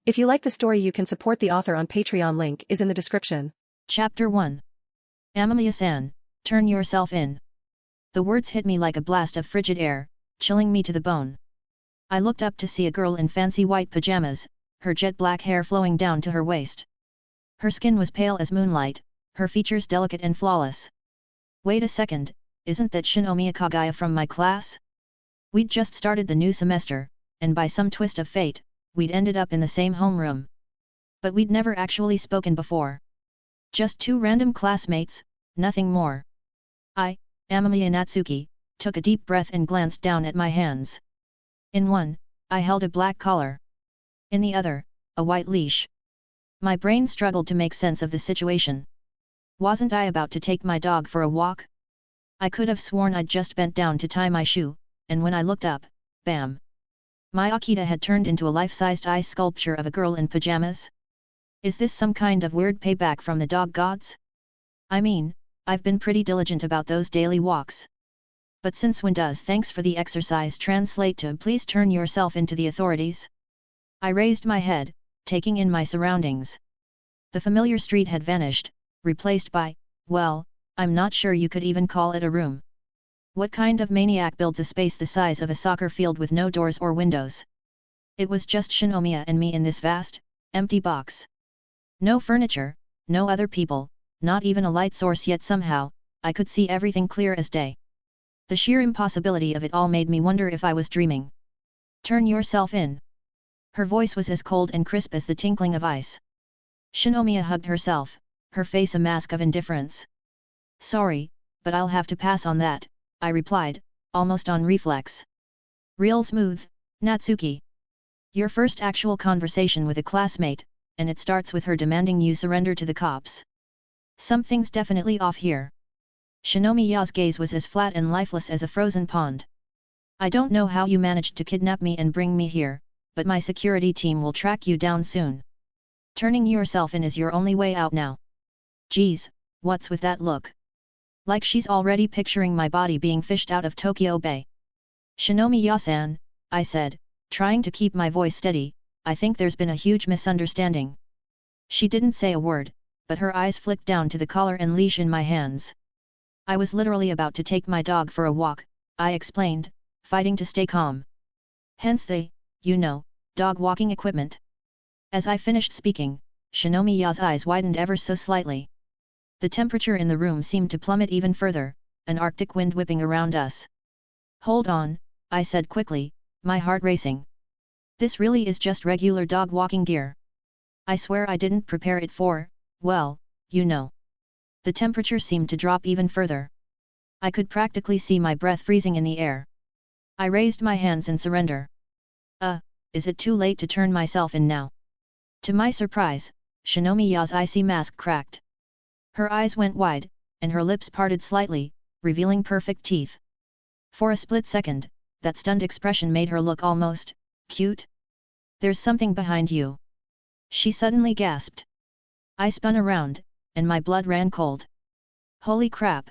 If you like the story, you can support the author on Patreon. Link is in the description. Chapter 1. Amamiya-san, turn yourself in. The words hit me like a blast of frigid air, chilling me to the bone. I looked up to see a girl in fancy white pajamas, her jet black hair flowing down to her waist. Her skin was pale as moonlight, her features delicate and flawless. Wait a second, isn't that Shinomiya Kagaya from my class? We'd just started the new semester, and by some twist of fate, we'd ended up in the same homeroom. But we'd never actually spoken before. Just two random classmates, nothing more. I, Amamiya Natsuki, took a deep breath and glanced down at my hands. In one, I held a black collar. In the other, a white leash. My brain struggled to make sense of the situation. Wasn't I about to take my dog for a walk? I could have sworn I'd just bent down to tie my shoe, and when I looked up, bam! My Akita had turned into a life-sized ice sculpture of a girl in pajamas? Is this some kind of weird payback from the dog gods? I mean, I've been pretty diligent about those daily walks. But since when does thanks for the exercise translate to please turn yourself into the authorities? I raised my head, taking in my surroundings. The familiar street had vanished, replaced by, well, I'm not sure you could even call it a room. What kind of maniac builds a space the size of a soccer field with no doors or windows? It was just Shinomiya and me in this vast, empty box. No furniture, no other people, not even a light source, yet somehow, I could see everything clear as day. The sheer impossibility of it all made me wonder if I was dreaming. Turn yourself in. Her voice was as cold and crisp as the tinkling of ice. Shinomiya hugged herself, her face a mask of indifference. Sorry, but I'll have to pass on that, I replied, almost on reflex. Real smooth, Natsuki. Your first actual conversation with a classmate, and it starts with her demanding you surrender to the cops. Something's definitely off here. Shinomiya's gaze was as flat and lifeless as a frozen pond. I don't know how you managed to kidnap me and bring me here, but my security team will track you down soon. Turning yourself in is your only way out now. Geez, what's with that look? Like she's already picturing my body being fished out of Tokyo Bay. Shinomiya-san, I said, trying to keep my voice steady, I think there's been a huge misunderstanding. She didn't say a word, but her eyes flicked down to the collar and leash in my hands. I was literally about to take my dog for a walk, I explained, fighting to stay calm. Hence the, dog walking equipment. As I finished speaking, Shinomiya's eyes widened ever so slightly. The temperature in the room seemed to plummet even further, an arctic wind whipping around us. Hold on, I said quickly, my heart racing. This really is just regular dog walking gear. I swear I didn't prepare it for, well, The temperature seemed to drop even further. I could practically see my breath freezing in the air. I raised my hands in surrender. Is it too late to turn myself in now? To my surprise, Shinomiya's icy mask cracked. Her eyes went wide, and her lips parted slightly, revealing perfect teeth. For a split second, that stunned expression made her look almost cute. There's something behind you. She suddenly gasped. I spun around, and my blood ran cold. Holy crap!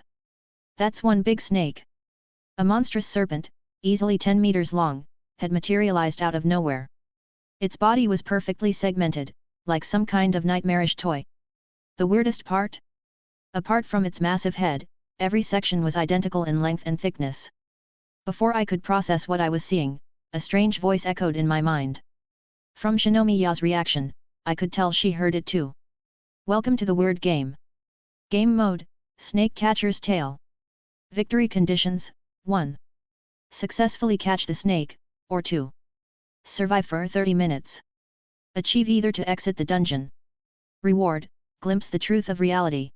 That's one big snake. A monstrous serpent, easily 10 meters long, had materialized out of nowhere. Its body was perfectly segmented, like some kind of nightmarish toy. The weirdest part? Apart from its massive head, every section was identical in length and thickness. Before I could process what I was seeing, a strange voice echoed in my mind. From Shinomiya's reaction, I could tell she heard it too. Welcome to the weird game. Game mode, Snake Catcher's Tale. Victory conditions, 1. Successfully catch the snake, or 2. Survive for 30 minutes. Achieve either to exit the dungeon. Reward, glimpse the truth of reality.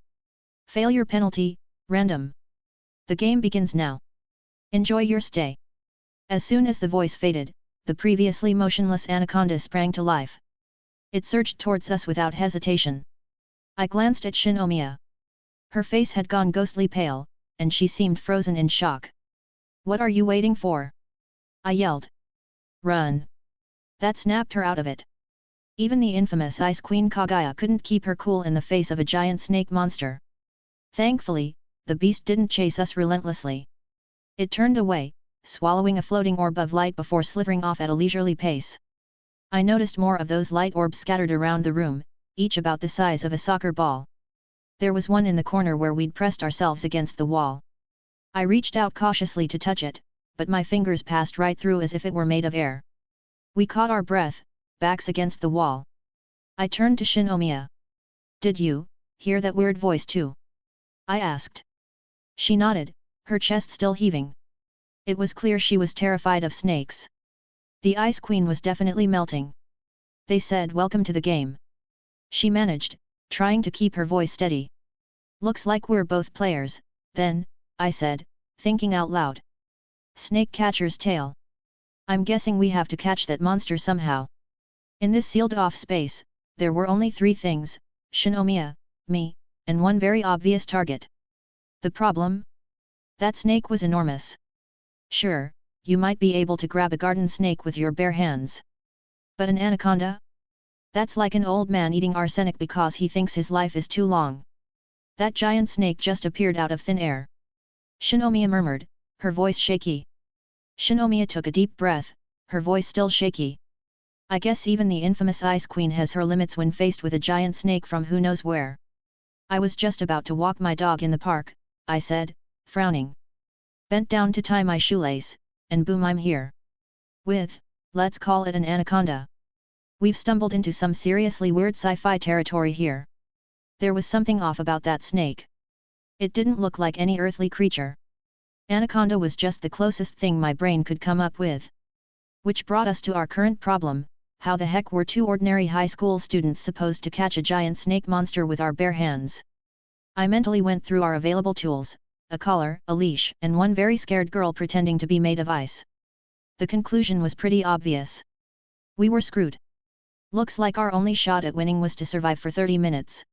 Failure penalty, random. The game begins now. Enjoy your stay. As soon as the voice faded, the previously motionless anaconda sprang to life. It surged towards us without hesitation. I glanced at Shinomiya. Her face had gone ghostly pale, and she seemed frozen in shock. What are you waiting for? I yelled. Run! That snapped her out of it. Even the infamous Ice Queen Kagaya couldn't keep her cool in the face of a giant snake monster. Thankfully, the beast didn't chase us relentlessly. It turned away, swallowing a floating orb of light before slithering off at a leisurely pace. I noticed more of those light orbs scattered around the room, each about the size of a soccer ball. There was one in the corner where we'd pressed ourselves against the wall. I reached out cautiously to touch it, but my fingers passed right through as if it were made of air. We caught our breath, backs against the wall. I turned to Shinomiya. "Did you hear that weird voice too?" I asked. She nodded, her chest still heaving. It was clear she was terrified of snakes. The Ice Queen was definitely melting. "They said welcome to the game," she managed, trying to keep her voice steady. "Looks like we're both players, then," I said, thinking out loud. "Snake catcher's tail. I'm guessing we have to catch that monster somehow." In this sealed-off space, there were only 3 things: Shinomiya, me, and one very obvious target. The problem? That snake was enormous. Sure, you might be able to grab a garden snake with your bare hands. But an anaconda? That's like an old man eating arsenic because he thinks his life is too long. That giant snake just appeared out of thin air. Shinomiya murmured, her voice shaky. Shinomiya took a deep breath, her voice still shaky. "I guess even the infamous Ice Queen has her limits when faced with a giant snake from who knows where." "I was just about to walk my dog in the park," I said, frowning. Bent down to tie my shoelace, and boom, I'm here. With, let's call it an anaconda. We've stumbled into some seriously weird sci-fi territory here. There was something off about that snake. It didn't look like any earthly creature. Anaconda was just the closest thing my brain could come up with. Which brought us to our current problem: how the heck were 2 ordinary high school students supposed to catch a giant snake monster with our bare hands? I mentally went through our available tools: a collar, a leash, and one very scared girl pretending to be made of ice. The conclusion was pretty obvious. We were screwed. Looks like our only shot at winning was to survive for 30 minutes.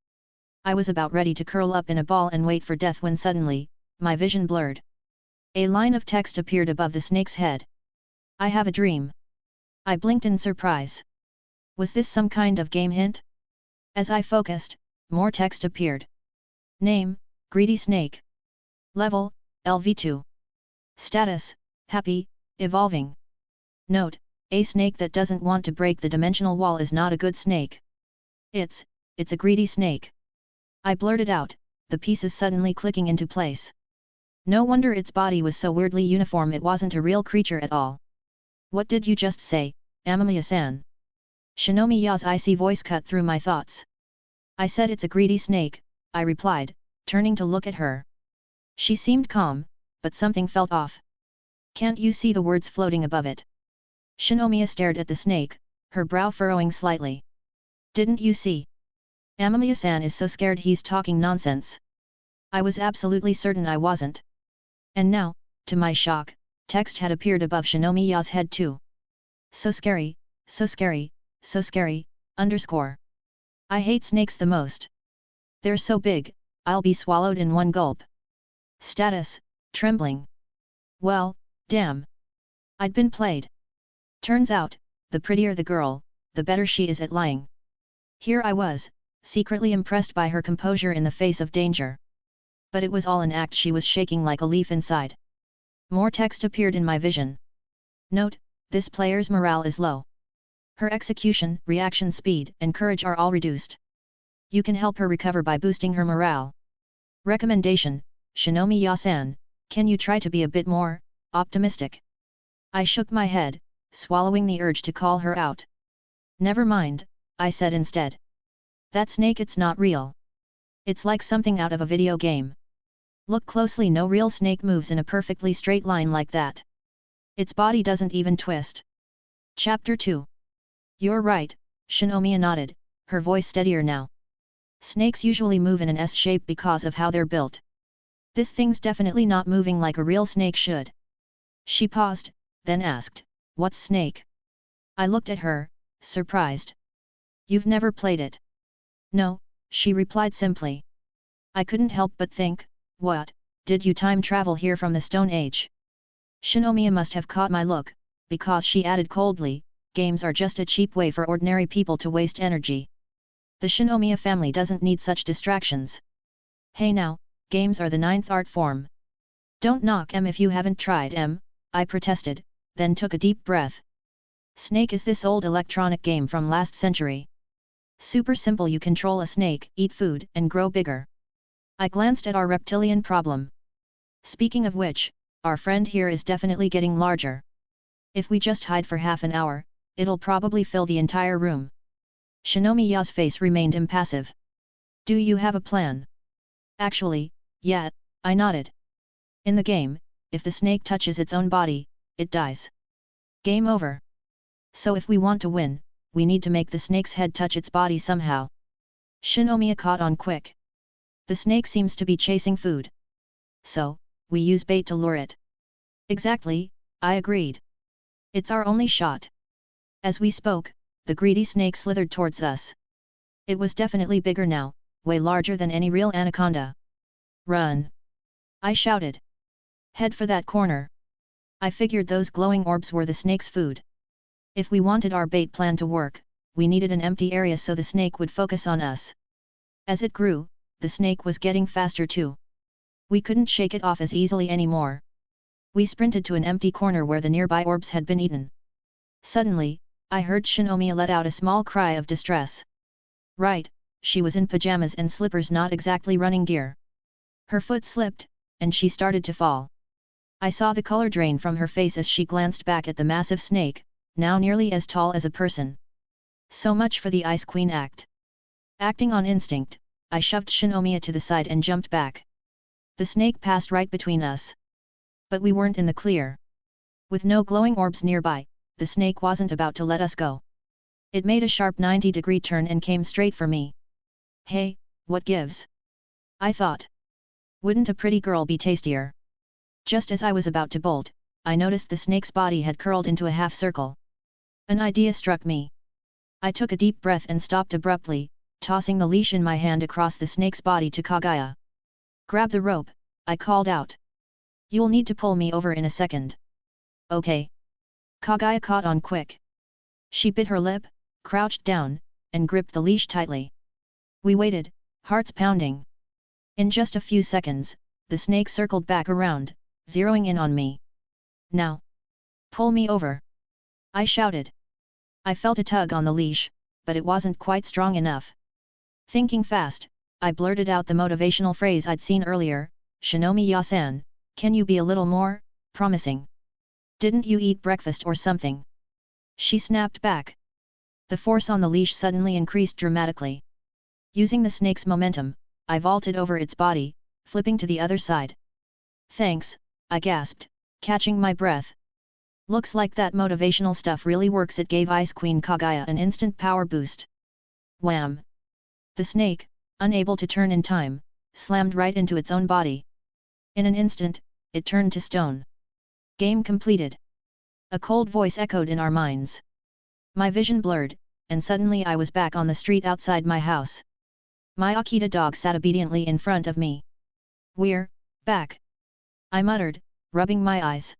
I was about ready to curl up in a ball and wait for death when suddenly, my vision blurred. A line of text appeared above the snake's head. "I have a dream." I blinked in surprise. Was this some kind of game hint? As I focused, more text appeared. Name: Greedy Snake. Level: LV2. Status: Happy, Evolving. Note: a snake that doesn't want to break the dimensional wall is not a good snake. It's a greedy snake. I blurted out, the pieces suddenly clicking into place. No wonder its body was so weirdly uniform. It wasn't a real creature at all. "What did you just say, Amamiya-san?" Shinomiya's icy voice cut through my thoughts. "I said it's a greedy snake," I replied, turning to look at her. She seemed calm, but something felt off. "Can't you see the words floating above it?" Shinomiya stared at the snake, her brow furrowing slightly. "Didn't you see? Amamiya-san is so scared he's talking nonsense." I was absolutely certain I wasn't. And now, to my shock, text had appeared above Shinomiya's head too. "So scary, so scary, so scary, underscore. I hate snakes the most. They're so big, I'll be swallowed in one gulp. Status: Trembling. Well, damn. I'd been played. Turns out, the prettier the girl, the better she is at lying. Here I was, secretly impressed by her composure in the face of danger. But it was all an act. She was shaking like a leaf inside. More text appeared in my vision. Note: this player's morale is low. Her execution, reaction speed, and courage are all reduced. You can help her recover by boosting her morale. Recommendation: Shinomiya-san, can you try to be a bit more optimistic? I shook my head, swallowing the urge to call her out. "Never mind," I said instead. "That snake, it's not real. It's like something out of a video game. Look closely, no real snake moves in a perfectly straight line like that. Its body doesn't even twist." Chapter 2. "You're right," Shinomiya nodded, her voice steadier now. "Snakes usually move in an S shape because of how they're built. This thing's definitely not moving like a real snake should." She paused, then asked, "What's snake?" I looked at her, surprised. "You've never played it?" "No," she replied simply. I couldn't help but think, what, did you time travel here from the Stone Age? Shinomiya must have caught my look, because she added coldly, "Games are just a cheap way for ordinary people to waste energy. The Shinomiya family doesn't need such distractions. Hey now, games are the 9th art form. Don't knock 'em if you haven't tried 'em," I protested, then took a deep breath. Snake is this old electronic game from last century. Super simple, you control a snake, eat food, and grow bigger. I glanced at our reptilian problem. Speaking of which, our friend here is definitely getting larger. If we just hide for half an hour, it'll probably fill the entire room. Shinomiya's face remained impassive. Do you have a plan? Actually, yeah, I nodded. In the game, if the snake touches its own body, it dies. Game over. So if we want to win, we need to make the snake's head touch its body somehow. Shinomiya caught on quick. The snake seems to be chasing food. So, we use bait to lure it. Exactly, I agreed. It's our only shot. As we spoke, the greedy snake slithered towards us. It was definitely bigger now, way larger than any real anaconda. Run! I shouted. Head for that corner. I figured those glowing orbs were the snake's food. If we wanted our bait plan to work, we needed an empty area so the snake would focus on us. As it grew, the snake was getting faster too. We couldn't shake it off as easily anymore. We sprinted to an empty corner where the nearby orbs had been eaten. Suddenly, I heard Shinomiya let out a small cry of distress. Right, she was in pajamas and slippers, not exactly running gear. Her foot slipped, and she started to fall. I saw the color drain from her face as she glanced back at the massive snake, now nearly as tall as a person. So much for the Ice Queen act. Acting on instinct, I shoved Shinomiya to the side and jumped back. The snake passed right between us. But we weren't in the clear. With no glowing orbs nearby, the snake wasn't about to let us go. It made a sharp 90-degree turn and came straight for me. Hey, what gives? I thought. Wouldn't a pretty girl be tastier? Just as I was about to bolt, I noticed the snake's body had curled into a half circle. An idea struck me. I took a deep breath and stopped abruptly, tossing the leash in my hand across the snake's body to Kagaya. Grab the rope, I called out. You'll need to pull me over in a second. Okay. Kagaya caught on quick. She bit her lip, crouched down, and gripped the leash tightly. We waited, hearts pounding. In just a few seconds, the snake circled back around, zeroing in on me. Now! Pull me over! I shouted. I felt a tug on the leash, but it wasn't quite strong enough. Thinking fast, I blurted out the motivational phrase I'd seen earlier, Shinomiya-san, can you be a little more promising? Didn't you eat breakfast or something? She snapped back. The force on the leash suddenly increased dramatically. Using the snake's momentum, I vaulted over its body, flipping to the other side. Thanks, I gasped, catching my breath. Looks like that motivational stuff really works. It gave Ice Queen Kagaya an instant power boost. Wham! The snake, unable to turn in time, slammed right into its own body. In an instant, it turned to stone. Game completed. A cold voice echoed in our minds. My vision blurred, and suddenly I was back on the street outside my house. My Akita dog sat obediently in front of me. We're back, I muttered, rubbing my eyes.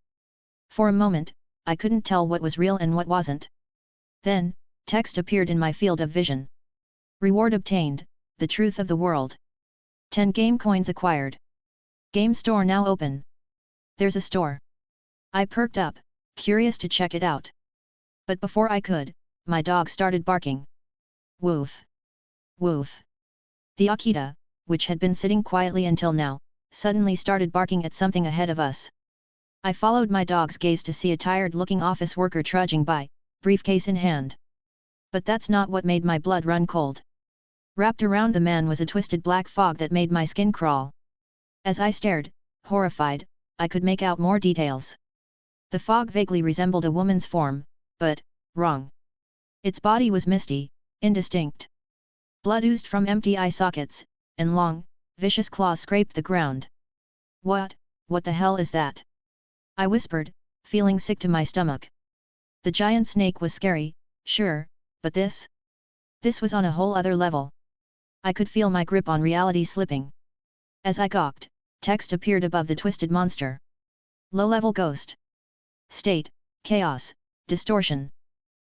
For a moment, I couldn't tell what was real and what wasn't. Then, text appeared in my field of vision. Reward obtained, the truth of the world. 10 game coins acquired. Game store now open. There's a store. I perked up, curious to check it out. But before I could, my dog started barking. Woof! Woof! The Akita, which had been sitting quietly until now, suddenly started barking at something ahead of us. I followed my dog's gaze to see a tired-looking office worker trudging by, briefcase in hand. But that's not what made my blood run cold. Wrapped around the man was a twisted black fog that made my skin crawl. As I stared, horrified, I could make out more details. The fog vaguely resembled a woman's form, but wrong. Its body was misty, indistinct. Blood oozed from empty eye sockets, and long, vicious claws scraped the ground. What the hell is that? I whispered, feeling sick to my stomach. The giant snake was scary, sure, but this was on a whole other level. I could feel my grip on reality slipping. As I gawked, text appeared above the twisted monster. Low-level ghost. State, chaos, distortion.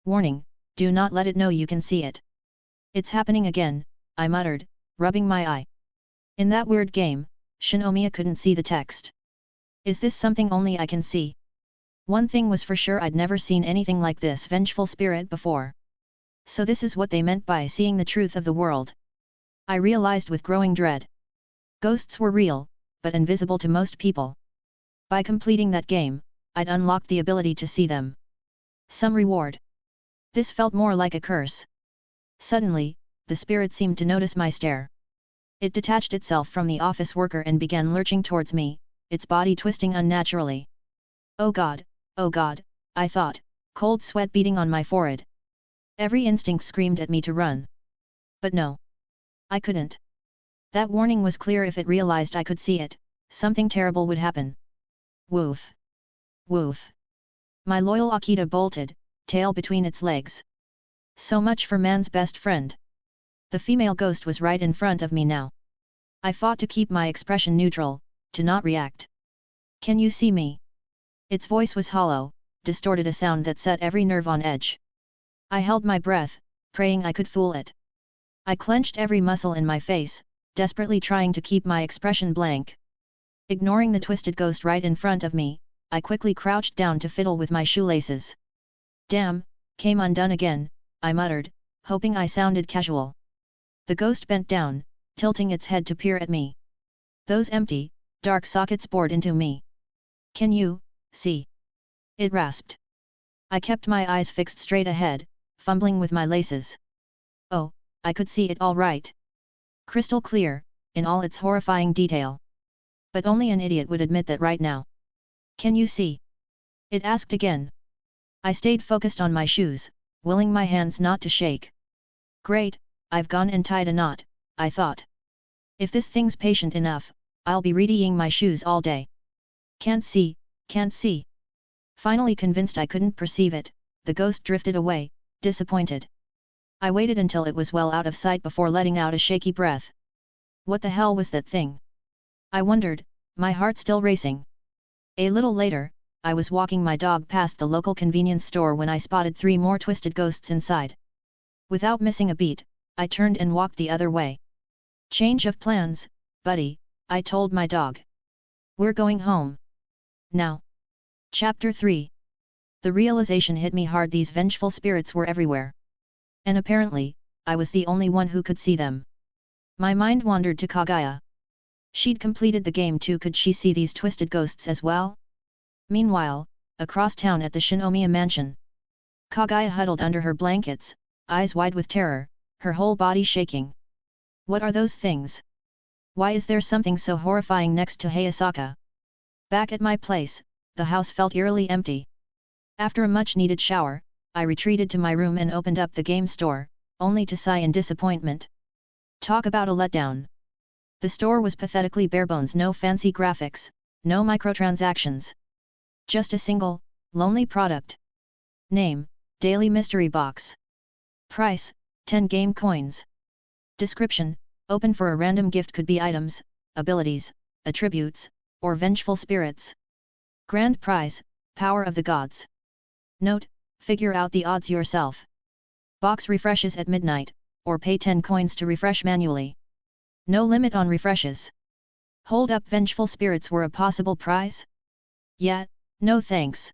Warning, do not let it know you can see it. It's happening again, I muttered, rubbing my eye. In that weird game, Shinomiya couldn't see the text. Is this something only I can see? One thing was for sure, I'd never seen anything like this vengeful spirit before. So this is what they meant by seeing the truth of the world. I realized with growing dread. Ghosts were real, but invisible to most people. By completing that game, I'd unlocked the ability to see them. Some reward. This felt more like a curse. Suddenly, the spirit seemed to notice my stare. It detached itself from the office worker and began lurching towards me, its body twisting unnaturally. Oh God, I thought, cold sweat beating on my forehead. Every instinct screamed at me to run. But no. I couldn't. That warning was clear. If it realized I could see it, something terrible would happen. Woof. Woof. My loyal Akita bolted, tail between its legs. So much for man's best friend. The female ghost was right in front of me now. I fought to keep my expression neutral, to not react. Can you see me? Its voice was hollow, distorted, a sound that set every nerve on edge. I held my breath, praying I could fool it. I clenched every muscle in my face, desperately trying to keep my expression blank. Ignoring the twisted ghost right in front of me, I quickly crouched down to fiddle with my shoelaces. Damn, came undone again, I muttered, hoping I sounded casual. The ghost bent down, tilting its head to peer at me. Those empty, dark sockets bored into me. Can you see? It rasped. I kept my eyes fixed straight ahead, fumbling with my laces. Oh, I could see it all right. Crystal clear, in all its horrifying detail. But only an idiot would admit that right now. Can you see? It asked again. I stayed focused on my shoes, willing my hands not to shake. Great, I've gone and tied a knot, I thought. If this thing's patient enough, I'll be readying my shoes all day. Can't see, can't see. Finally convinced I couldn't perceive it, the ghost drifted away, disappointed. I waited until it was well out of sight before letting out a shaky breath. What the hell was that thing? I wondered, my heart still racing. A little later, I was walking my dog past the local convenience store when I spotted 3 more twisted ghosts inside. Without missing a beat, I turned and walked the other way. Change of plans, buddy, I told my dog. We're going home. Now. Chapter 3. The realization hit me hard. These vengeful spirits were everywhere. And apparently, I was the only one who could see them. My mind wandered to Kagaya. She'd completed the game too. Could she see these twisted ghosts as well? Meanwhile, across town at the Shinomiya mansion, Kagaya huddled under her blankets, eyes wide with terror, her whole body shaking. What are those things? Why is there something so horrifying next to Hayasaka? Back at my place, the house felt eerily empty. After a much-needed shower, I retreated to my room and opened up the game store, only to sigh in disappointment. Talk about a letdown. The store was pathetically barebones. No fancy graphics, no microtransactions. Just a single, lonely product. Name, Daily Mystery Box. Price, 10 game coins. Description, open for a random gift. Could be items, abilities, attributes, or vengeful spirits. Grand prize, power of the gods. Note, figure out the odds yourself. Box refreshes at midnight, or pay 10 coins to refresh manually. No limit on refreshes. Hold up, vengeful spirits were a possible prize? Yeah, no thanks.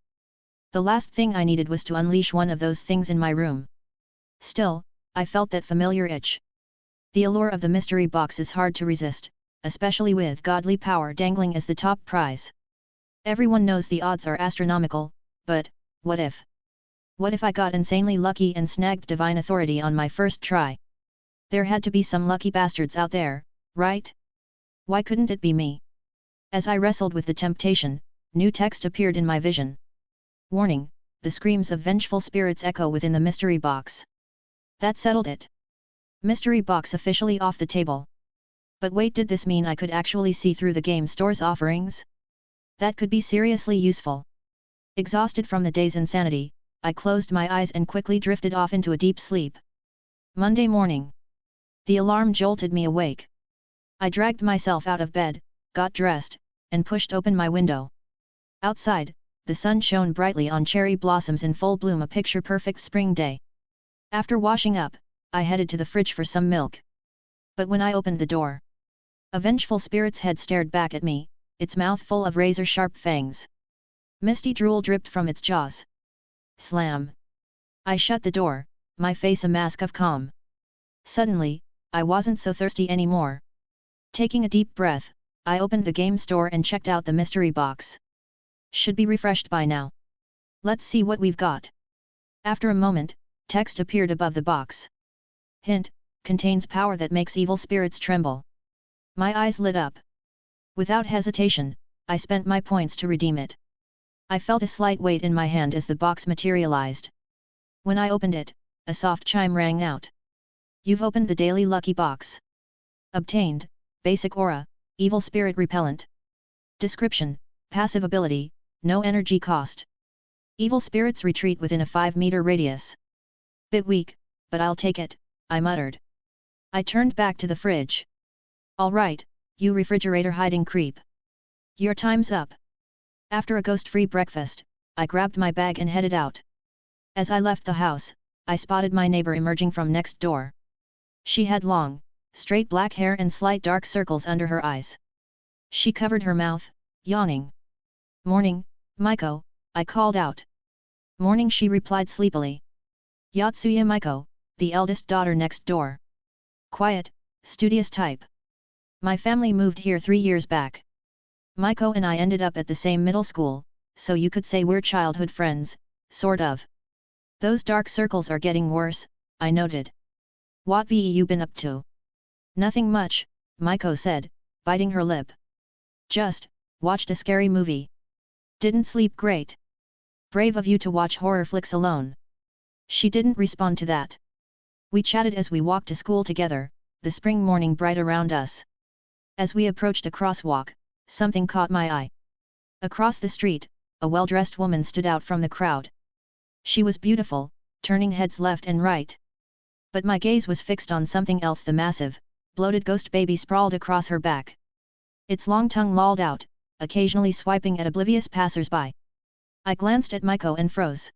The last thing I needed was to unleash one of those things in my room. Still, I felt that familiar itch. The allure of the mystery box is hard to resist, especially with godly power dangling as the top prize. Everyone knows the odds are astronomical, but, what if? What if I got insanely lucky and snagged divine authority on my first try? There had to be some lucky bastards out there, right? Why couldn't it be me? As I wrestled with the temptation, new text appeared in my vision. Warning, the screams of vengeful spirits echo within the mystery box. That settled it. Mystery box officially off the table. But wait, did this mean I could actually see through the game store's offerings? That could be seriously useful. Exhausted from the day's insanity, I closed my eyes and quickly drifted off into a deep sleep. Monday morning. The alarm jolted me awake. I dragged myself out of bed, got dressed, and pushed open my window. Outside, the sun shone brightly on cherry blossoms in full bloom, a picture-perfect spring day. After washing up, I headed to the fridge for some milk. But when I opened the door, a vengeful spirit's head stared back at me, its mouth full of razor-sharp fangs. Misty drool dripped from its jaws. Slam. I shut the door, my face a mask of calm. Suddenly, I wasn't so thirsty anymore. Taking a deep breath, I opened the game store and checked out the mystery box. Should be refreshed by now. Let's see what we've got. After a moment, text appeared above the box. Hint, contains power that makes evil spirits tremble. My eyes lit up. Without hesitation, I spent my points to redeem it. I felt a slight weight in my hand as the box materialized. When I opened it, a soft chime rang out. You've opened the daily lucky box. Obtained, basic aura, evil spirit repellent. Description, passive ability, no energy cost. Evil spirits retreat within a 5-meter radius. Bit weak, but I'll take it, I muttered. I turned back to the fridge. Alright, you refrigerator hiding creep. Your time's up. After a ghost-free breakfast, I grabbed my bag and headed out. As I left the house, I spotted my neighbor emerging from next door. She had long, straight black hair and slight dark circles under her eyes. She covered her mouth, yawning. Morning, Maiko, I called out. Morning, she replied sleepily. Yatsuya Maiko, the eldest daughter next door. Quiet, studious type. My family moved here 3 years back. Maiko and I ended up at the same middle school, so you could say we're childhood friends, sort of. Those dark circles are getting worse, I noted. What you been up to? Nothing much, Maiko said, biting her lip. Just, watched a scary movie. Didn't sleep great. Brave of you to watch horror flicks alone. She didn't respond to that. We chatted as we walked to school together, the spring morning bright around us. As we approached a crosswalk, something caught my eye. Across the street, a well-dressed woman stood out from the crowd. She was beautiful, turning heads left and right. But my gaze was fixed on something else. The massive, bloated ghost baby sprawled across her back. Its long tongue lolled out, occasionally swiping at oblivious passers-by. I glanced at Maiko and froze.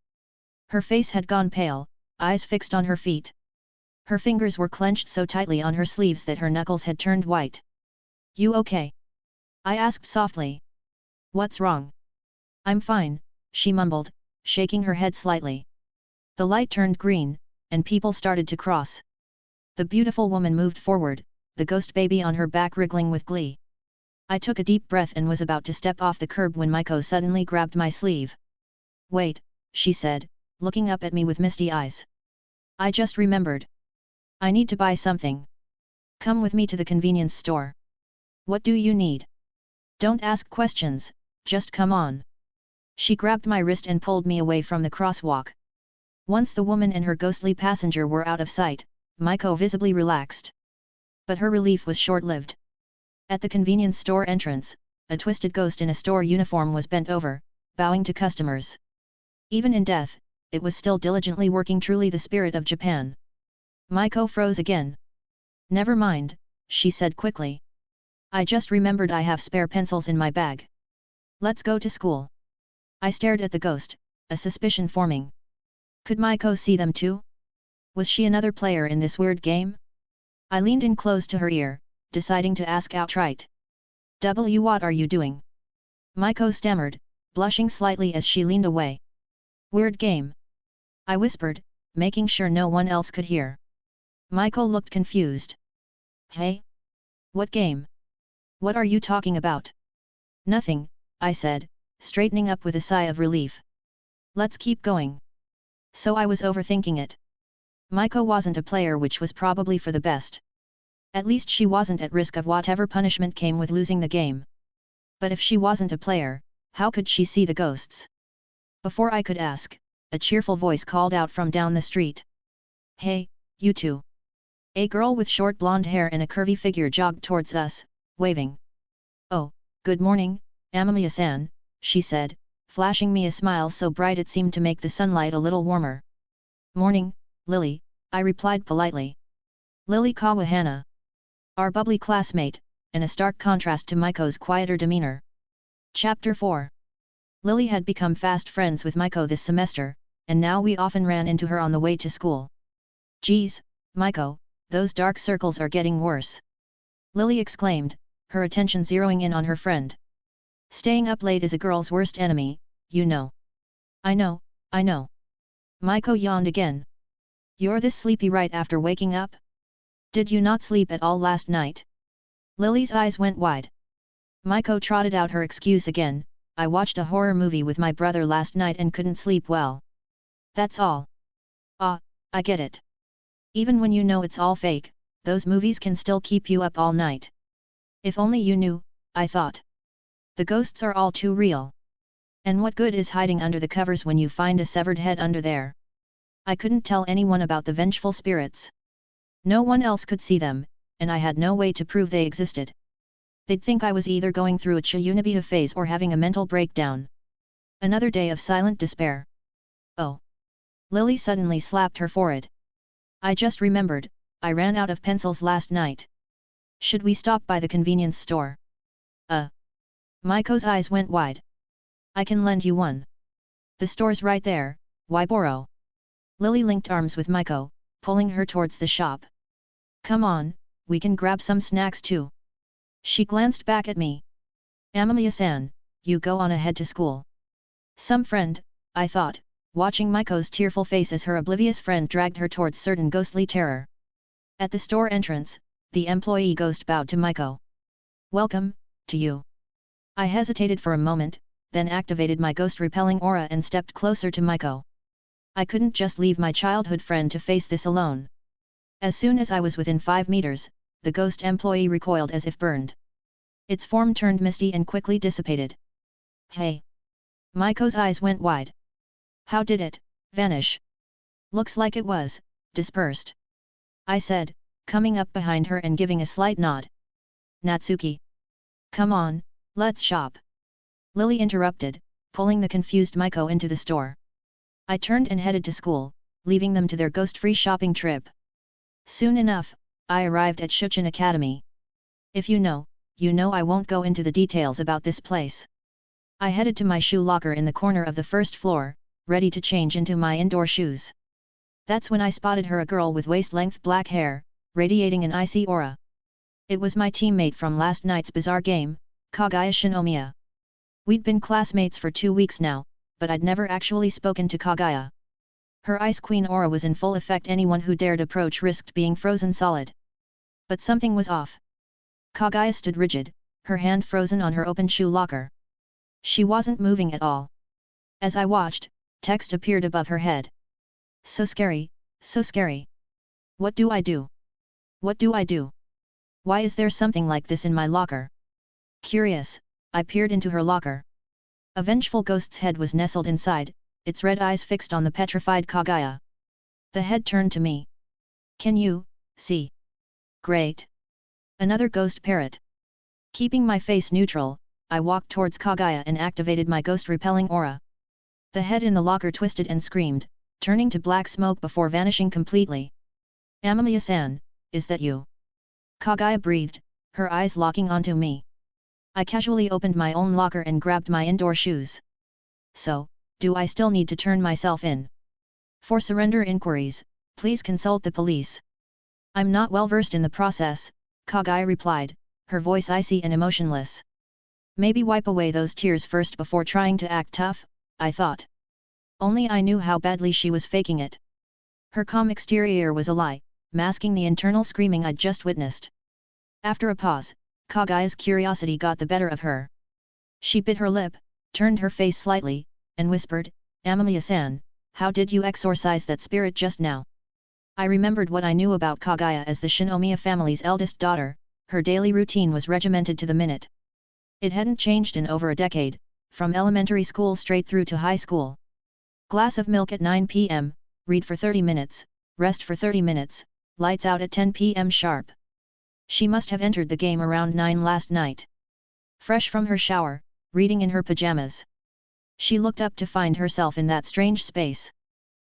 Her face had gone pale, eyes fixed on her feet. Her fingers were clenched so tightly on her sleeves that her knuckles had turned white. You okay? I asked softly. What's wrong? I'm fine, she mumbled, shaking her head slightly. The light turned green, and people started to cross. The beautiful woman moved forward, the ghost baby on her back wriggling with glee. I took a deep breath and was about to step off the curb when Maiko suddenly grabbed my sleeve. Wait, she said, looking up at me with misty eyes. I just remembered. I need to buy something. Come with me to the convenience store. What do you need? Don't ask questions, just come on. She grabbed my wrist and pulled me away from the crosswalk. Once the woman and her ghostly passenger were out of sight, Maiko visibly relaxed. But her relief was short-lived. At the convenience store entrance, a twisted ghost in a store uniform was bent over, bowing to customers. Even in death, it was still diligently working, truly the spirit of Japan. Maiko froze again. Never mind, she said quickly. I just remembered I have spare pencils in my bag. Let's go to school. I stared at the ghost, a suspicion forming. Could Maiko see them too? Was she another player in this weird game? I leaned in close to her ear, deciding to ask outright. What are you doing? Maiko stammered, blushing slightly as she leaned away. Weird game. I whispered, making sure no one else could hear. Maiko looked confused. Hey? What game? What are you talking about? Nothing, I said, straightening up with a sigh of relief. Let's keep going. So I was overthinking it. Maiko wasn't a player, which was probably for the best. At least she wasn't at risk of whatever punishment came with losing the game. But if she wasn't a player, how could she see the ghosts? Before I could ask, a cheerful voice called out from down the street. Hey, you two. A girl with short blonde hair and a curvy figure jogged towards us, waving. Oh, good morning, Amamiya-san, she said, flashing me a smile so bright it seemed to make the sunlight a little warmer. Morning, Lily, I replied politely. Lily Kawahana. Our bubbly classmate, in a stark contrast to Maiko's quieter demeanor. Chapter 4. Lily had become fast friends with Maiko this semester, and now we often ran into her on the way to school. Geez, Maiko, those dark circles are getting worse. Lily exclaimed, her attention zeroing in on her friend. Staying up late is a girl's worst enemy, you know. I know, I know. Maiko yawned again. You're this sleepy right after waking up? Did you not sleep at all last night? Lily's eyes went wide. Maiko trotted out her excuse again. I watched a horror movie with my brother last night and couldn't sleep well. That's all. Ah, I get it. Even when you know it's all fake, those movies can still keep you up all night. If only you knew, I thought. The ghosts are all too real. And what good is hiding under the covers when you find a severed head under there? I couldn't tell anyone about the vengeful spirits. No one else could see them, and I had no way to prove they existed. They'd think I was either going through a Shinomiya phase or having a mental breakdown. Another day of silent despair. Oh! Lily suddenly slapped her forehead. I just remembered, I ran out of pencils last night. Should we stop by the convenience store? Maiko's eyes went wide. I can lend you one. The store's right there, why borrow? Lily linked arms with Maiko, pulling her towards the shop. Come on, we can grab some snacks too. She glanced back at me. Amamiya-san, you go on ahead to school. Some friend, I thought, watching Maiko's tearful face as her oblivious friend dragged her towards certain ghostly terror. At the store entrance, the employee ghost bowed to Maiko. Welcome, to you. I hesitated for a moment, then activated my ghost-repelling aura and stepped closer to Maiko. I couldn't just leave my childhood friend to face this alone. As soon as I was within 5 meters, the ghost employee recoiled as if burned. Its form turned misty and quickly dissipated. Hey! Maiko's eyes went wide. How did it vanish? Looks like it was dispersed. I said, coming up behind her and giving a slight nod. Natsuki. Come on, let's shop. Lily interrupted, pulling the confused Maiko into the store. I turned and headed to school, leaving them to their ghost-free shopping trip. Soon enough, I arrived at Shuchin Academy. If you know I won't go into the details about this place. I headed to my shoe locker in the corner of the first floor, ready to change into my indoor shoes. That's when I spotted her, a girl with waist-length black hair, radiating an icy aura. It was my teammate from last night's bizarre game, Kaguya Shinomiya. We'd been classmates for 2 weeks now, but I'd never actually spoken to Kagaya. Her Ice Queen aura was in full effect. Anyone who dared approach risked being frozen solid. But something was off. Kagaya stood rigid, her hand frozen on her open shoe locker. She wasn't moving at all. As I watched, text appeared above her head. So scary, so scary. What do I do? What do I do? Why is there something like this in my locker? Curious, I peered into her locker. A vengeful ghost's head was nestled inside, its red eyes fixed on the petrified Kagaya. The head turned to me. Can you see? Great. Another ghost parrot. Keeping my face neutral, I walked towards Kagaya and activated my ghost-repelling aura. The head in the locker twisted and screamed, turning to black smoke before vanishing completely. Amamiya-san, is that you? Kagaya breathed, her eyes locking onto me. I casually opened my own locker and grabbed my indoor shoes. So, do I still need to turn myself in? For surrender inquiries, please consult the police. I'm not well versed in the process, Kagaya replied, her voice icy and emotionless. Maybe wipe away those tears first before trying to act tough, I thought. Only I knew how badly she was faking it. Her calm exterior was a lie, masking the internal screaming I'd just witnessed. After a pause, Kagaya's curiosity got the better of her. She bit her lip, turned her face slightly, and whispered, Amamiya-san, how did you exorcise that spirit just now? I remembered what I knew about Kagaya as the Shinomiya family's eldest daughter. Her daily routine was regimented to the minute. It hadn't changed in over a decade, from elementary school straight through to high school. Glass of milk at 9 p.m., read for 30 minutes, rest for 30 minutes, lights out at 10 p.m. sharp. She must have entered the game around 9 last night. Fresh from her shower, reading in her pajamas. She looked up to find herself in that strange space.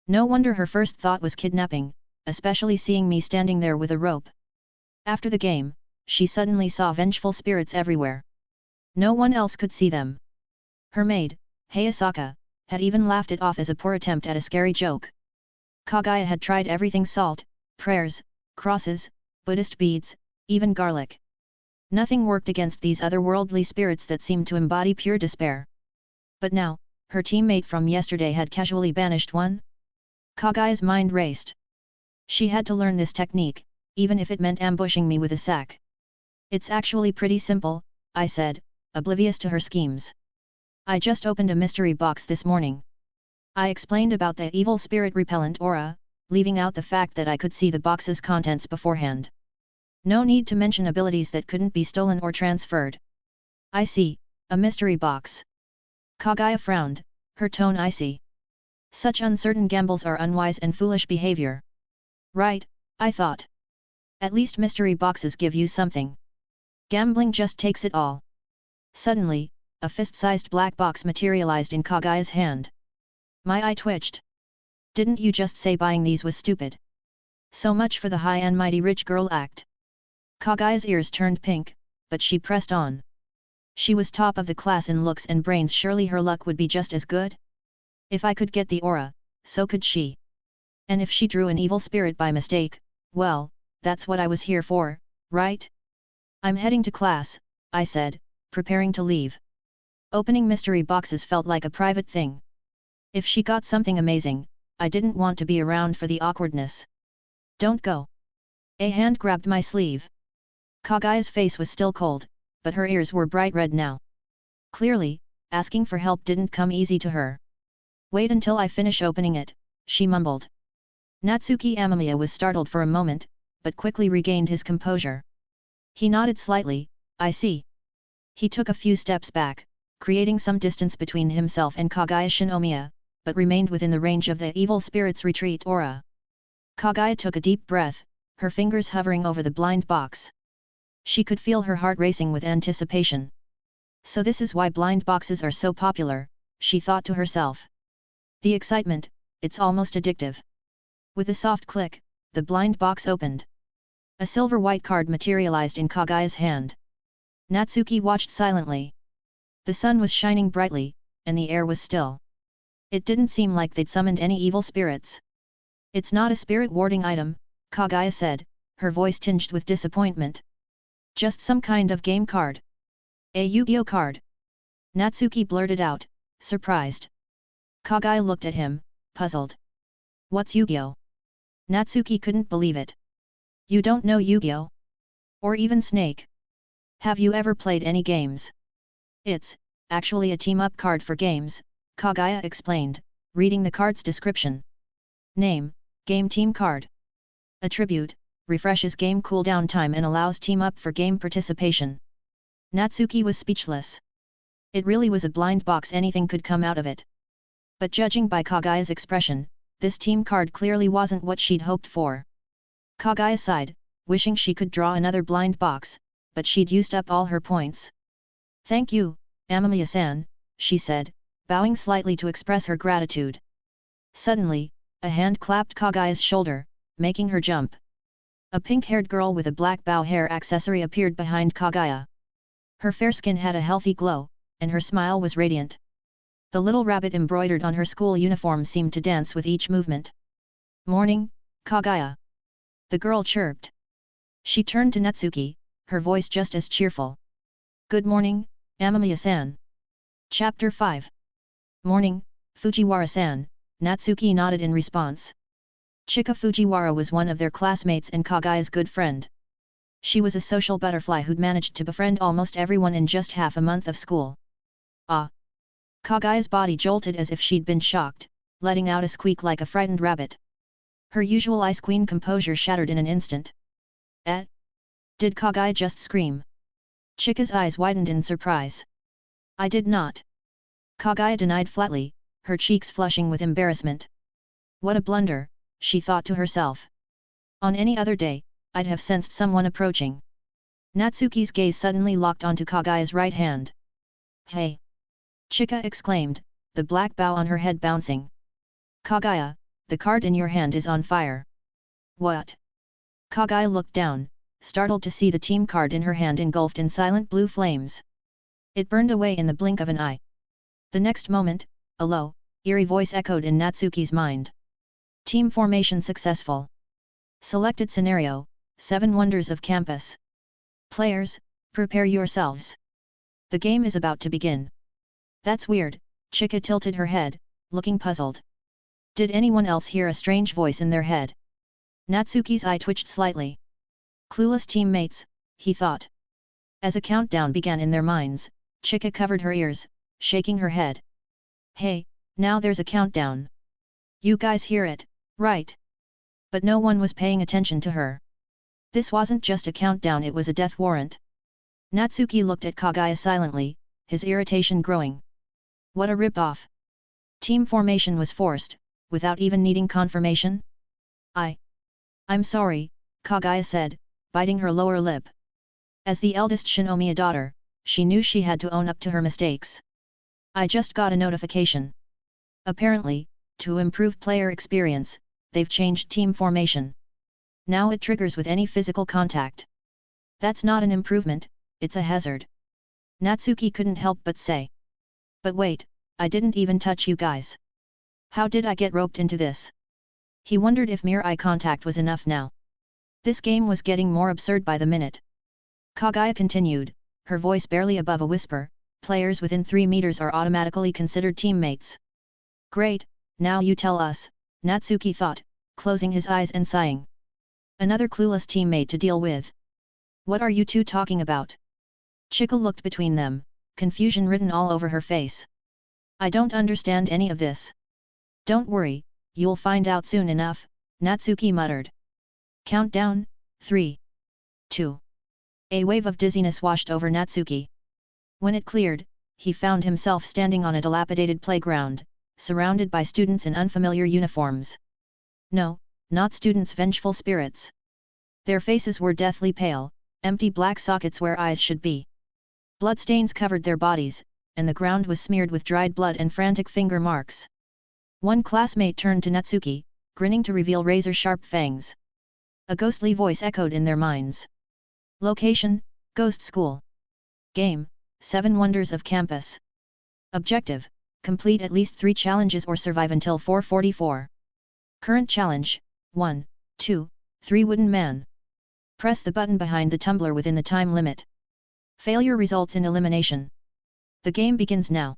No wonder her first thought was kidnapping, especially seeing me standing there with a rope. After the game, she suddenly saw vengeful spirits everywhere. No one else could see them. Her maid, Hayasaka, had even laughed it off as a poor attempt at a scary joke. Kagaya had tried everything: salt, prayers, crosses, Buddhist beads, even garlic. Nothing worked against these otherworldly spirits that seemed to embody pure despair. But now, her teammate from yesterday had casually banished one? Kagaya's mind raced. She had to learn this technique, even if it meant ambushing me with a sack. It's actually pretty simple, I said, oblivious to her schemes. I just opened a mystery box this morning. I explained about the evil spirit repellent aura, leaving out the fact that I could see the box's contents beforehand. No need to mention abilities that couldn't be stolen or transferred. I see, a mystery box. Kagaya frowned, her tone icy. Such uncertain gambles are unwise and foolish behavior. Right, I thought. At least mystery boxes give you something. Gambling just takes it all. Suddenly, a fist-sized black box materialized in Kagaya's hand. My eye twitched. Didn't you just say buying these was stupid? So much for the high and mighty rich girl act. Kagaya's ears turned pink, but she pressed on. She was top of the class in looks and brains, surely her luck would be just as good? If I could get the aura, so could she. And if she drew an evil spirit by mistake, well, that's what I was here for, right? I'm heading to class, I said, preparing to leave. Opening mystery boxes felt like a private thing. If she got something amazing, I didn't want to be around for the awkwardness. Don't go. A hand grabbed my sleeve. Kagaya's face was still cold, but her ears were bright red now. Clearly, asking for help didn't come easy to her. Wait until I finish opening it, she mumbled. Natsuki Amamiya was startled for a moment, but quickly regained his composure. He nodded slightly, I see. He took a few steps back, creating some distance between himself and Kaguya Shinomiya, but remained within the range of the evil spirit's retreat aura. Kagaya took a deep breath, her fingers hovering over the blind box. She could feel her heart racing with anticipation. So this is why blind boxes are so popular, she thought to herself. The excitement, it's almost addictive. With a soft click, the blind box opened. A silver-white card materialized in Kagaya's hand. Natsuki watched silently. The sun was shining brightly, and the air was still. It didn't seem like they'd summoned any evil spirits. It's not a spirit-warding item, Kagaya said, her voice tinged with disappointment. Just some kind of game card. A Yu-Gi-Oh card. Natsuki blurted out, surprised. Kagaya looked at him, puzzled. What's Yu-Gi-Oh? Natsuki couldn't believe it. You don't know Yu-Gi-Oh? Or even Snake? Have you ever played any games? It's, actually a team-up card for games, Kagaya explained, reading the card's description. Name, Game Team Card. Attribute, refreshes game cooldown time and allows team-up for game participation. Natsuki was speechless. It really was a blind box, anything could come out of it. But judging by Kagaya's expression, this team card clearly wasn't what she'd hoped for. Kagaya sighed, wishing she could draw another blind box, but she'd used up all her points. Thank you, Amamiya-san, she said, bowing slightly to express her gratitude. Suddenly, a hand clapped Kagaya's shoulder, making her jump. A pink-haired girl with a black bow hair accessory appeared behind Kagaya. Her fair skin had a healthy glow, and her smile was radiant. The little rabbit embroidered on her school uniform seemed to dance with each movement. Morning, Kagaya. The girl chirped. She turned to Natsuki, her voice just as cheerful. Good morning, Amamiya-san. Chapter 5. Morning, Fujiwara-san, Natsuki nodded in response. Chika Fujiwara was one of their classmates and Kagaya's good friend. She was a social butterfly who'd managed to befriend almost everyone in just half a month of school. Ah! Kagaya's body jolted as if she'd been shocked, letting out a squeak like a frightened rabbit. Her usual ice queen composure shattered in an instant. Eh? Did Kagaya just scream? Chika's eyes widened in surprise. I did not. Kagaya denied flatly, her cheeks flushing with embarrassment. What a blunder, she thought to herself. On any other day, I'd have sensed someone approaching. Natsuki's gaze suddenly locked onto Kagaya's right hand. Hey! Chika exclaimed, the black bow on her head bouncing. Kagaya, the card in your hand is on fire. What? Kagaya looked down, startled to see the team card in her hand engulfed in silent blue flames. It burned away in the blink of an eye. The next moment, a low, eerie voice echoed in Natsuki's mind. Team formation successful. Selected scenario, 7 Wonders of Campus. Players, prepare yourselves. The game is about to begin. That's weird, Chika tilted her head, looking puzzled. Did anyone else hear a strange voice in their head? Natsuki's eye twitched slightly. Clueless teammates, he thought. As a countdown began in their minds, Chika covered her ears, shaking her head. Hey, now there's a countdown. You guys hear it, right? But no one was paying attention to her. This wasn't just a countdown, it was a death warrant. Natsuki looked at Kagaya silently, his irritation growing. What a rip-off. Team formation was forced, without even needing confirmation? I'm sorry, Kagaya said, biting her lower lip. As the eldest Shinomiya daughter, she knew she had to own up to her mistakes. I just got a notification. Apparently, to improve player experience, they've changed team formation. Now it triggers with any physical contact. That's not an improvement, it's a hazard. Natsuki couldn't help but say. But wait, I didn't even touch you guys. How did I get roped into this? He wondered if mere eye contact was enough now. This game was getting more absurd by the minute. Kagaya continued, her voice barely above a whisper, players within 3 meters are automatically considered teammates. Great, now you tell us, Natsuki thought, closing his eyes and sighing. Another clueless teammate to deal with. What are you two talking about? Chika looked between them, confusion written all over her face. I don't understand any of this. Don't worry, you'll find out soon enough, Natsuki muttered. Countdown, 3. 2. A wave of dizziness washed over Natsuki. When it cleared, he found himself standing on a dilapidated playground, surrounded by students in unfamiliar uniforms. No, not students, vengeful spirits. Their faces were deathly pale, empty black sockets where eyes should be. Bloodstains covered their bodies, and the ground was smeared with dried blood and frantic finger marks. One classmate turned to Natsuki, grinning to reveal razor-sharp fangs. A ghostly voice echoed in their minds. Location, Ghost School. Game, 7 Wonders of Campus. Objective, complete at least 3 challenges or survive until 4:44. Current challenge, 1, 2, 3 Wooden Man. Press the button behind the tumbler within the time limit. Failure results in elimination. The game begins now.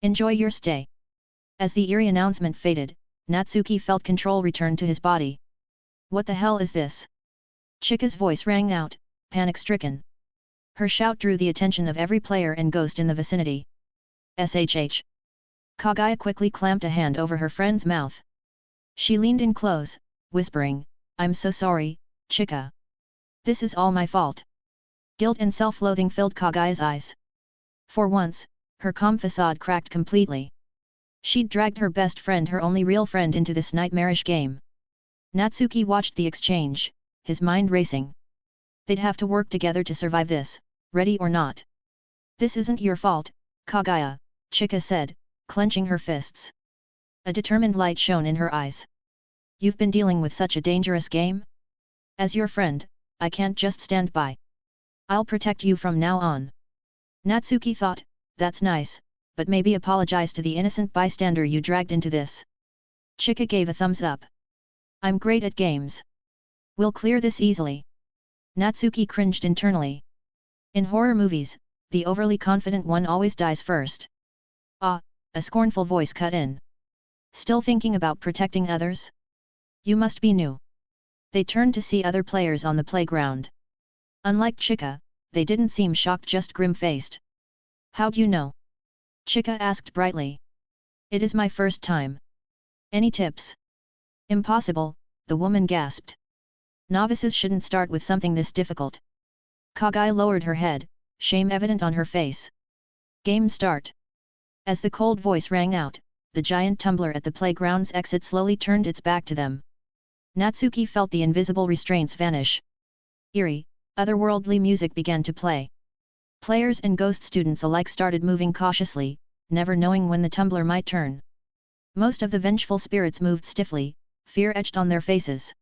Enjoy your stay. As the eerie announcement faded, Natsuki felt control return to his body. What the hell is this? Chika's voice rang out, panic-stricken. Her shout drew the attention of every player and ghost in the vicinity. SHH. Kagaya quickly clamped a hand over her friend's mouth. She leaned in close, whispering, I'm so sorry, Chika. This is all my fault. Guilt and self-loathing filled Kagaya's eyes. For once, her calm facade cracked completely. She'd dragged her best friend, her only real friend, into this nightmarish game. Natsuki watched the exchange, his mind racing. They'd have to work together to survive this, ready or not. This isn't your fault, Kagaya, Chika said, clenching her fists. A determined light shone in her eyes. You've been dealing with such a dangerous game? As your friend, I can't just stand by. I'll protect you from now on. Natsuki thought, that's nice, but maybe apologize to the innocent bystander you dragged into this. Chika gave a thumbs up. I'm great at games. We'll clear this easily. Natsuki cringed internally. In horror movies, the overly confident one always dies first. Ah, a scornful voice cut in. Still thinking about protecting others? You must be new. They turned to see other players on the playground. Unlike Chika, they didn't seem shocked, just grim-faced. How'd you know? Chika asked brightly. It is my first time. Any tips? Impossible, the woman gasped. Novices shouldn't start with something this difficult. Kagaya lowered her head, shame evident on her face. Game start. As the cold voice rang out, the giant tumbler at the playground's exit slowly turned its back to them. Natsuki felt the invisible restraints vanish. Eerie, otherworldly music began to play. Players and ghost students alike started moving cautiously, never knowing when the tumbler might turn. Most of the vengeful spirits moved stiffly, fear etched on their faces.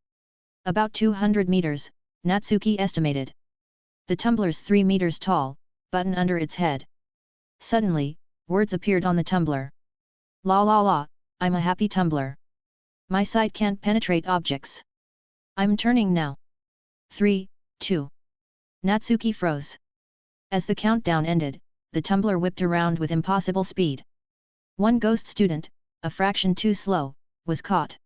About 200 meters, Natsuki estimated. The tumbler's 3 meters tall, button under its head. Suddenly, words appeared on the tumbler. La la la, I'm a happy tumbler. My sight can't penetrate objects. I'm turning now. 3, 2. Natsuki froze. As the countdown ended, the tumbler whipped around with impossible speed. One ghost student, a fraction too slow, was caught.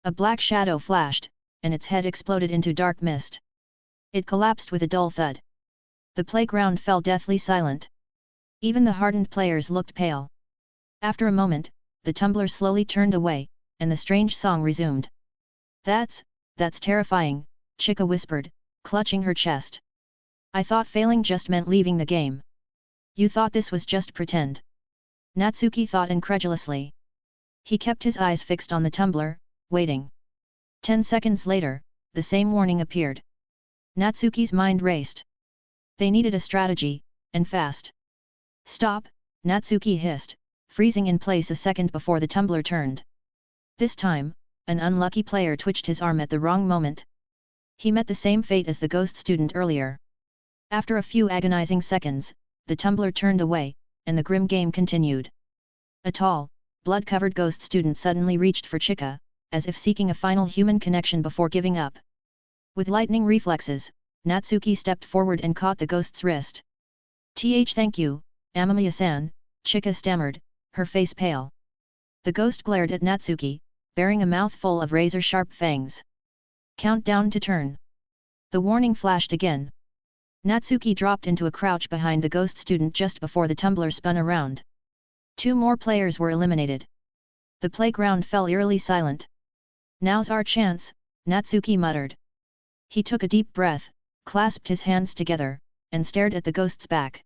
A black shadow flashed, and its head exploded into dark mist. It collapsed with a dull thud. The playground fell deathly silent. Even the hardened players looked pale. After a moment, the tumbler slowly turned away, and the strange song resumed. That's terrifying, Chika whispered, clutching her chest. I thought failing just meant leaving the game. You thought this was just pretend? Natsuki thought incredulously. He kept his eyes fixed on the tumbler, waiting. 10 seconds later, the same warning appeared. Natsuki's mind raced. They needed a strategy, and fast. Stop, Natsuki hissed, freezing in place a second before the tumbler turned. This time, an unlucky player twitched his arm at the wrong moment. He met the same fate as the ghost student earlier. After a few agonizing seconds, the tumbler turned away, and the grim game continued. A tall, blood-covered ghost student suddenly reached for Chika, as if seeking a final human connection before giving up. With lightning reflexes, Natsuki stepped forward and caught the ghost's wrist. Thank you, Amamiya-san, Chika stammered, her face pale. The ghost glared at Natsuki, bearing a mouthful of razor-sharp fangs. Countdown to turn. The warning flashed again. Natsuki dropped into a crouch behind the ghost student just before the tumbler spun around. 2 more players were eliminated. The playground fell eerily silent. Now's our chance, Natsuki muttered. He took a deep breath, clasped his hands together, and stared at the ghost's back.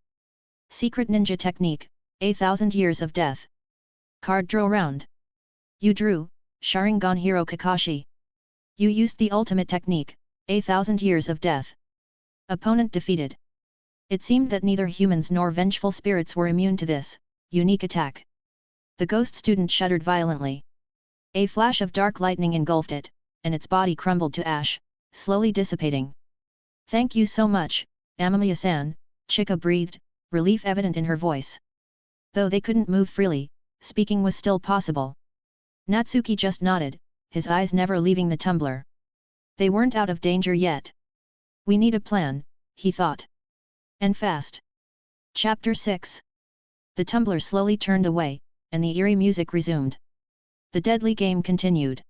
Secret ninja technique, 1,000 years of death. Card draw round. You drew, Sharingan Hero Kakashi. You used the ultimate technique, 1,000 years of death. Opponent defeated. It seemed that neither humans nor vengeful spirits were immune to this unique attack. The ghost student shuddered violently. A flash of dark lightning engulfed it, and its body crumbled to ash, slowly dissipating. Thank you so much, Amamiya-san, Chika breathed, relief evident in her voice. Though they couldn't move freely, speaking was still possible. Natsuki just nodded, his eyes never leaving the tumbler. They weren't out of danger yet. We need a plan, he thought. And fast. Chapter 6. The tumbler slowly turned away, and the eerie music resumed. The deadly game continued.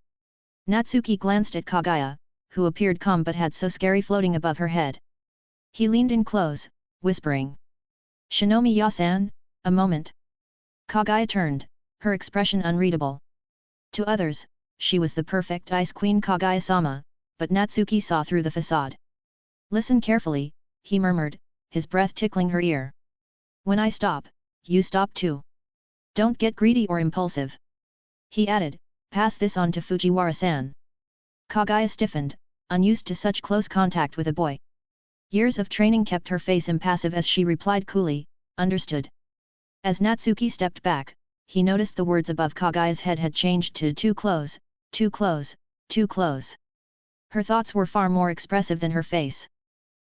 Natsuki glanced at Kagaya, who appeared calm but had so scary floating above her head. He leaned in close, whispering. Shinomiya-san, a moment. Kagaya turned, her expression unreadable. To others, she was the perfect ice queen Kaguya-sama, but Natsuki saw through the facade. Listen carefully, he murmured, his breath tickling her ear. When I stop, you stop too. Don't get greedy or impulsive. He added, pass this on to Fujiwara-san. Kagaya stiffened, unused to such close contact with a boy. Years of training kept her face impassive as she replied coolly, understood. As Natsuki stepped back, he noticed the words above Kagaya's head had changed to too close, too close, too close. Her thoughts were far more expressive than her face.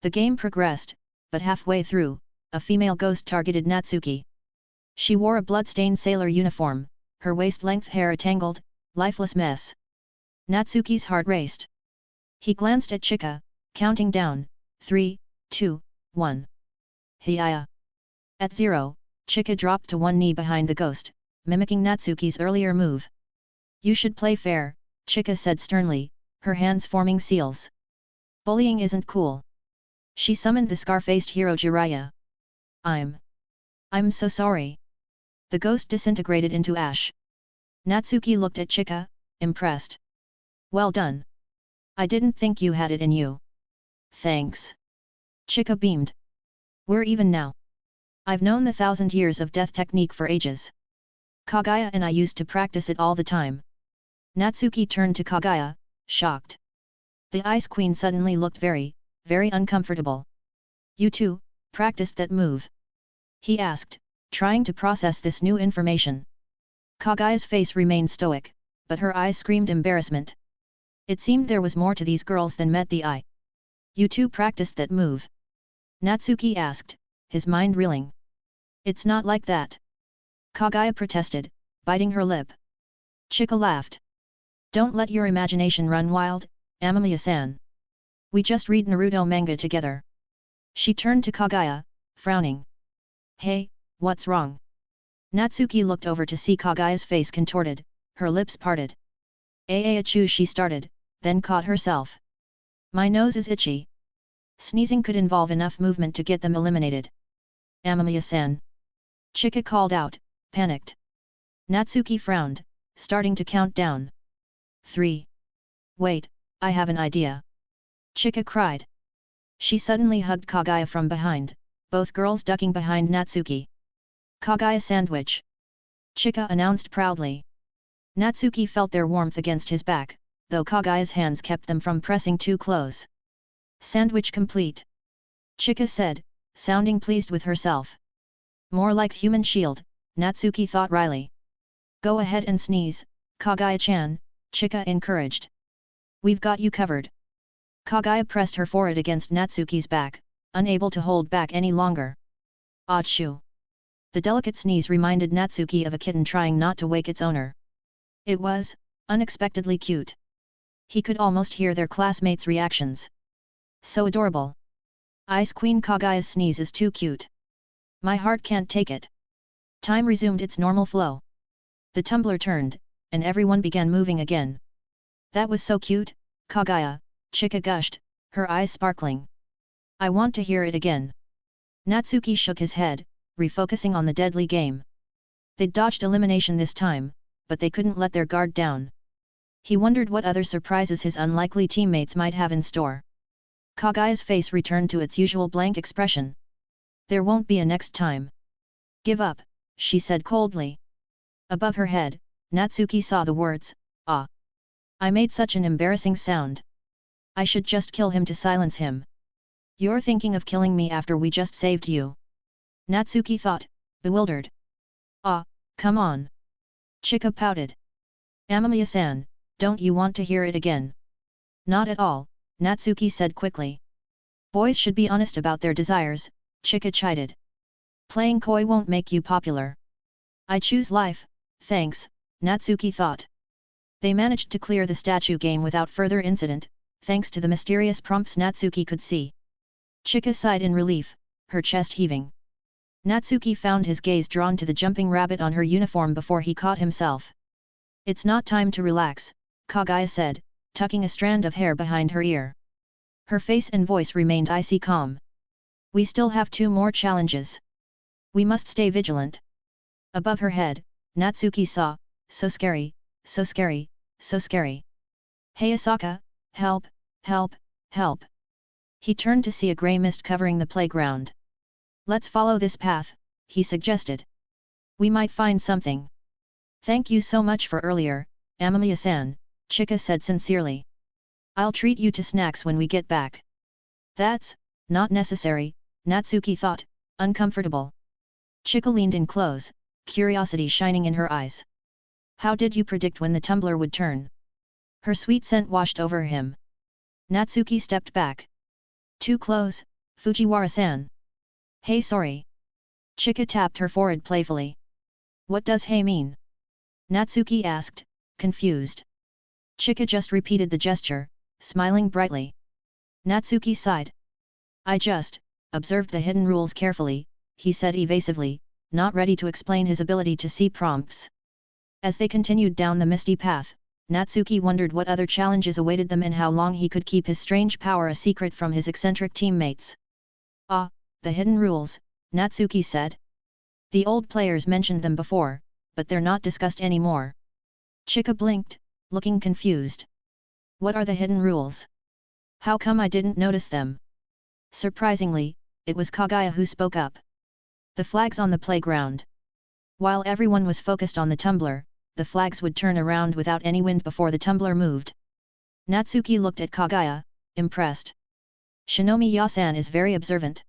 The game progressed, but halfway through, a female ghost targeted Natsuki. She wore a blood-stained sailor uniform, her waist-length hair a tangled, lifeless mess. Natsuki's heart raced. He glanced at Chika, counting down, 3, 2, 1. Hiya. At 0, Chika dropped to one knee behind the ghost, mimicking Natsuki's earlier move. You should play fair, Chika said sternly, her hands forming seals. Bullying isn't cool. She summoned the scar-faced hero Jiraiya. I'm so sorry. The ghost disintegrated into ash. Natsuki looked at Chika, impressed. Well done. I didn't think you had it in you. Thanks. Chika beamed. We're even now. I've known the 1,000 years of death technique for ages. Kagaya and I used to practice it all the time. Natsuki turned to Kagaya, shocked. The Ice Queen suddenly looked very uncomfortable. You too, practiced that move? He asked, trying to process this new information. Kagaya's face remained stoic, but her eyes screamed embarrassment. It seemed there was more to these girls than met the eye. You too practiced that move? Natsuki asked, his mind reeling. It's not like that. Kagaya protested, biting her lip. Chika laughed. Don't let your imagination run wild, Amamiya-san. We just read Naruto manga together. She turned to Kagaya, frowning. Hey, what's wrong? Natsuki looked over to see Kagaya's face contorted, her lips parted. Achoo, she started, then caught herself. My nose is itchy. Sneezing could involve enough movement to get them eliminated. Amamiya-san. Chika called out, panicked. Natsuki frowned, starting to count down. 3. Wait, I have an idea. Chika cried. She suddenly hugged Kagaya from behind, both girls ducking behind Natsuki. Kagaya sandwich. Chika announced proudly. Natsuki felt their warmth against his back, though Kagaya's hands kept them from pressing too close. Sandwich complete. Chika said, sounding pleased with herself. More like human shield, Natsuki thought wryly. Go ahead and sneeze, Kagaya-chan, Chika encouraged. We've got you covered. Kagaya pressed her forehead against Natsuki's back, unable to hold back any longer. Achoo. The delicate sneeze reminded Natsuki of a kitten trying not to wake its owner. It was, unexpectedly cute. He could almost hear their classmates' reactions. So adorable. Ice Queen Kagaya's sneeze is too cute. My heart can't take it. Time resumed its normal flow. The tumbler turned, and everyone began moving again. That was so cute, Kagaya, Chika gushed, her eyes sparkling. I want to hear it again. Natsuki shook his head, refocusing on the deadly game. They'd dodged elimination this time, but they couldn't let their guard down. He wondered what other surprises his unlikely teammates might have in store. Kagaya's face returned to its usual blank expression. There won't be a next time. Give up, she said coldly. Above her head, Natsuki saw the words, ah. I made such an embarrassing sound. I should just kill him to silence him. You're thinking of killing me after we just saved you. Natsuki thought, bewildered. Ah, come on. Chika pouted. Amamiya-san, don't you want to hear it again? Not at all, Natsuki said quickly. Boys should be honest about their desires, Chika chided. Playing coy won't make you popular. I choose life, thanks, Natsuki thought. They managed to clear the statue game without further incident, thanks to the mysterious prompts Natsuki could see. Chika sighed in relief, her chest heaving. Natsuki found his gaze drawn to the jumping rabbit on her uniform before he caught himself. It's not time to relax, Kagaya said, tucking a strand of hair behind her ear. Her face and voice remained icy calm. We still have 2 more challenges. We must stay vigilant. Above her head, Natsuki saw, so scary, so scary, so scary. Hey Asaka, help, help, help. He turned to see a grey mist covering the playground. Let's follow this path, he suggested. We might find something. Thank you so much for earlier, Amamiya-san, Chika said sincerely. I'll treat you to snacks when we get back. That's not necessary, Natsuki thought, uncomfortable. Chika leaned in close, curiosity shining in her eyes. How did you predict when the tumbler would turn? Her sweet scent washed over him. Natsuki stepped back. Too close, Fujiwara-san. Hey, sorry. Chika tapped her forehead playfully. What does hey mean? Natsuki asked, confused. Chika just repeated the gesture, smiling brightly. Natsuki sighed. I just observed the hidden rules carefully, he said evasively, not ready to explain his ability to see prompts. As they continued down the misty path, Natsuki wondered what other challenges awaited them and how long he could keep his strange power a secret from his eccentric teammates. Ah, the hidden rules, Natsuki said. The old players mentioned them before, but they're not discussed anymore. Chika blinked, looking confused. What are the hidden rules? How come I didn't notice them? Surprisingly, it was Kagaya who spoke up. The flags on the playground. While everyone was focused on the tumbler, the flags would turn around without any wind before the tumbler moved. Natsuki looked at Kagaya, impressed. Shinomiya-san is very observant.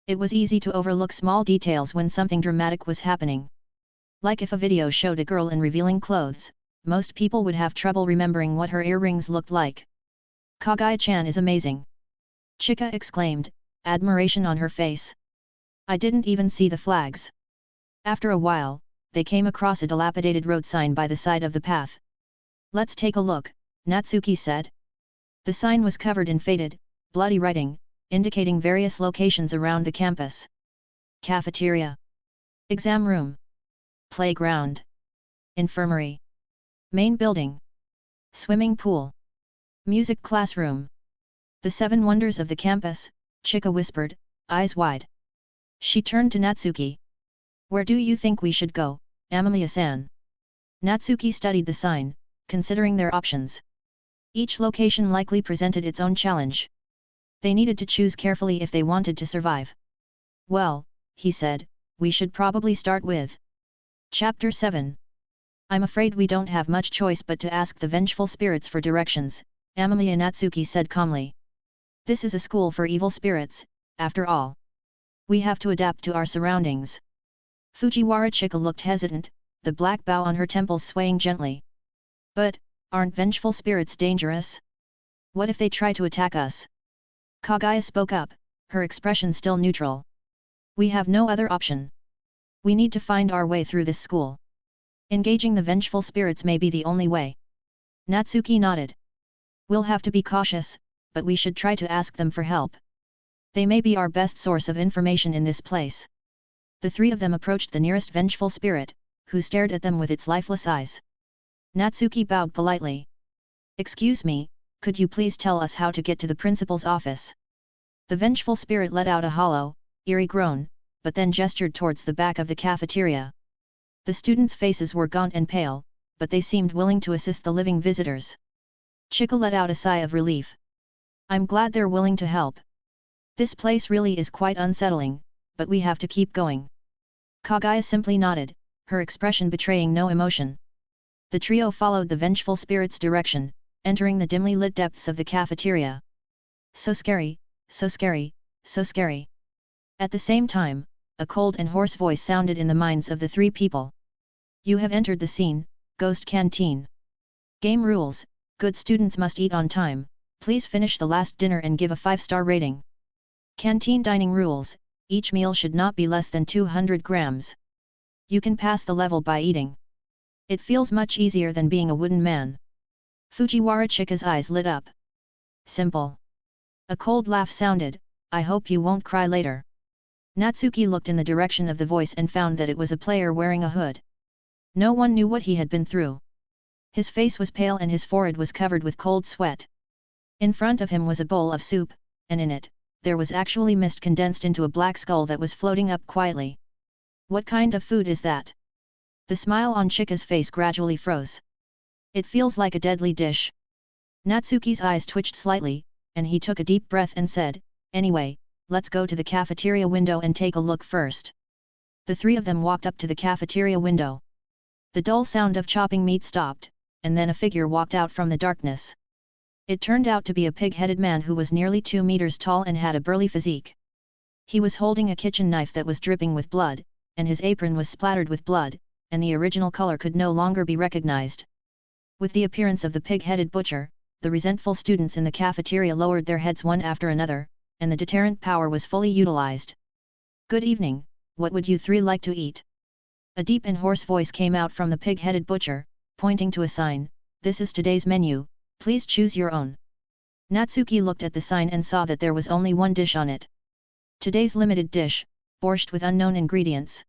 It was easy to overlook small details when something dramatic was happening. Like if a video showed a girl in revealing clothes, most people would have trouble remembering what her earrings looked like. Kagaya-chan is amazing. Chika exclaimed, admiration on her face. I didn't even see the flags. After a while, they came across a dilapidated road sign by the side of the path. Let's take a look, Natsuki said. The sign was covered in faded, bloody writing, indicating various locations around the campus. Cafeteria. Exam room. playground, infirmary, main building, swimming pool, music classroom. The 7 wonders of the campus, Chika whispered, eyes wide. She turned to Natsuki. Where do you think we should go, Amamiya-san? Natsuki studied the sign, considering their options. Each location likely presented its own challenge. They needed to choose carefully if they wanted to survive. Well, he said, we should probably start with Chapter 7. I'm afraid we don't have much choice but to ask the vengeful spirits for directions, Amamiya Natsuki said calmly. This is a school for evil spirits, after all. We have to adapt to our surroundings. Fujiwara Chika looked hesitant, the black bow on her temples swaying gently. But, aren't vengeful spirits dangerous? What if they try to attack us? Kagaya spoke up, her expression still neutral. We have no other option. We need to find our way through this school. Engaging the vengeful spirits may be the only way. Natsuki nodded. We'll have to be cautious, but we should try to ask them for help. They may be our best source of information in this place. The 3 of them approached the nearest vengeful spirit, who stared at them with its lifeless eyes. Natsuki bowed politely. Excuse me, could you please tell us how to get to the principal's office? The vengeful spirit let out a hollow, eerie groan, but then gestured towards the back of the cafeteria. The students' faces were gaunt and pale, but they seemed willing to assist the living visitors. Chika let out a sigh of relief. I'm glad they're willing to help. This place really is quite unsettling, but we have to keep going. Kagaya simply nodded, her expression betraying no emotion. The trio followed the vengeful spirit's direction, entering the dimly lit depths of the cafeteria. So scary, so scary, so scary. At the same time, a cold and hoarse voice sounded in the minds of the 3 people. You have entered the scene, Ghost Canteen. Game rules, good students must eat on time, please finish the last dinner and give a 5-star rating. Canteen dining rules, each meal should not be less than 200 grams. You can pass the level by eating. It feels much easier than being a wooden man. Fujiwara Chika's eyes lit up. Simple. A cold laugh sounded, I hope you won't cry later. Natsuki looked in the direction of the voice and found that it was a player wearing a hood. No one knew what he had been through. His face was pale and his forehead was covered with cold sweat. In front of him was a bowl of soup, and in it, there was actually mist condensed into a black skull that was floating up quietly. What kind of food is that? The smile on Chika's face gradually froze. It feels like a deadly dish. Natsuki's eyes twitched slightly, and he took a deep breath and said, anyway, let's go to the cafeteria window and take a look first. The 3 of them walked up to the cafeteria window. The dull sound of chopping meat stopped, and then a figure walked out from the darkness. It turned out to be a pig-headed man who was nearly 2 meters tall and had a burly physique. He was holding a kitchen knife that was dripping with blood, and his apron was splattered with blood, and the original color could no longer be recognized. With the appearance of the pig-headed butcher, the resentful students in the cafeteria lowered their heads one after another, and the deterrent power was fully utilized. Good evening, what would you 3 like to eat? A deep and hoarse voice came out from the pig-headed butcher, pointing to a sign, this is today's menu, please choose your own. Natsuki looked at the sign and saw that there was only one dish on it. Today's limited dish, borscht with unknown ingredients.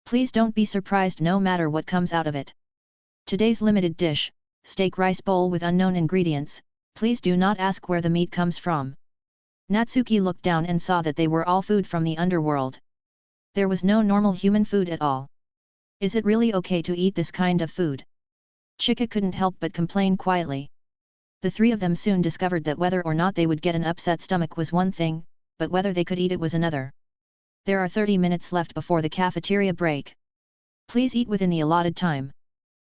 Please don't be surprised no matter what comes out of it. Today's limited dish, steak rice bowl with unknown ingredients, please do not ask where the meat comes from. Natsuki looked down and saw that they were all food from the underworld. There was no normal human food at all. Is it really okay to eat this kind of food? Chika couldn't help but complain quietly. The 3 of them soon discovered that whether or not they would get an upset stomach was one thing, but whether they could eat it was another. There are 30 minutes left before the cafeteria break. Please eat within the allotted time.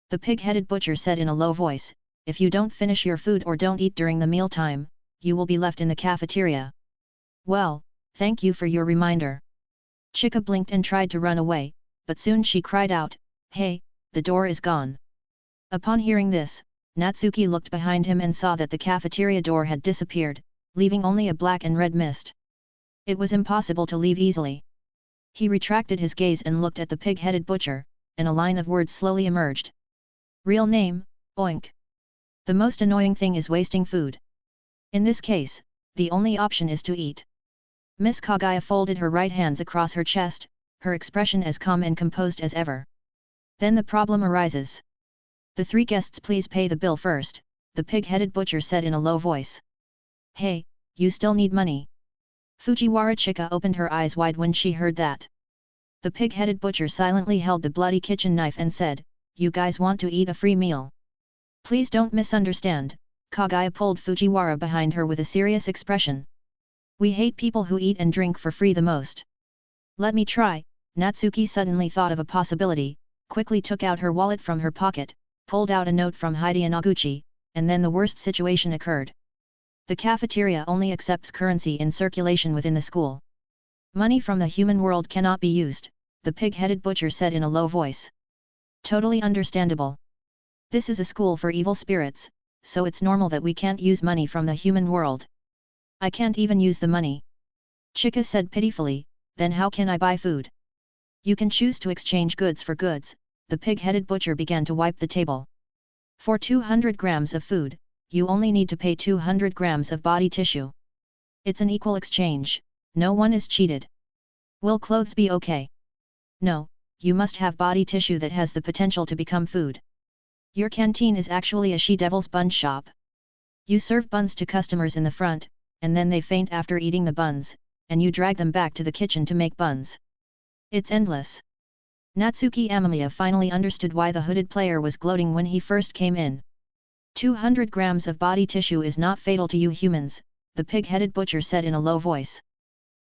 The pig-headed butcher said in a low voice, if you don't finish your food or don't eat during the meal time, you will be left in the cafeteria. Well, thank you for your reminder. Chika blinked and tried to run away, but soon she cried out, hey, the door is gone. Upon hearing this, Natsuki looked behind him and saw that the cafeteria door had disappeared, leaving only a black and red mist. It was impossible to leave easily. He retracted his gaze and looked at the pig-headed butcher, and a line of words slowly emerged. Real name, oink. The most annoying thing is wasting food. In this case, the only option is to eat. Miss Kagaya folded her right hands across her chest, her expression as calm and composed as ever. Then the problem arises. The 3 guests please pay the bill first, the pig-headed butcher said in a low voice. Hey, you still need money. Fujiwara Chika opened her eyes wide when she heard that. The pig-headed butcher silently held the bloody kitchen knife and said, you guys want to eat a free meal? Please don't misunderstand, Kagaya pulled Fujiwara behind her with a serious expression. We hate people who eat and drink for free the most. Let me try. Natsuki suddenly thought of a possibility, quickly took out her wallet from her pocket, pulled out a note from Heidi Anaguchi, and then the worst situation occurred. The cafeteria only accepts currency in circulation within the school. Money from the human world cannot be used, the pig-headed butcher said in a low voice. Totally understandable. This is a school for evil spirits, so it's normal that we can't use money from the human world. I can't even use the money. Chika said pitifully, then how can I buy food? You can choose to exchange goods for goods, the pig-headed butcher began to wipe the table. For 200 grams of food, you only need to pay 200 grams of body tissue. It's an equal exchange, no one is cheated. Will clothes be okay? No, you must have body tissue that has the potential to become food. Your canteen is actually a she-devil's bun shop. You serve buns to customers in the front, and then they faint after eating the buns, and you drag them back to the kitchen to make buns. It's endless. Natsuki Amamiya finally understood why the hooded player was gloating when he first came in. 200 grams of body tissue is not fatal to you humans, the pig-headed butcher said in a low voice.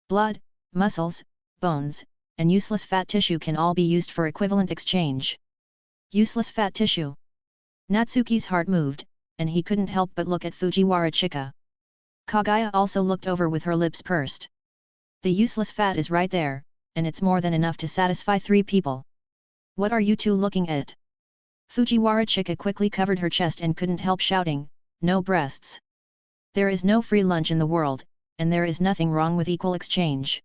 Blood, muscles, bones, and useless fat tissue can all be used for equivalent exchange. Useless fat tissue. Natsuki's heart moved, and he couldn't help but look at Fujiwara Chika. Kagaya also looked over with her lips pursed. The useless fat is right there, and it's more than enough to satisfy 3 people. What are you two looking at? Fujiwara Chika quickly covered her chest and couldn't help shouting, no breasts. There is no free lunch in the world, and there is nothing wrong with equal exchange.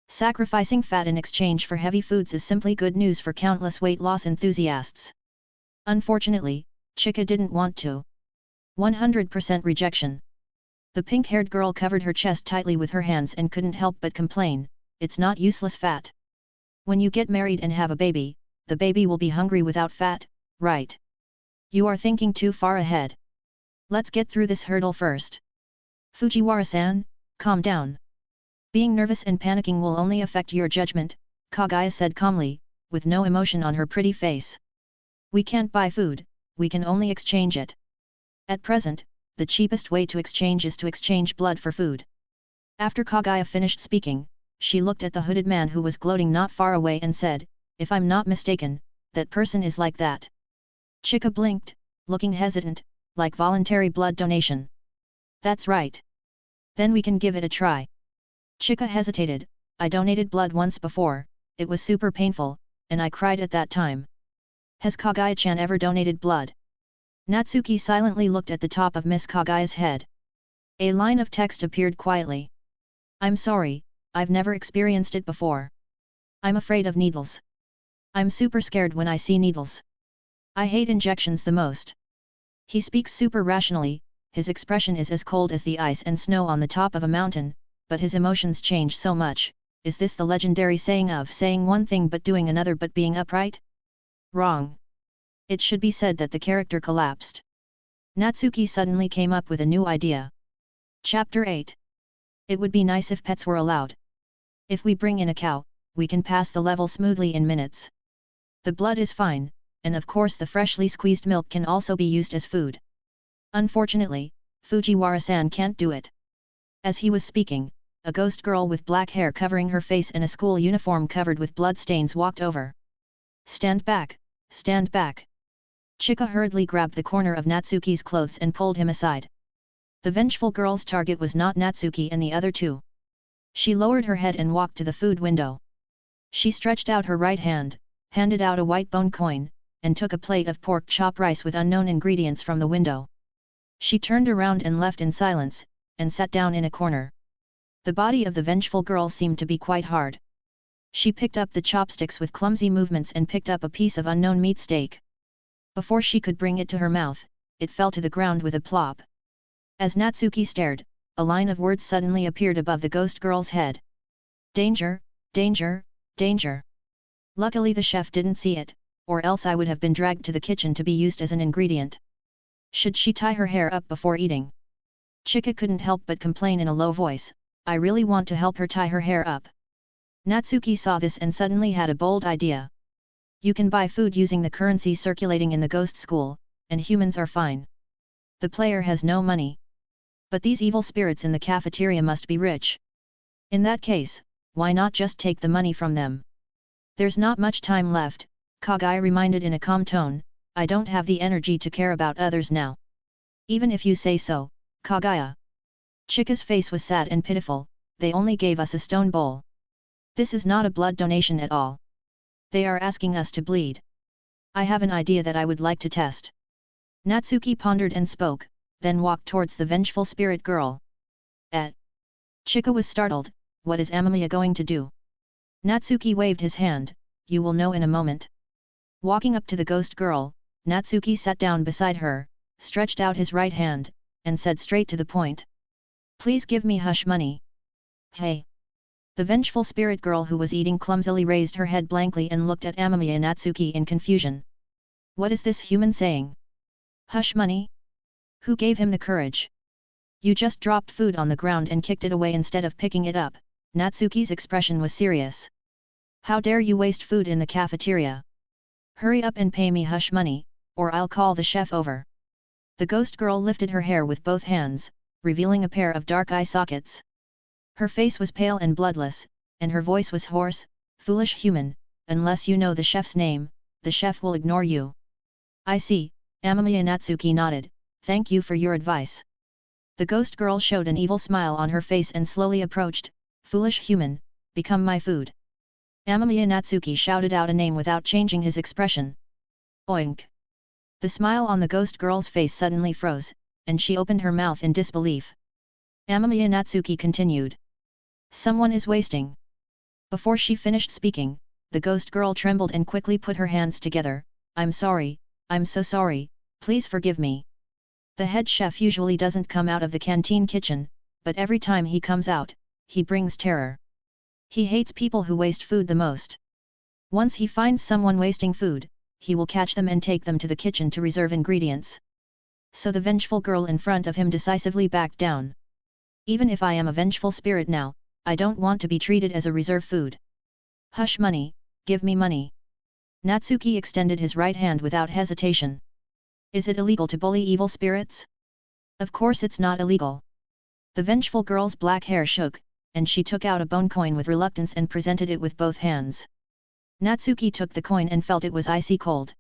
Sacrificing fat in exchange for heavy foods is simply good news for countless weight loss enthusiasts. Unfortunately, Chika didn't want to. 100% rejection. The pink-haired girl covered her chest tightly with her hands and couldn't help but complain, it's not useless fat. When you get married and have a baby, the baby will be hungry without fat, right? You are thinking too far ahead. Let's get through this hurdle first. Fujiwara-san, calm down. Being nervous and panicking will only affect your judgment, Kagaya said calmly, with no emotion on her pretty face. We can't buy food, we can only exchange it. At present, the cheapest way to exchange is to exchange blood for food. After Kagaya finished speaking, she looked at the hooded man who was gloating not far away and said, if I'm not mistaken, that person is like that. Chika blinked, looking hesitant, like voluntary blood donation. That's right. Then we can give it a try. Chika hesitated, I donated blood once before, it was super painful, and I cried at that time. Has Kagaya-chan ever donated blood? Natsuki silently looked at the top of Miss Kagaya's head. A line of text appeared quietly. I'm sorry, I've never experienced it before. I'm afraid of needles. I'm super scared when I see needles. I hate injections the most. He speaks super rationally, his expression is as cold as the ice and snow on the top of a mountain, but his emotions change so much. Is this the legendary saying of saying one thing but doing another but being upright? Wrong. It should be said that the character collapsed. Natsuki suddenly came up with a new idea. Chapter 8. It would be nice if pets were allowed. If we bring in a cow, we can pass the level smoothly in minutes. The blood is fine, and of course the freshly squeezed milk can also be used as food. Unfortunately, Fujiwara-san can't do it. As he was speaking, a ghost girl with black hair covering her face and a school uniform covered with blood stains walked over. Stand back, stand back. Chika hurriedly grabbed the corner of Natsuki's clothes and pulled him aside. The vengeful girl's target was not Natsuki and the other two. She lowered her head and walked to the food window. She stretched out her right hand, handed out a white bone coin, and took a plate of pork chop rice with unknown ingredients from the window. She turned around and left in silence, and sat down in a corner. The body of the vengeful girl seemed to be quite hard. She picked up the chopsticks with clumsy movements and picked up a piece of unknown meat steak. Before she could bring it to her mouth, it fell to the ground with a plop. As Natsuki stared, a line of words suddenly appeared above the ghost girl's head. Danger, danger, danger. Luckily the chef didn't see it, or else I would have been dragged to the kitchen to be used as an ingredient. Should she tie her hair up before eating? Chika couldn't help but complain in a low voice, I really want to help her tie her hair up. Natsuki saw this and suddenly had a bold idea. You can buy food using the currency circulating in the ghost school, and humans are fine. The player has no money. But these evil spirits in the cafeteria must be rich. In that case, why not just take the money from them? There's not much time left, Kagaya reminded in a calm tone, I don't have the energy to care about others now. Even if you say so, Kagaya. Chika's face was sad and pitiful, they only gave us a stone bowl. This is not a blood donation at all. They are asking us to bleed. I have an idea that I would like to test. Natsuki pondered and spoke, then walked towards the vengeful spirit girl. Chika was startled, what is Amamiya going to do? Natsuki waved his hand, you will know in a moment. Walking up to the ghost girl, Natsuki sat down beside her, stretched out his right hand, and said straight to the point. Please give me hush money. Hey! The vengeful spirit girl who was eating clumsily raised her head blankly and looked at Amamiya Natsuki in confusion. What is this human saying? Hush money? Who gave him the courage? You just dropped food on the ground and kicked it away instead of picking it up. Natsuki's expression was serious. How dare you waste food in the cafeteria? Hurry up and pay me hush money, or I'll call the chef over. The ghost girl lifted her hair with both hands, revealing a pair of dark eye sockets. Her face was pale and bloodless, and her voice was hoarse, foolish human, unless you know the chef's name, the chef will ignore you. I see, Amamiya Natsuki nodded, thank you for your advice. The ghost girl showed an evil smile on her face and slowly approached, foolish human, become my food. Amamiya Natsuki shouted out a name without changing his expression. Oink! The smile on the ghost girl's face suddenly froze, and she opened her mouth in disbelief. Amamiya Natsuki continued. Someone is wasting. Before she finished speaking, the ghost girl trembled and quickly put her hands together. I'm sorry, I'm so sorry, please forgive me. The head chef usually doesn't come out of the canteen kitchen, but every time he comes out, he brings terror. He hates people who waste food the most. Once he finds someone wasting food, he will catch them and take them to the kitchen to reserve ingredients. So the vengeful girl in front of him decisively backed down. Even if I am a vengeful spirit now, I don't want to be treated as a reserve food. Hush money, give me money. Natsuki extended his right hand without hesitation. Is it illegal to bully evil spirits? Of course it's not illegal. The vengeful girl's black hair shook, and she took out a bone coin with reluctance and presented it with both hands. Natsuki took the coin and felt it was icy cold.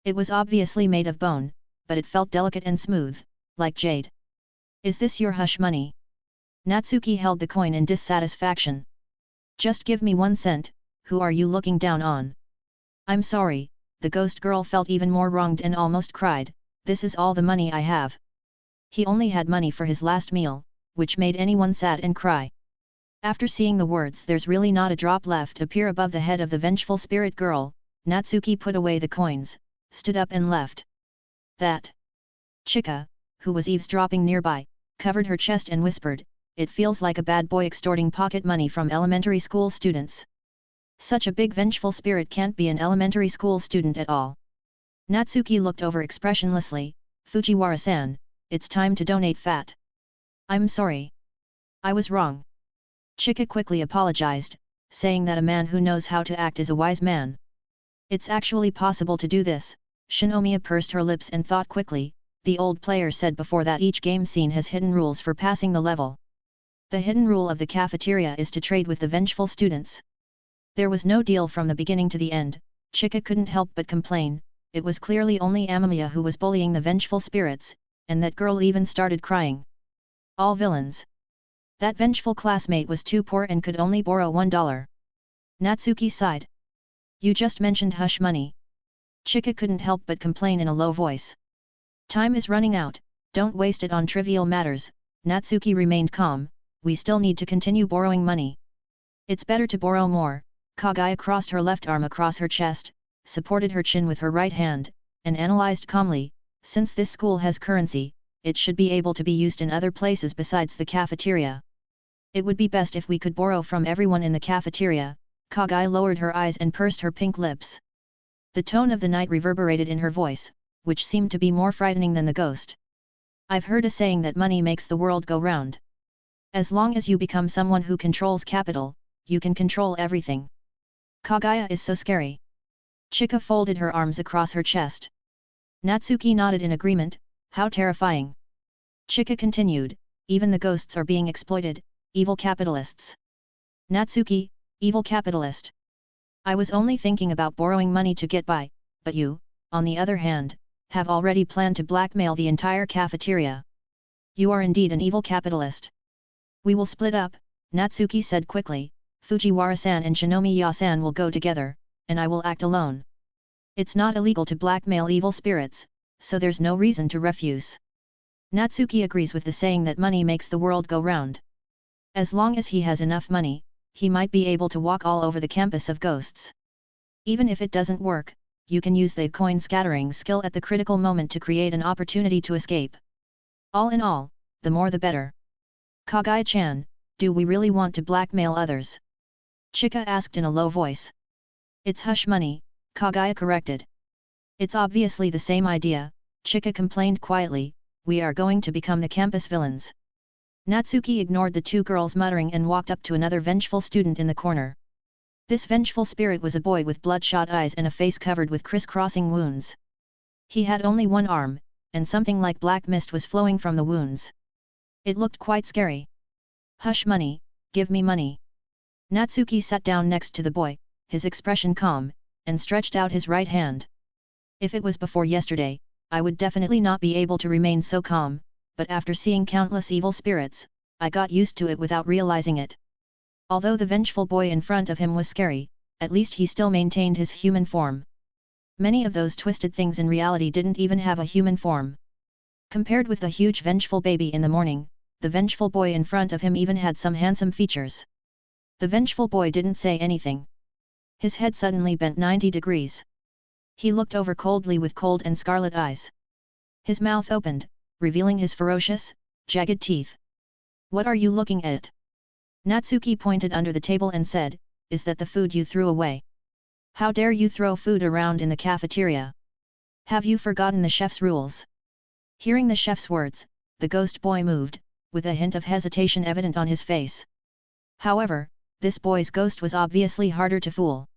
It was obviously made of bone, but it felt delicate and smooth, like jade. Is this your hush money? Natsuki held the coin in dissatisfaction. Just give me 1 cent, who are you looking down on? I'm sorry, the ghost girl felt even more wronged and almost cried, this is all the money I have. He only had money for his last meal, which made anyone sad and cry. After seeing the words there's really not a drop left appear above the head of the vengeful spirit girl, Natsuki put away the coins, stood up and left. That. Chika, who was eavesdropping nearby, covered her chest and whispered, it feels like a bad boy extorting pocket money from elementary school students. Such a big vengeful spirit can't be an elementary school student at all. Natsuki looked over expressionlessly, Fujiwara-san, it's time to donate fat. I'm sorry. I was wrong. Chika quickly apologized, saying that a man who knows how to act is a wise man. It's actually possible to do this. Shinomiya pursed her lips and thought quickly, the old player said before that each game scene has hidden rules for passing the level. The hidden rule of the cafeteria is to trade with the vengeful students. There was no deal from the beginning to the end. Chika couldn't help but complain, it was clearly only Amamiya who was bullying the vengeful spirits, and that girl even started crying. All villains. That vengeful classmate was too poor and could only borrow $1. Natsuki sighed. You just mentioned hush money. Chika couldn't help but complain in a low voice. Time is running out, don't waste it on trivial matters. Natsuki remained calm, we still need to continue borrowing money. It's better to borrow more. Kagaya crossed her left arm across her chest, supported her chin with her right hand, and analyzed calmly, since this school has currency, it should be able to be used in other places besides the cafeteria. It would be best if we could borrow from everyone in the cafeteria. Kagaya lowered her eyes and pursed her pink lips. The tone of the night reverberated in her voice, which seemed to be more frightening than the ghost. I've heard a saying that money makes the world go round. As long as you become someone who controls capital, you can control everything. Kagaya is so scary. Chika folded her arms across her chest. Natsuki nodded in agreement. How terrifying. Chika continued, even the ghosts are being exploited, evil capitalists. Natsuki, evil capitalist. I was only thinking about borrowing money to get by, but you, on the other hand, have already planned to blackmail the entire cafeteria. You are indeed an evil capitalist. We will split up, Natsuki said quickly. Fujiwara-san and Shinomiya-san will go together, and I will act alone. It's not illegal to blackmail evil spirits, so there's no reason to refuse. Natsuki agrees with the saying that money makes the world go round. As long as he has enough money, he might be able to walk all over the campus of ghosts. Even if it doesn't work, you can use the coin scattering skill at the critical moment to create an opportunity to escape. All in all, the more the better. Kagaya-chan, do we really want to blackmail others? Chika asked in a low voice. It's hush money, Kagaya corrected. It's obviously the same idea, Chika complained quietly, we are going to become the campus villains. Natsuki ignored the two girls muttering and walked up to another vengeful student in the corner. This vengeful spirit was a boy with bloodshot eyes and a face covered with crisscrossing wounds. He had only one arm, and something like black mist was flowing from the wounds. It looked quite scary. Hush money, give me money. Natsuki sat down next to the boy, his expression calm, and stretched out his right hand. If it was before yesterday, I would definitely not be able to remain so calm, but after seeing countless evil spirits, I got used to it without realizing it. Although the vengeful boy in front of him was scary, at least he still maintained his human form. Many of those twisted things in reality didn't even have a human form. Compared with the huge vengeful baby in the morning, the vengeful boy in front of him even had some handsome features. The vengeful boy didn't say anything. His head suddenly bent 90 degrees. He looked over coldly with cold and scarlet eyes. His mouth opened, revealing his ferocious, jagged teeth. What are you looking at? Natsuki pointed under the table and said, is that the food you threw away? How dare you throw food around in the cafeteria? Have you forgotten the chef's rules? Hearing the chef's words, the ghost boy moved, with a hint of hesitation evident on his face. However, this boy's ghost was obviously harder to fool.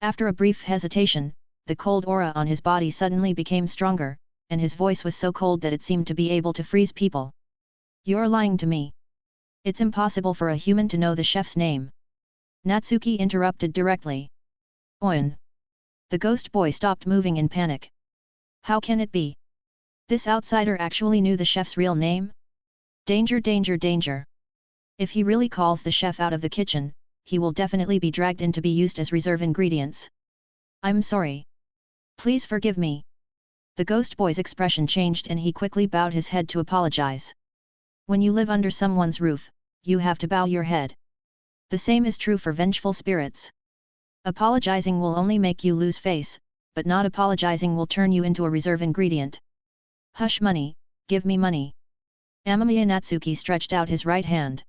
After a brief hesitation, the cold aura on his body suddenly became stronger, and his voice was so cold that it seemed to be able to freeze people. You're lying to me. It's impossible for a human to know the chef's name. Natsuki interrupted directly. Oin. The ghost boy stopped moving in panic. How can it be? This outsider actually knew the chef's real name? Danger, danger, danger. If he really calls the chef out of the kitchen, he will definitely be dragged in to be used as reserve ingredients. I'm sorry. Please forgive me. The ghost boy's expression changed and he quickly bowed his head to apologize. When you live under someone's roof, you have to bow your head. The same is true for vengeful spirits. Apologizing will only make you lose face, but not apologizing will turn you into a reserve ingredient. Hush money, give me money. Amamiya Natsuki stretched out his right hand.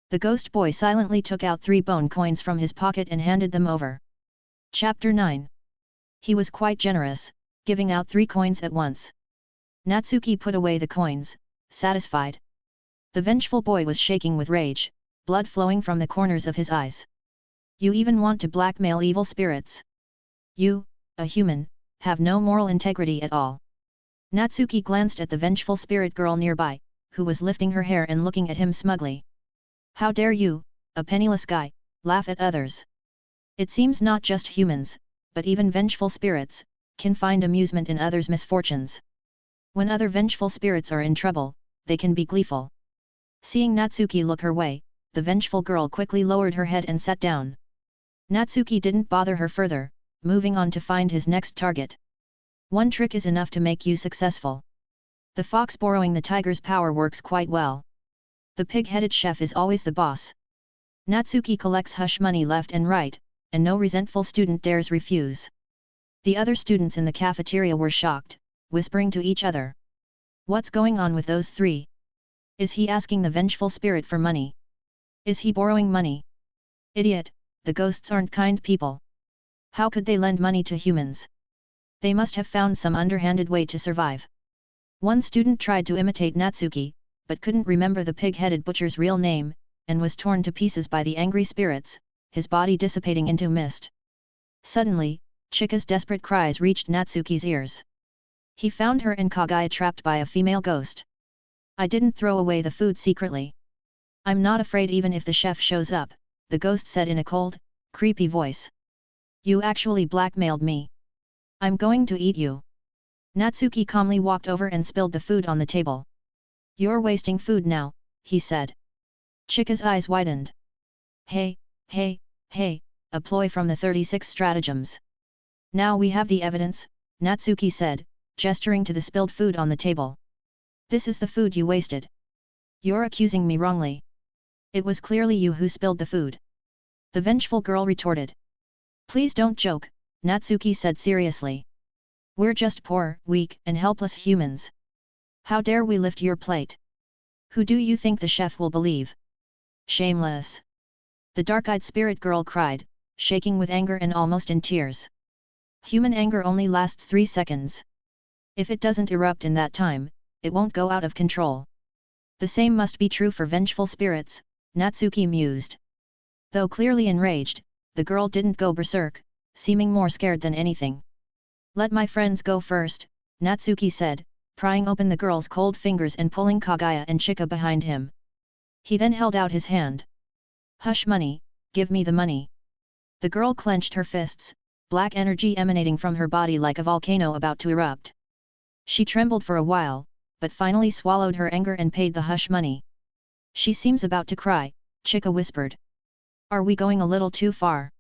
The ghost boy silently took out 3 bone coins from his pocket and handed them over. Chapter 9. He was quite generous, giving out 3 coins at once. Natsuki put away the coins, satisfied. The vengeful boy was shaking with rage, blood flowing from the corners of his eyes. You even want to blackmail evil spirits? You, a human, have no moral integrity at all. Natsuki glanced at the vengeful spirit girl nearby, who was lifting her hair and looking at him smugly. How dare you, a penniless guy, laugh at others? It seems not just humans, but even vengeful spirits, can find amusement in others' misfortunes. When other vengeful spirits are in trouble, they can be gleeful. Seeing Natsuki look her way, the vengeful girl quickly lowered her head and sat down. Natsuki didn't bother her further, moving on to find his next target. One trick is enough to make you successful. The fox borrowing the tiger's power works quite well. The pig-headed chef is always the boss. Natsuki collects hush money left and right, and no resentful student dares refuse. The other students in the cafeteria were shocked, whispering to each other. What's going on with those 3? Is he asking the vengeful spirit for money? Is he borrowing money? Idiot, the ghosts aren't kind people. How could they lend money to humans? They must have found some underhanded way to survive. One student tried to imitate Natsuki, but couldn't remember the pig-headed butcher's real name, and was torn to pieces by the angry spirits, his body dissipating into mist. Suddenly, Chika's desperate cries reached Natsuki's ears. He found her and Kagaya trapped by a female ghost. I didn't throw away the food secretly. I'm not afraid even if the chef shows up, the ghost said in a cold, creepy voice. You actually blackmailed me. I'm going to eat you. Natsuki calmly walked over and spilled the food on the table. You're wasting food now, he said. Chika's eyes widened. Hey, a ploy from the 36 stratagems. Now we have the evidence, Natsuki said, gesturing to the spilled food on the table. This is the food you wasted. You're accusing me wrongly. It was clearly you who spilled the food. The vengeful girl retorted. Please don't joke, Natsuki said seriously. We're just poor, weak, and helpless humans. How dare we lift your plate? Who do you think the chef will believe? Shameless! The dark-eyed spirit girl cried, shaking with anger and almost in tears. Human anger only lasts 3 seconds. If it doesn't erupt in that time, it won't go out of control. The same must be true for vengeful spirits, Natsuki mused. Though clearly enraged, the girl didn't go berserk, seeming more scared than anything. Let my friends go first, Natsuki said, prying open the girl's cold fingers and pulling Kagaya and Chika behind him. He then held out his hand. Hush money, give me the money. The girl clenched her fists, black energy emanating from her body like a volcano about to erupt. She trembled for a while, but finally swallowed her anger and paid the hush money. She seems about to cry, Chika whispered. Are we going a little too far?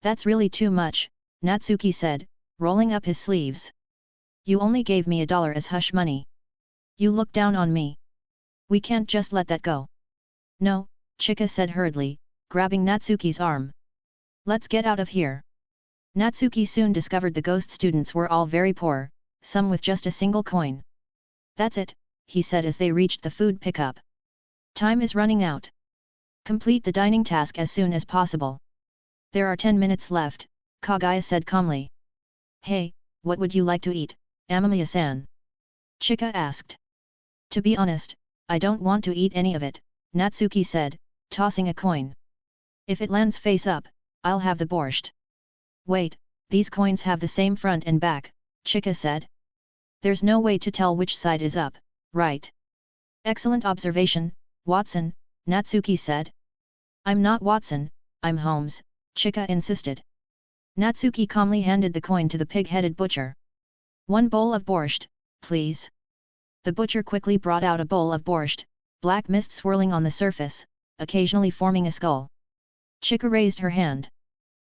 That's really too much, Natsuki said, rolling up his sleeves. You only gave me $1 as hush money. You look down on me. We can't just let that go. No, Chika said hurriedly, grabbing Natsuki's arm. Let's get out of here. Natsuki soon discovered the ghost students were all very poor, some with just a single coin. That's it, he said as they reached the food pickup. Time is running out. Complete the dining task as soon as possible. There are 10 minutes left, Kagaya said calmly. Hey, what would you like to eat, Amamiya-san? Chika asked. To be honest, I don't want to eat any of it, Natsuki said, tossing a coin. If it lands face up, I'll have the borscht. Wait, these coins have the same front and back, Chika said. There's no way to tell which side is up, right? Excellent observation, Watson, Natsuki said. I'm not Watson, I'm Holmes, Chika insisted. Natsuki calmly handed the coin to the pig-headed butcher. 1 bowl of borscht, please. The butcher quickly brought out a bowl of borscht, black mist swirling on the surface, occasionally forming a skull. Chika raised her hand.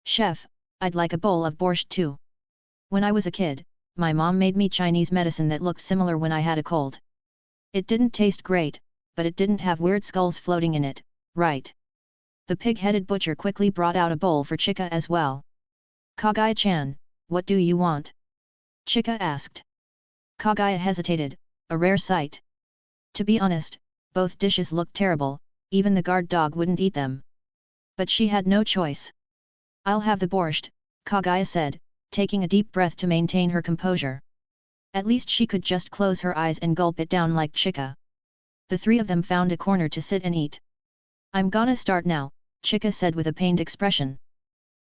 Chef, I'd like a bowl of borscht too. When I was a kid, my mom made me Chinese medicine that looked similar when I had a cold. It didn't taste great, but it didn't have weird skulls floating in it, right? The pig-headed butcher quickly brought out a bowl for Chika as well. Kagaya-chan, what do you want? Chika asked. Kagaya hesitated, a rare sight. To be honest, both dishes looked terrible, even the guard dog wouldn't eat them. But she had no choice. I'll have the borscht, Kagaya said, taking a deep breath to maintain her composure. At least she could just close her eyes and gulp it down like Chika. The 3 of them found a corner to sit and eat. I'm gonna start now, Chika said with a pained expression.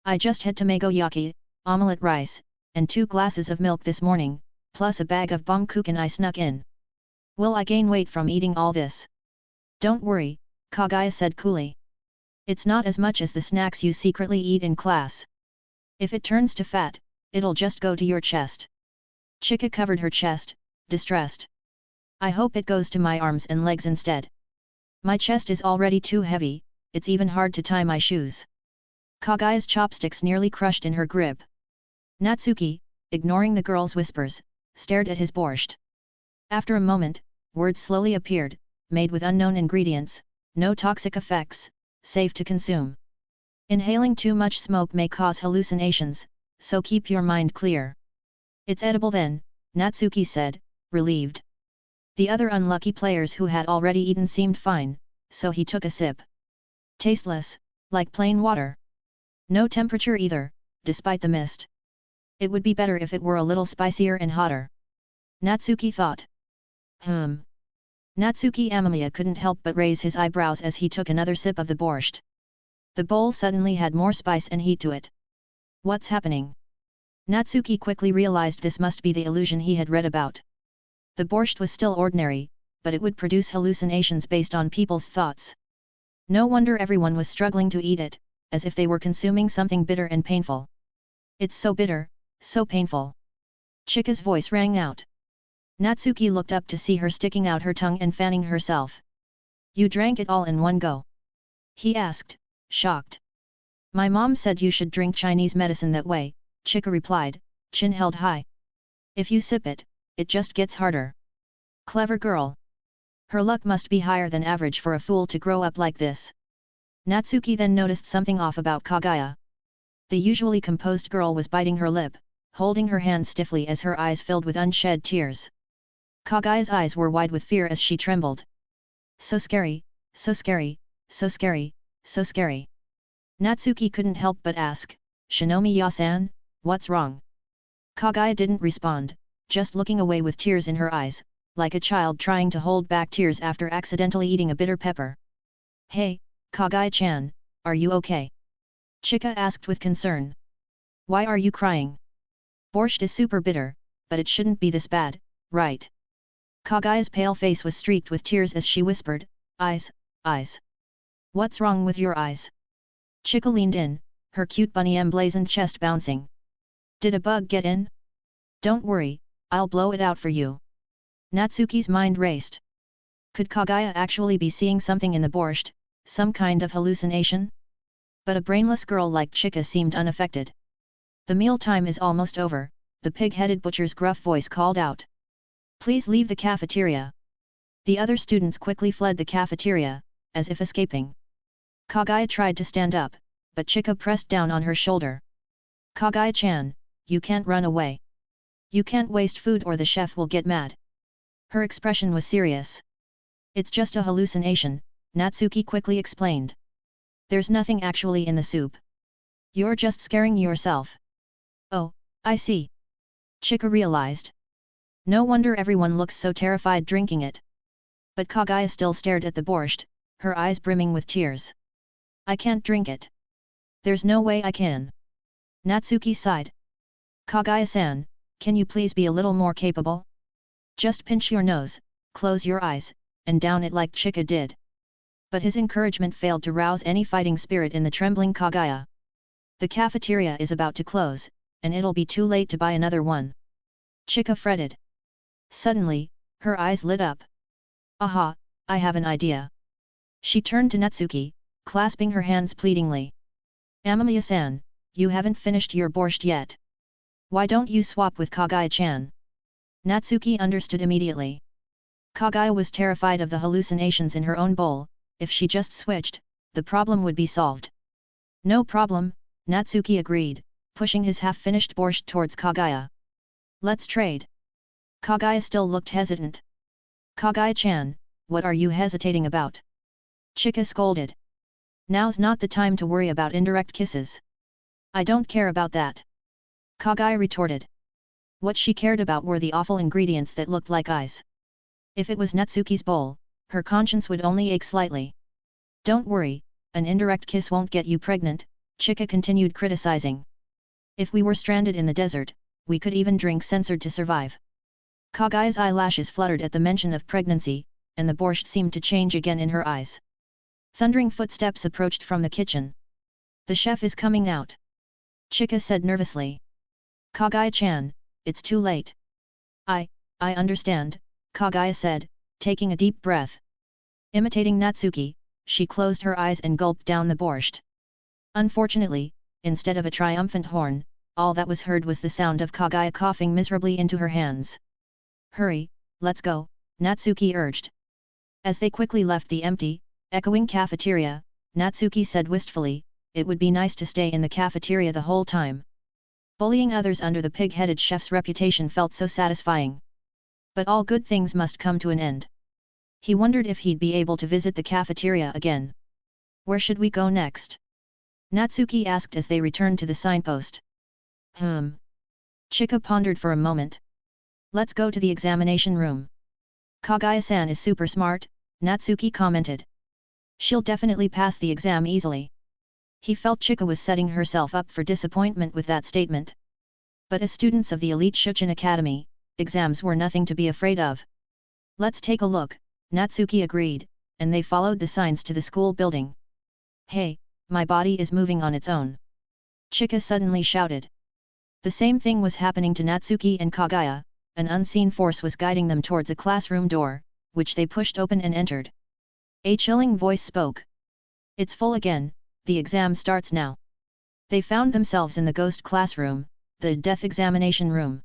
I just had tamagoyaki, omelette rice, and 2 glasses of milk this morning, plus a bag of bongkuchen I snuck in. Will I gain weight from eating all this? Don't worry, Kagaya said coolly. It's not as much as the snacks you secretly eat in class. If it turns to fat, it'll just go to your chest. Chika covered her chest, distressed. I hope it goes to my arms and legs instead. My chest is already too heavy, it's even hard to tie my shoes. Kagaya's chopsticks nearly crushed in her grip. Natsuki, ignoring the girl's whispers, stared at his borscht. After a moment, words slowly appeared, made with unknown ingredients, no toxic effects, safe to consume. Inhaling too much smoke may cause hallucinations, so keep your mind clear. It's edible then, Natsuki said, relieved. The other unlucky players who had already eaten seemed fine, so he took a sip. Tasteless, like plain water. No temperature either, despite the mist. It would be better if it were a little spicier and hotter. Natsuki thought. Natsuki Amamiya couldn't help but raise his eyebrows as he took another sip of the borscht. The bowl suddenly had more spice and heat to it. What's happening? Natsuki quickly realized this must be the illusion he had read about. The borscht was still ordinary, but it would produce hallucinations based on people's thoughts. No wonder everyone was struggling to eat it, as if they were consuming something bitter and painful. It's so bitter, so painful. Chika's voice rang out. Natsuki looked up to see her sticking out her tongue and fanning herself. You drank it all in one go? He asked, shocked. My mom said you should drink Chinese medicine that way, Chika replied, chin held high. If you sip it, it just gets harder. Clever girl. Her luck must be higher than average for a fool to grow up like this. Natsuki then noticed something off about Kagaya. The usually composed girl was biting her lip, holding her hand stiffly as her eyes filled with unshed tears. Kagaya's eyes were wide with fear as she trembled. So scary, so scary, so scary, so scary. Natsuki couldn't help but ask, Shinomiya-san, what's wrong? Kagaya didn't respond, just looking away with tears in her eyes, like a child trying to hold back tears after accidentally eating a bitter pepper. Hey, Kagaya-chan, are you okay? Chika asked with concern. Why are you crying? Borscht is super bitter, but it shouldn't be this bad, right? Kagaya's pale face was streaked with tears as she whispered, eyes, eyes. What's wrong with your eyes? Chika leaned in, her cute bunny emblazoned chest bouncing. Did a bug get in? Don't worry, I'll blow it out for you. Natsuki's mind raced. Could Kagaya actually be seeing something in the borscht, some kind of hallucination? But a brainless girl like Chika seemed unaffected. The meal time is almost over, the pig-headed butcher's gruff voice called out. Please leave the cafeteria. The other students quickly fled the cafeteria, as if escaping. Kagaya tried to stand up, but Chika pressed down on her shoulder. Kagaya-chan, you can't run away. You can't waste food or the chef will get mad. Her expression was serious. It's just a hallucination, Natsuki quickly explained. There's nothing actually in the soup. You're just scaring yourself. Oh, I see. Chika realized. No wonder everyone looks so terrified drinking it. But Kagaya still stared at the borscht, her eyes brimming with tears. I can't drink it. There's no way I can. Natsuki sighed. Kagaya-san, can you please be a little more capable? Just pinch your nose, close your eyes, and down it like Chika did. But his encouragement failed to rouse any fighting spirit in the trembling Kagaya. The cafeteria is about to close, and it'll be too late to buy another one. Chika fretted. Suddenly, her eyes lit up. Aha, I have an idea. She turned to Natsuki, clasping her hands pleadingly. Amamiya-san, you haven't finished your borscht yet. Why don't you swap with Kagaya-chan? Natsuki understood immediately. Kagaya was terrified of the hallucinations in her own bowl. If she just switched, the problem would be solved. No problem, Natsuki agreed, pushing his half-finished borscht towards Kagaya. Let's trade. Kagaya still looked hesitant. Kagaya-chan, what are you hesitating about? Chika scolded. Now's not the time to worry about indirect kisses. I don't care about that. Kagaya retorted. What she cared about were the awful ingredients that looked like eyes. If it was Natsuki's bowl, her conscience would only ache slightly. Don't worry, an indirect kiss won't get you pregnant, Chika continued criticizing. If we were stranded in the desert, we could even drink censored to survive. Kagaya's eyelashes fluttered at the mention of pregnancy, and the borscht seemed to change again in her eyes. Thundering footsteps approached from the kitchen. The chef is coming out. Chika said nervously. Kagaya-chan, it's too late. I understand, Kagaya said, taking a deep breath. Imitating Natsuki, she closed her eyes and gulped down the borscht. Unfortunately, instead of a triumphant horn, all that was heard was the sound of Kagaya coughing miserably into her hands. Hurry, let's go, Natsuki urged. As they quickly left the empty, echoing cafeteria, Natsuki said wistfully, it would be nice to stay in the cafeteria the whole time. Bullying others under the pig-headed chef's reputation felt so satisfying. But all good things must come to an end. He wondered if he'd be able to visit the cafeteria again. Where should we go next? Natsuki asked as they returned to the signpost. Chika pondered for a moment. Let's go to the examination room. Kaguya-san is super smart, Natsuki commented. She'll definitely pass the exam easily. He felt Chika was setting herself up for disappointment with that statement. But as students of the elite Shuchen Academy, exams were nothing to be afraid of. Let's take a look, Natsuki agreed, and they followed the signs to the school building. Hey, my body is moving on its own. Chika suddenly shouted. The same thing was happening to Natsuki and Kagaya. An unseen force was guiding them towards a classroom door, which they pushed open and entered. A chilling voice spoke. It's full again, the exam starts now. They found themselves in the ghost classroom, the death examination room.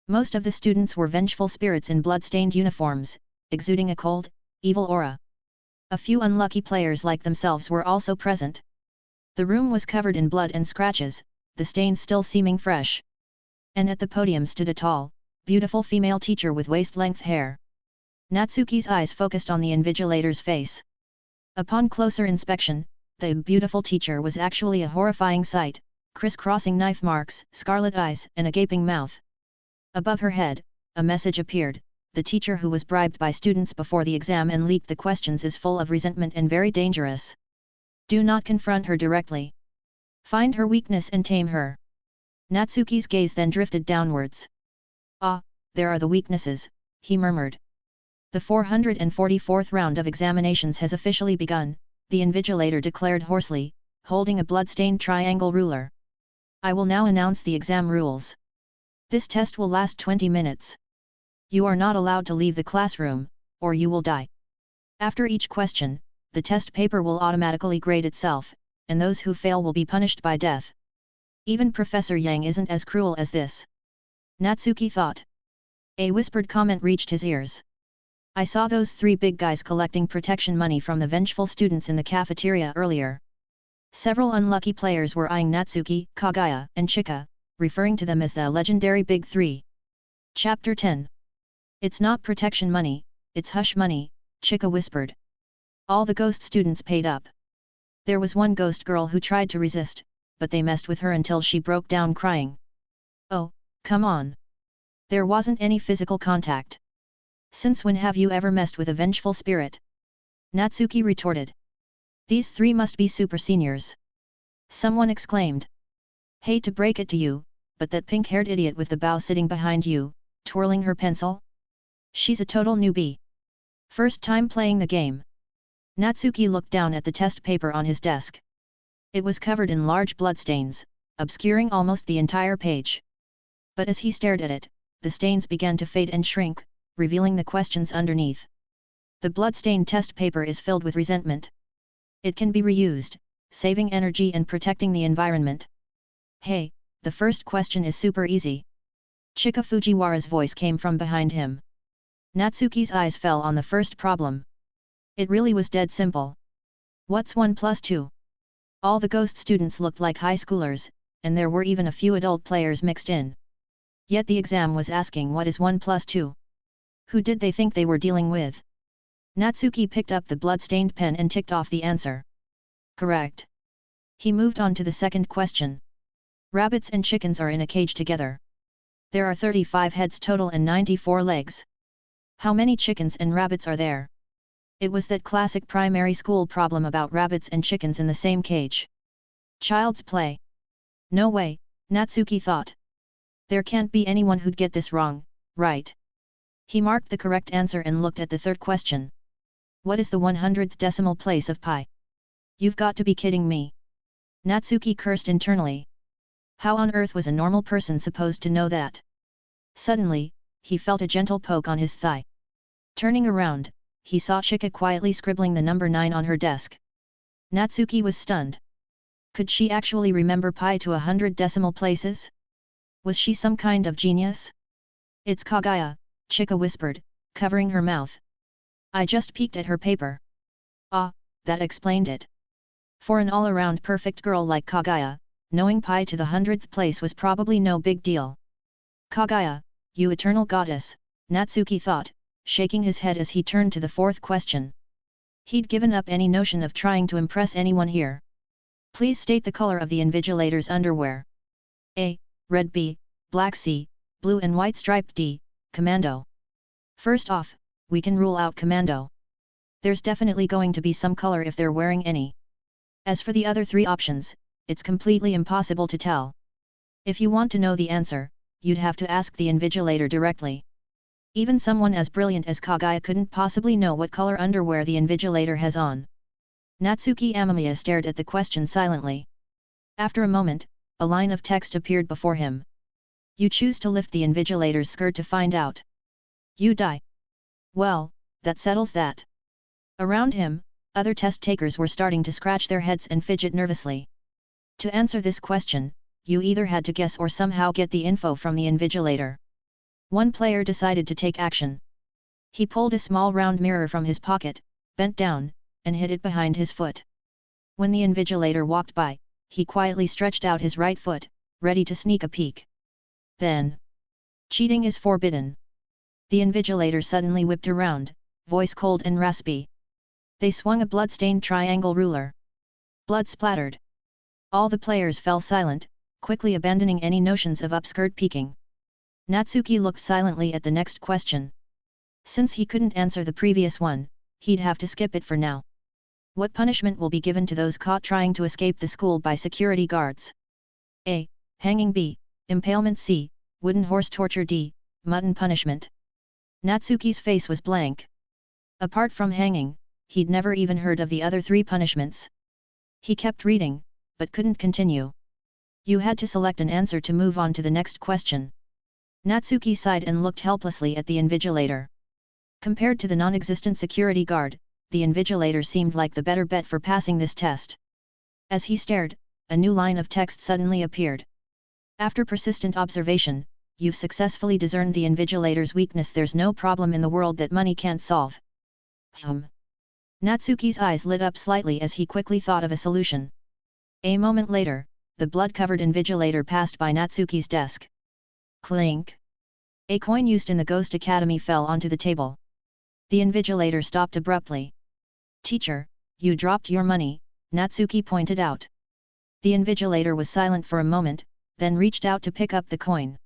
Most of the students were vengeful spirits in blood-stained uniforms, exuding a cold, evil aura. A few unlucky players like themselves were also present. The room was covered in blood and scratches, the stains still seeming fresh. And at the podium stood a tall, beautiful female teacher with waist-length hair. Natsuki's eyes focused on the invigilator's face. Upon closer inspection, the beautiful teacher was actually a horrifying sight, criss-crossing knife marks, scarlet eyes, and a gaping mouth. Above her head, a message appeared: the teacher who was bribed by students before the exam and leaked the questions is full of resentment and very dangerous. Do not confront her directly. Find her weakness and tame her. Natsuki's gaze then drifted downwards. Ah, there are the weaknesses, he murmured. The 444th round of examinations has officially begun, the invigilator declared hoarsely, holding a blood-stained triangle ruler. I will now announce the exam rules. This test will last 20 minutes. You are not allowed to leave the classroom, or you will die. After each question, the test paper will automatically grade itself, and those who fail will be punished by death. Even Professor Yang isn't as cruel as this. Natsuki thought. A whispered comment reached his ears. I saw those three big guys collecting protection money from the vengeful students in the cafeteria earlier. Several unlucky players were eyeing Natsuki, Kagaya, and Chika, referring to them as the legendary Big Three. Chapter 10. It's not protection money, it's hush money, Chika whispered. All the ghost students paid up. There was one ghost girl who tried to resist, but they messed with her until she broke down crying. Oh, come on. There wasn't any physical contact. Since when have you ever messed with a vengeful spirit? Natsuki retorted. These three must be super seniors. Someone exclaimed. Hate to break it to you, but that pink-haired idiot with the bow sitting behind you, twirling her pencil? She's a total newbie. First time playing the game. Natsuki looked down at the test paper on his desk. It was covered in large bloodstains, obscuring almost the entire page. But as he stared at it, the stains began to fade and shrink, revealing the questions underneath. The blood-stained test paper is filled with resentment. It can be reused, saving energy and protecting the environment. Hey, the first question is super easy. Chika Fujiwara's voice came from behind him. Natsuki's eyes fell on the first problem. It really was dead simple. What's 1 plus 2? All the ghost students looked like high schoolers, and there were even a few adult players mixed in. Yet the exam was asking what is 1 plus 2? Who did they think they were dealing with? Natsuki picked up the blood-stained pen and ticked off the answer. Correct. He moved on to the second question. Rabbits and chickens are in a cage together. There are 35 heads total and 94 legs. How many chickens and rabbits are there? It was that classic primary school problem about rabbits and chickens in the same cage. Child's play. No way, Natsuki thought. There can't be anyone who'd get this wrong, right? He marked the correct answer and looked at the third question. What is the 100th decimal place of pi? You've got to be kidding me. Natsuki cursed internally. How on earth was a normal person supposed to know that? Suddenly, he felt a gentle poke on his thigh. Turning around, he saw Chika quietly scribbling the number 9 on her desk. Natsuki was stunned. Could she actually remember pi to 100 decimal places? Was she some kind of genius? It's Kagaya, Chika whispered, covering her mouth. I just peeked at her paper. Ah, that explained it. For an all-around perfect girl like Kagaya, knowing pi to the 100th place was probably no big deal. Kagaya, you eternal goddess, Natsuki thought, shaking his head as he turned to the fourth question. He'd given up any notion of trying to impress anyone here. Please state the color of the invigilator's underwear. A. Red. B. black C, blue and white striped D, commando. First off, we can rule out commando. There's definitely going to be some color if they're wearing any. As for the other three options, it's completely impossible to tell. If you want to know the answer, you'd have to ask the invigilator directly. Even someone as brilliant as Kagaya couldn't possibly know what color underwear the invigilator has on. Natsuki Amamiya stared at the question silently. After a moment, a line of text appeared before him. You choose to lift the invigilator's skirt to find out. You die. Well, that settles that. Around him, other test takers were starting to scratch their heads and fidget nervously. To answer this question, you either had to guess or somehow get the info from the invigilator. One player decided to take action. He pulled a small round mirror from his pocket, bent down, and hid it behind his foot. When the invigilator walked by, he quietly stretched out his right foot, ready to sneak a peek. Then, cheating is forbidden. The invigilator suddenly whipped around, voice cold and raspy. They swung a blood-stained triangle ruler. Blood splattered. All the players fell silent, quickly abandoning any notions of upskirt peeking. Natsuki looked silently at the next question. Since he couldn't answer the previous one, he'd have to skip it for now. What punishment will be given to those caught trying to escape the school by security guards? A. Hanging. B. Impalement. C. Wooden horse torture. D. Mutton punishment. Natsuki's face was blank. Apart from hanging, he'd never even heard of the other three punishments. He kept reading, but couldn't continue. You had to select an answer to move on to the next question. Natsuki sighed and looked helplessly at the invigilator. Compared to the non-existent security guard, the invigilator seemed like the better bet for passing this test. As he stared, a new line of text suddenly appeared. After persistent observation, you've successfully discerned the invigilator's weakness. There's no problem in the world that money can't solve. Natsuki's eyes lit up slightly as he quickly thought of a solution. A moment later, the blood-covered invigilator passed by Natsuki's desk. Clink! A coin used in the Ghost Academy fell onto the table. The invigilator stopped abruptly. Teacher, you dropped your money, Natsuki pointed out. The invigilator was silent for a moment, then reached out to pick up the coin.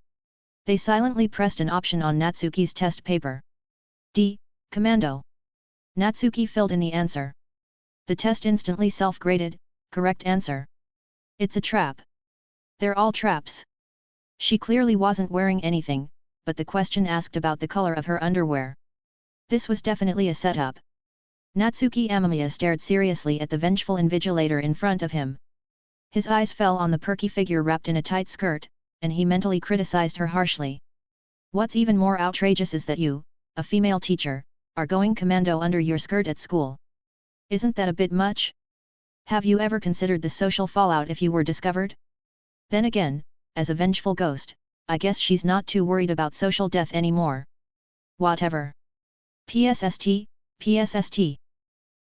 They silently pressed an option on Natsuki's test paper. D. Commando. Natsuki filled in the answer. The test instantly self-graded, correct answer. It's a trap. They're all traps. She clearly wasn't wearing anything, but the question asked about the color of her underwear. This was definitely a setup. Natsuki Amamiya stared seriously at the vengeful invigilator in front of him. His eyes fell on the perky figure wrapped in a tight skirt, and he mentally criticized her harshly. What's even more outrageous is that you, a female teacher, are going commando under your skirt at school. Isn't that a bit much? Have you ever considered the social fallout if you were discovered? Then again, as a vengeful ghost, I guess she's not too worried about social death anymore. Whatever. PSST, PSST.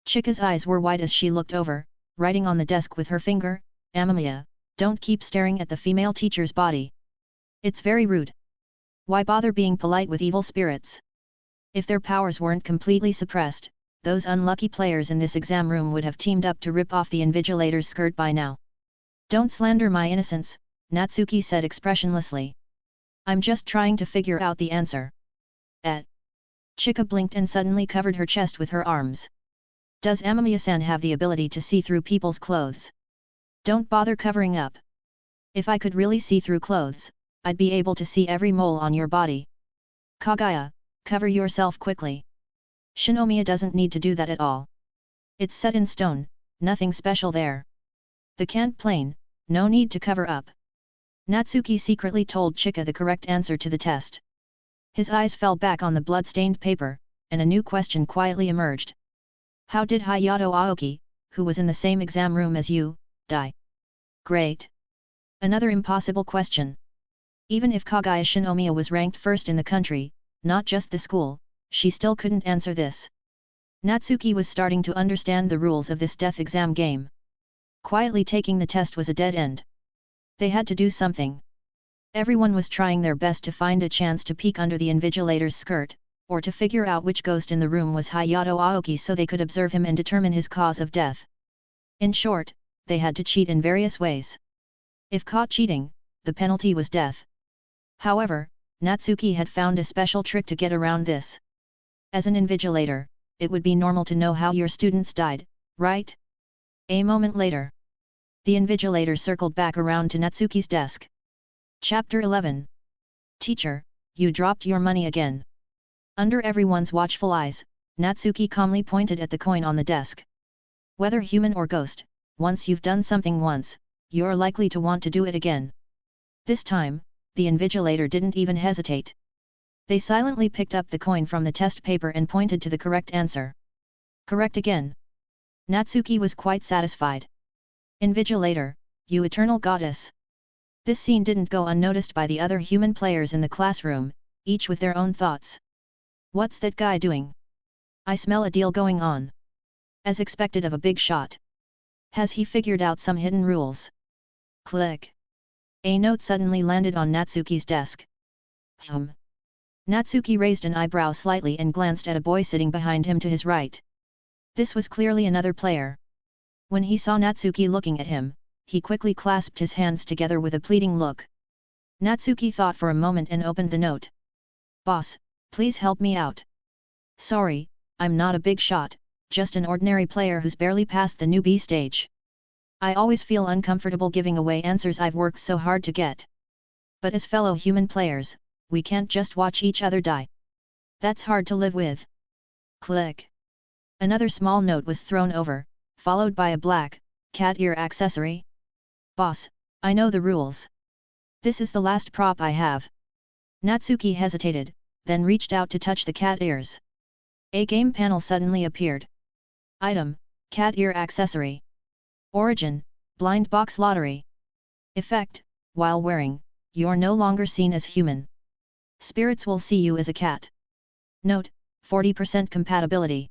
Chika's eyes were wide as she looked over, writing on the desk with her finger. Amamiya, don't keep staring at the female teacher's body. It's very rude. Why bother being polite with evil spirits? If their powers weren't completely suppressed, those unlucky players in this exam room would have teamed up to rip off the invigilator's skirt by now. Don't slander my innocence, Natsuki said expressionlessly. I'm just trying to figure out the answer. Chika blinked and suddenly covered her chest with her arms. Does Amamiya-san have the ability to see through people's clothes? Don't bother covering up. If I could really see through clothes, I'd be able to see every mole on your body. Kagaya, cover yourself quickly. Shinomiya doesn't need to do that at all. It's set in stone, nothing special there. The can't plain, no need to cover up. Natsuki secretly told Chika the correct answer to the test. His eyes fell back on the blood-stained paper, and a new question quietly emerged. How did Hayato Aoki, who was in the same exam room as you, die? Great. Another impossible question. Even if Kaguya Shinomiya was ranked first in the country, not just the school, she still couldn't answer this. Natsuki was starting to understand the rules of this death exam game. Quietly taking the test was a dead end. They had to do something. Everyone was trying their best to find a chance to peek under the invigilator's skirt, or to figure out which ghost in the room was Hayato Aoki so they could observe him and determine his cause of death. In short, they had to cheat in various ways. If caught cheating, the penalty was death. However, Natsuki had found a special trick to get around this. As an invigilator, it would be normal to know how your students died, right? A moment later, the invigilator circled back around to Natsuki's desk. Chapter 11. Teacher, you dropped your money again. Under everyone's watchful eyes, Natsuki calmly pointed at the coin on the desk. Whether human or ghost, once you've done something once, you're likely to want to do it again. This time, the invigilator didn't even hesitate. They silently picked up the coin from the test paper and pointed to the correct answer. Correct again. Natsuki was quite satisfied. Invigilator, you eternal goddess. This scene didn't go unnoticed by the other human players in the classroom, each with their own thoughts. What's that guy doing? I smell a deal going on. As expected of a big shot. Has he figured out some hidden rules? Click. A note suddenly landed on Natsuki's desk. Natsuki raised an eyebrow slightly and glanced at a boy sitting behind him to his right. This was clearly another player. When he saw Natsuki looking at him, he quickly clasped his hands together with a pleading look. Natsuki thought for a moment and opened the note. Boss, please help me out. Sorry, I'm not a big shot, just an ordinary player who's barely passed the newbie stage. I always feel uncomfortable giving away answers I've worked so hard to get. But as fellow human players, we can't just watch each other die. That's hard to live with. Click. Another small note was thrown over, followed by a black, cat ear accessory. Boss, I know the rules. This is the last prop I have. Natsuki hesitated, then reached out to touch the cat ears. A game panel suddenly appeared. Item, cat ear accessory. Origin, blind box lottery. Effect, while wearing, you're no longer seen as human. Spirits will see you as a cat. Note, 40% compatibility.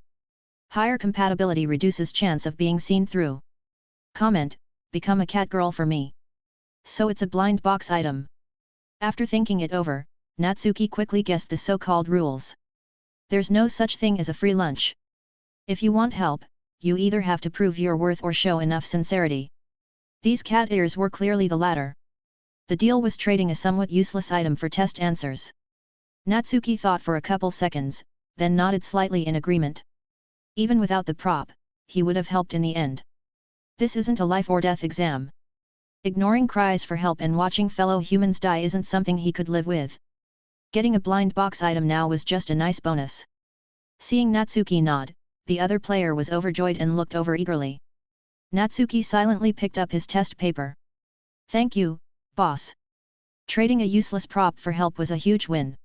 Higher compatibility reduces chance of being seen through. Comment, become a cat girl for me. So it's a blind box item. After thinking it over, Natsuki quickly guessed the so-called rules. There's no such thing as a free lunch. If you want help, you either have to prove your worth or show enough sincerity. These cat ears were clearly the latter. The deal was trading a somewhat useless item for test answers. Natsuki thought for a couple seconds, then nodded slightly in agreement. Even without the prop, he would have helped in the end. This isn't a life or death exam. Ignoring cries for help and watching fellow humans die isn't something he could live with. Getting a blind box item now was just a nice bonus. Seeing Natsuki nod, the other player was overjoyed and looked over eagerly. Natsuki silently picked up his test paper. Thank you, boss. Trading a useless prop for help was a huge win.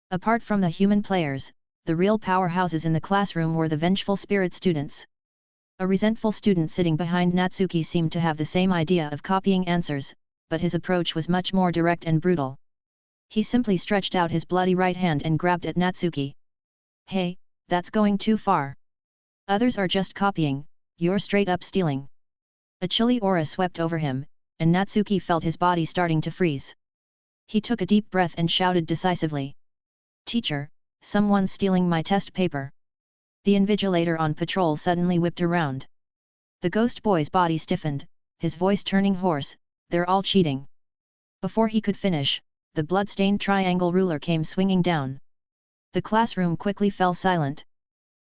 Apart from the human players, the real powerhouses in the classroom were the vengeful spirit students. A resentful student sitting behind Natsuki seemed to have the same idea of copying answers, but his approach was much more direct and brutal. He simply stretched out his bloody right hand and grabbed at Natsuki. Hey, that's going too far. Others are just copying, you're straight up stealing. A chilly aura swept over him, and Natsuki felt his body starting to freeze. He took a deep breath and shouted decisively. Teacher, someone's stealing my test paper. The invigilator on patrol suddenly whipped around. The ghost boy's body stiffened, his voice turning hoarse, they're all cheating. Before he could finish, the blood-stained triangle ruler came swinging down. The classroom quickly fell silent.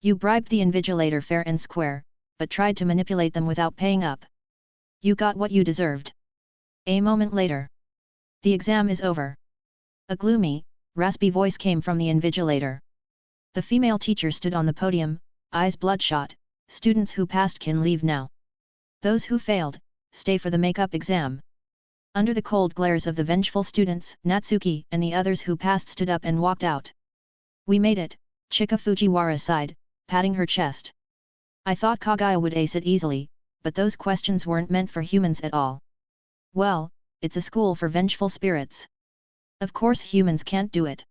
You bribed the invigilator fair and square, but tried to manipulate them without paying up. You got what you deserved. A moment later. The exam is over. A gloomy, raspy voice came from the invigilator. The female teacher stood on the podium, eyes bloodshot. Students who passed can leave now. Those who failed, stay for the make-up exam. Under the cold glares of the vengeful students, Natsuki and the others who passed stood up and walked out. We made it, Chika Fujiwara sighed, patting her chest. I thought Kagaya would ace it easily, but those questions weren't meant for humans at all. Well, it's a school for vengeful spirits. Of course humans can't do it.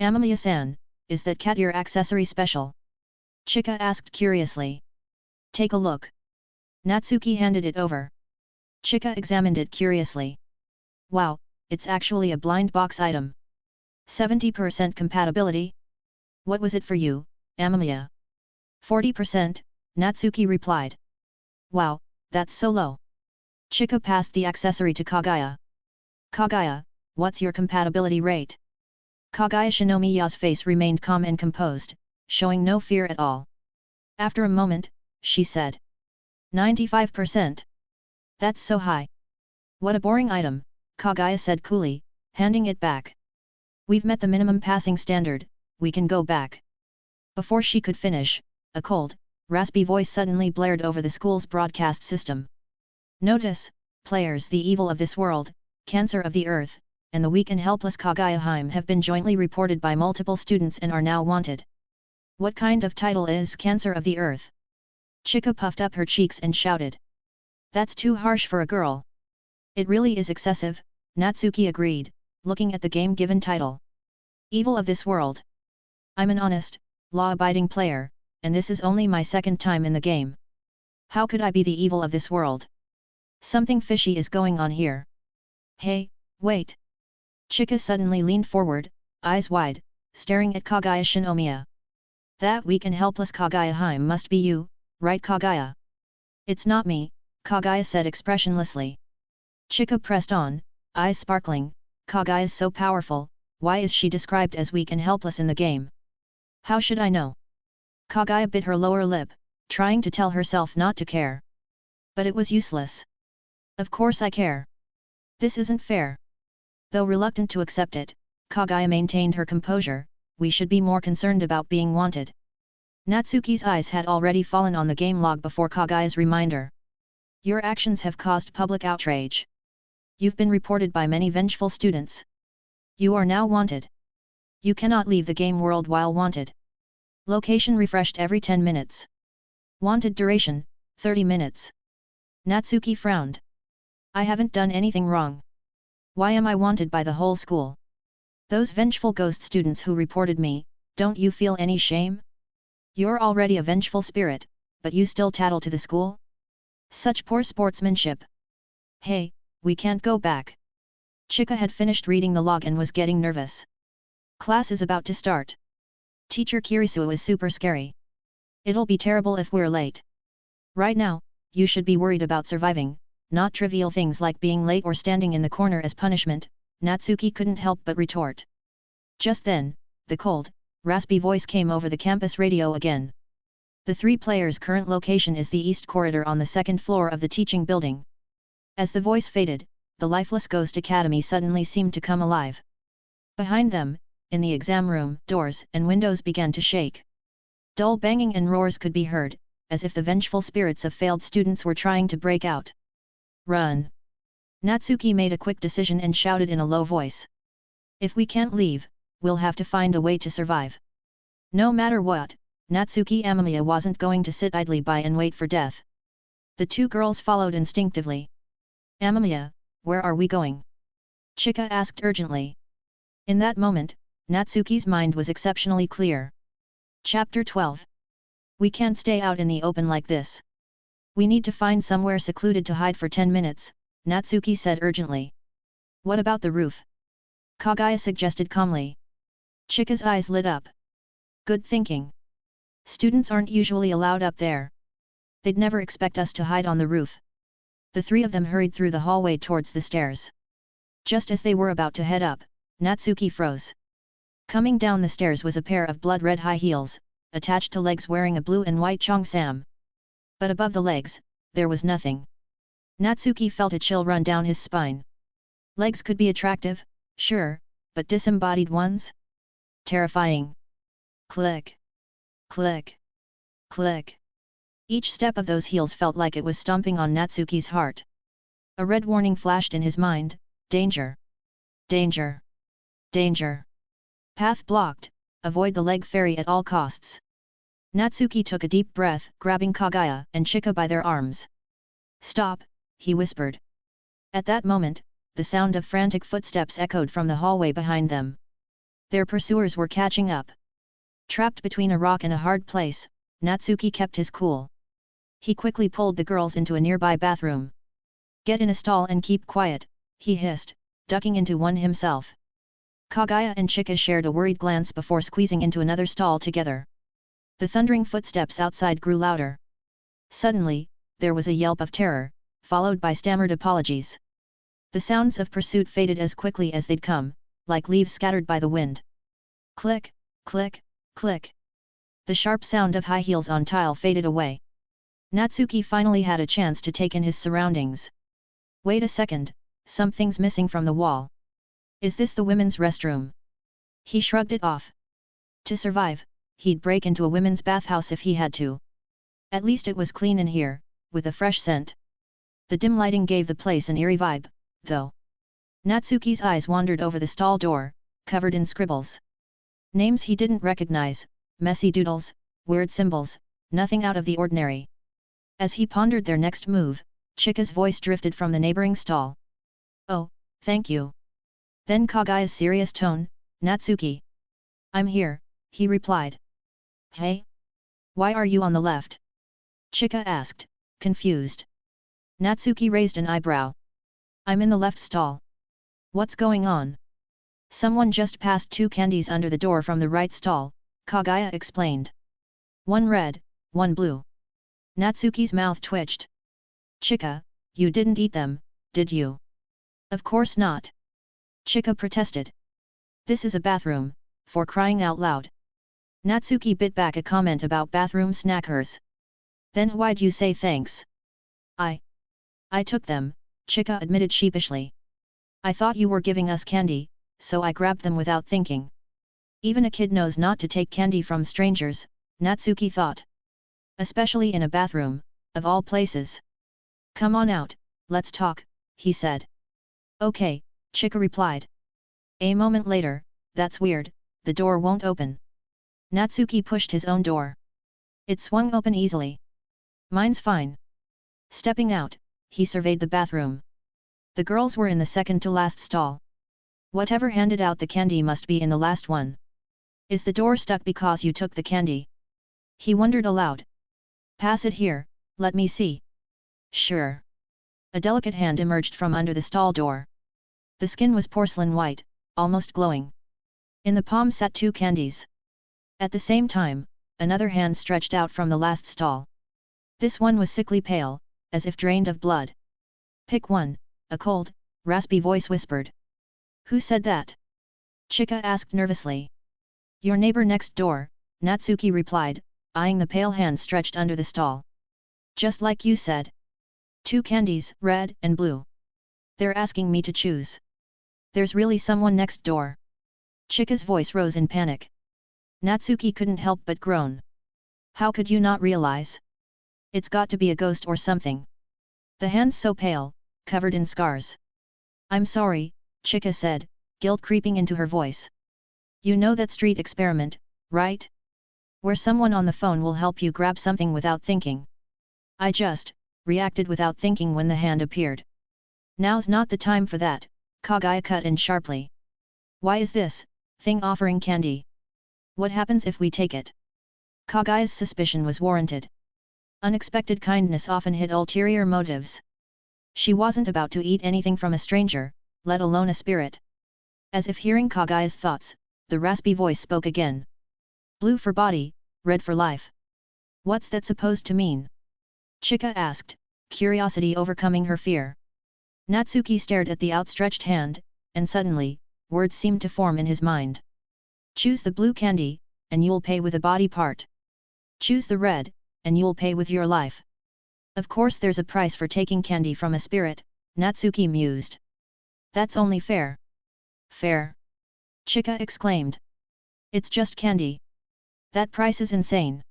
Amamiya-san, is that cat ear accessory special? Chika asked curiously. Take a look. Natsuki handed it over. Chika examined it curiously. Wow, it's actually a blind box item. 70% compatibility? What was it for you, Amamiya? 40%, Natsuki replied. Wow, that's so low. Chika passed the accessory to Kagaya. Kagaya, what's your compatibility rate? Kaguya Shinomiya's face remained calm and composed, showing no fear at all. After a moment, she said. 95%. That's so high. What a boring item, Kagaya said coolly, handing it back. We've met the minimum passing standard, we can go back. Before she could finish, a cold, raspy voice suddenly blared over the school's broadcast system. Notice, players, the evil of this world, cancer of the earth, and the weak and helpless Kagaya have been jointly reported by multiple students and are now wanted. What kind of title is cancer of the earth? Chika puffed up her cheeks and shouted. That's too harsh for a girl. It really is excessive, Natsuki agreed, looking at the game-given title. Evil of this world. I'm an honest, law-abiding player, and this is only my second time in the game. How could I be the evil of this world? Something fishy is going on here. Hey, wait. Chika suddenly leaned forward, eyes wide, staring at Kaguya Shinomiya. That weak and helpless Kagaya must be you, right Kagaya? It's not me, Kagaya said expressionlessly. Chika pressed on, eyes sparkling. Kagaya's so powerful, why is she described as weak and helpless in the game? How should I know? Kagaya bit her lower lip, trying to tell herself not to care. But it was useless. Of course I care. This isn't fair. Though reluctant to accept it, Kagaya maintained her composure. We should be more concerned about being wanted. Natsuki's eyes had already fallen on the game log before Kagaya's reminder. Your actions have caused public outrage. You've been reported by many vengeful students. You are now wanted. You cannot leave the game world while wanted. Location refreshed every 10 minutes. Wanted duration, 30 minutes. Natsuki frowned. I haven't done anything wrong. Why am I wanted by the whole school? Those vengeful ghost students who reported me, don't you feel any shame? You're already a vengeful spirit, but you still tattle to the school? Such poor sportsmanship. Hey, we can't go back. Chika had finished reading the log and was getting nervous. Class is about to start. Teacher Kirisu is super scary. It'll be terrible if we're late. Right now, you should be worried about surviving, not trivial things like being late or standing in the corner as punishment, Natsuki couldn't help but retort. Just then, the cold, raspy voice came over the campus radio again. The three players' current location is the east corridor on the second floor of the teaching building. As the voice faded, the lifeless ghost academy suddenly seemed to come alive. Behind them, in the exam room, doors and windows began to shake. Dull banging and roars could be heard, as if the vengeful spirits of failed students were trying to break out. Run! Natsuki made a quick decision and shouted in a low voice. If we can't leave, we'll have to find a way to survive. No matter what, Natsuki Amamiya wasn't going to sit idly by and wait for death. The two girls followed instinctively. Amamiya, where are we going? Chika asked urgently. In that moment, Natsuki's mind was exceptionally clear. Chapter 12. We can't stay out in the open like this. We need to find somewhere secluded to hide for 10 minutes, Natsuki said urgently. What about the roof? Kagaya suggested calmly. Chika's eyes lit up. Good thinking. Students aren't usually allowed up there. They'd never expect us to hide on the roof. The three of them hurried through the hallway towards the stairs. Just as they were about to head up, Natsuki froze. Coming down the stairs was a pair of blood-red high heels, attached to legs wearing a blue and white cheongsam. But above the legs, there was nothing. Natsuki felt a chill run down his spine. Legs could be attractive, sure, but disembodied ones? Terrifying. Click. Click. Click. Each step of those heels felt like it was stomping on Natsuki's heart. A red warning flashed in his mind, danger. Danger. Danger. Path blocked, avoid the leg ferry at all costs. Natsuki took a deep breath, grabbing Kagaya and Chika by their arms. Stop, he whispered. At that moment, the sound of frantic footsteps echoed from the hallway behind them. Their pursuers were catching up. Trapped between a rock and a hard place, Natsuki kept his cool. He quickly pulled the girls into a nearby bathroom. Get in a stall and keep quiet, he hissed, ducking into one himself. Kagaya and Chika shared a worried glance before squeezing into another stall together. The thundering footsteps outside grew louder. Suddenly, there was a yelp of terror, followed by stammered apologies. The sounds of pursuit faded as quickly as they'd come, like leaves scattered by the wind. Click, click, click. The sharp sound of high heels on tile faded away. Natsuki finally had a chance to take in his surroundings. Wait a second, something's missing from the wall. Is this the women's restroom? He shrugged it off. To survive, he'd break into a women's bathhouse if he had to. At least it was clean in here, with a fresh scent. The dim lighting gave the place an eerie vibe, though. Natsuki's eyes wandered over the stall door, covered in scribbles. Names he didn't recognize, messy doodles, weird symbols, nothing out of the ordinary. As he pondered their next move, Chika's voice drifted from the neighboring stall. Oh, thank you. Then Kagaya's serious tone, Natsuki. I'm here, he replied. Hey? Why are you on the left? Chika asked, confused. Natsuki raised an eyebrow. I'm in the left stall. What's going on? Someone just passed 2 candies under the door from the right stall, Kagaya explained. One red, one blue. Natsuki's mouth twitched. Chika, you didn't eat them, did you? Of course not. Chika protested. This is a bathroom, for crying out loud. Natsuki bit back a comment about bathroom snackers. Then why'd you say thanks? I took them, Chika admitted sheepishly. I thought you were giving us candy, so I grabbed them without thinking. Even a kid knows not to take candy from strangers, Natsuki thought. Especially in a bathroom, of all places. Come on out, let's talk, he said. Okay, Chika replied. A moment later, that's weird, the door won't open. Natsuki pushed his own door. It swung open easily. Mine's fine. Stepping out, he surveyed the bathroom. The girls were in the second to last stall. Whatever handed out the candy must be in the last one. Is the door stuck because you took the candy? He wondered aloud. Pass it here, let me see. Sure. A delicate hand emerged from under the stall door. The skin was porcelain white, almost glowing. In the palm sat 2 candies. At the same time, another hand stretched out from the last stall. This one was sickly pale, as if drained of blood. Pick one, a cold, raspy voice whispered. Who said that? Chika asked nervously. Your neighbor next door, Natsuki replied, eyeing the pale hand stretched under the stall. Just like you said. 2 candies, red and blue. They're asking me to choose. There's really someone next door. Chika's voice rose in panic. Natsuki couldn't help but groan. How could you not realize? It's got to be a ghost or something. The hand's so pale, covered in scars. I'm sorry, Chika said, guilt creeping into her voice. You know that street experiment, right? Where someone on the phone will help you grab something without thinking. I just reacted without thinking when the hand appeared. Now's not the time for that, Kagaya cut in sharply. Why is this thing offering candy? What happens if we take it? Kagaya's suspicion was warranted. Unexpected kindness often hid ulterior motives. She wasn't about to eat anything from a stranger, let alone a spirit. As if hearing Kagaya's thoughts, the raspy voice spoke again. Blue for body, red for life. What's that supposed to mean? Chika asked, curiosity overcoming her fear. Natsuki stared at the outstretched hand, and suddenly, words seemed to form in his mind. Choose the blue candy, and you'll pay with a body part. Choose the red, and you'll pay with your life. Of course there's a price for taking candy from a spirit, Natsuki mused. That's only fair. Fair? Chika exclaimed. It's just candy. That price is insane.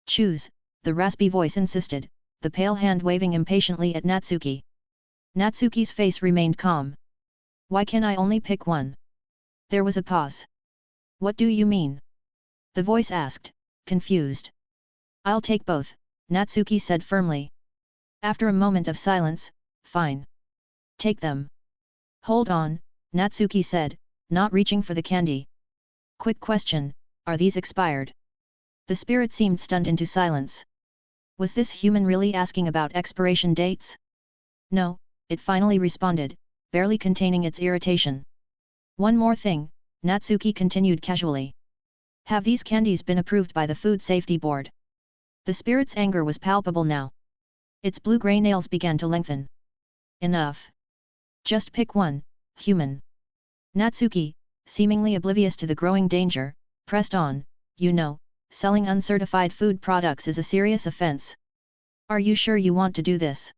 Choose, the raspy voice insisted, the pale hand waving impatiently at Natsuki. Natsuki's face remained calm. Why can I only pick one? There was a pause. What do you mean? The voice asked, confused. I'll take both, Natsuki said firmly. After a moment of silence, fine. Take them. Hold on, Natsuki said, not reaching for the candy. Quick question, are these expired? The spirit seemed stunned into silence. Was this human really asking about expiration dates? No, it finally responded, barely containing its irritation. One more thing, Natsuki continued casually. Have these candies been approved by the Food Safety Board? The spirit's anger was palpable now. Its blue-gray nails began to lengthen. Enough. Just pick one, human. Natsuki, seemingly oblivious to the growing danger, pressed on, you know, selling uncertified food products is a serious offense. Are you sure you want to do this?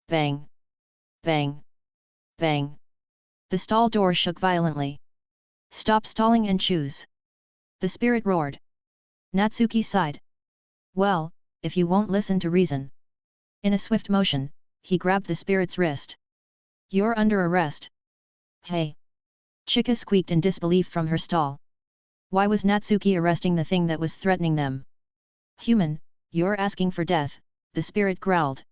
Bang! Bang! Bang! The stall door shook violently. Stop stalling and choose. The spirit roared. Natsuki sighed. Well, if you won't listen to reason. In a swift motion, he grabbed the spirit's wrist. You're under arrest. Hey! Chika squeaked in disbelief from her stall. Why was Natsuki arresting the thing that was threatening them? Human, you're asking for death, the spirit growled.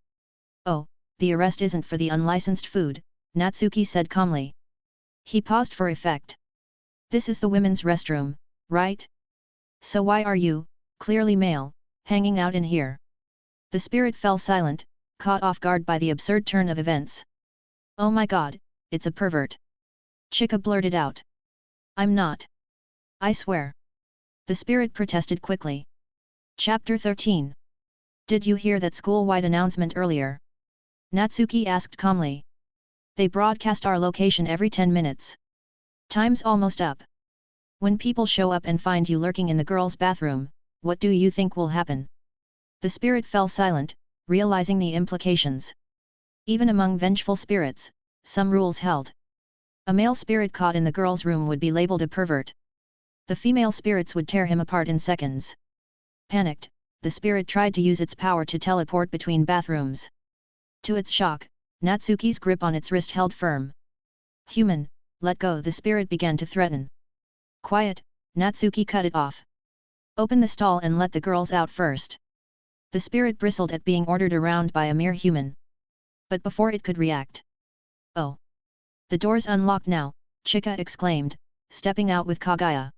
Oh, the arrest isn't for the unlicensed food, Natsuki said calmly. He paused for effect. This is the women's restroom, right? So why are you, clearly male, hanging out in here? The spirit fell silent, caught off guard by the absurd turn of events. Oh my god, it's a pervert. Chika blurted out. I'm not. I swear. The spirit protested quickly. Chapter 13. Did you hear that school-wide announcement earlier? Natsuki asked calmly. They broadcast our location every 10 minutes. Time's almost up. When people show up and find you lurking in the girls' bathroom, what do you think will happen? The spirit fell silent, realizing the implications. Even among vengeful spirits, some rules held. A male spirit caught in the girls' room would be labeled a pervert. The female spirits would tear him apart in seconds. Panicked, the spirit tried to use its power to teleport between bathrooms. To its shock, Natsuki's grip on its wrist held firm. Human, let go, the spirit began to threaten. Quiet, Natsuki cut it off. Open the stall and let the girls out first. The spirit bristled at being ordered around by a mere human. But before it could react. Oh! The door's unlocked now, Chika exclaimed, stepping out with Kagaya.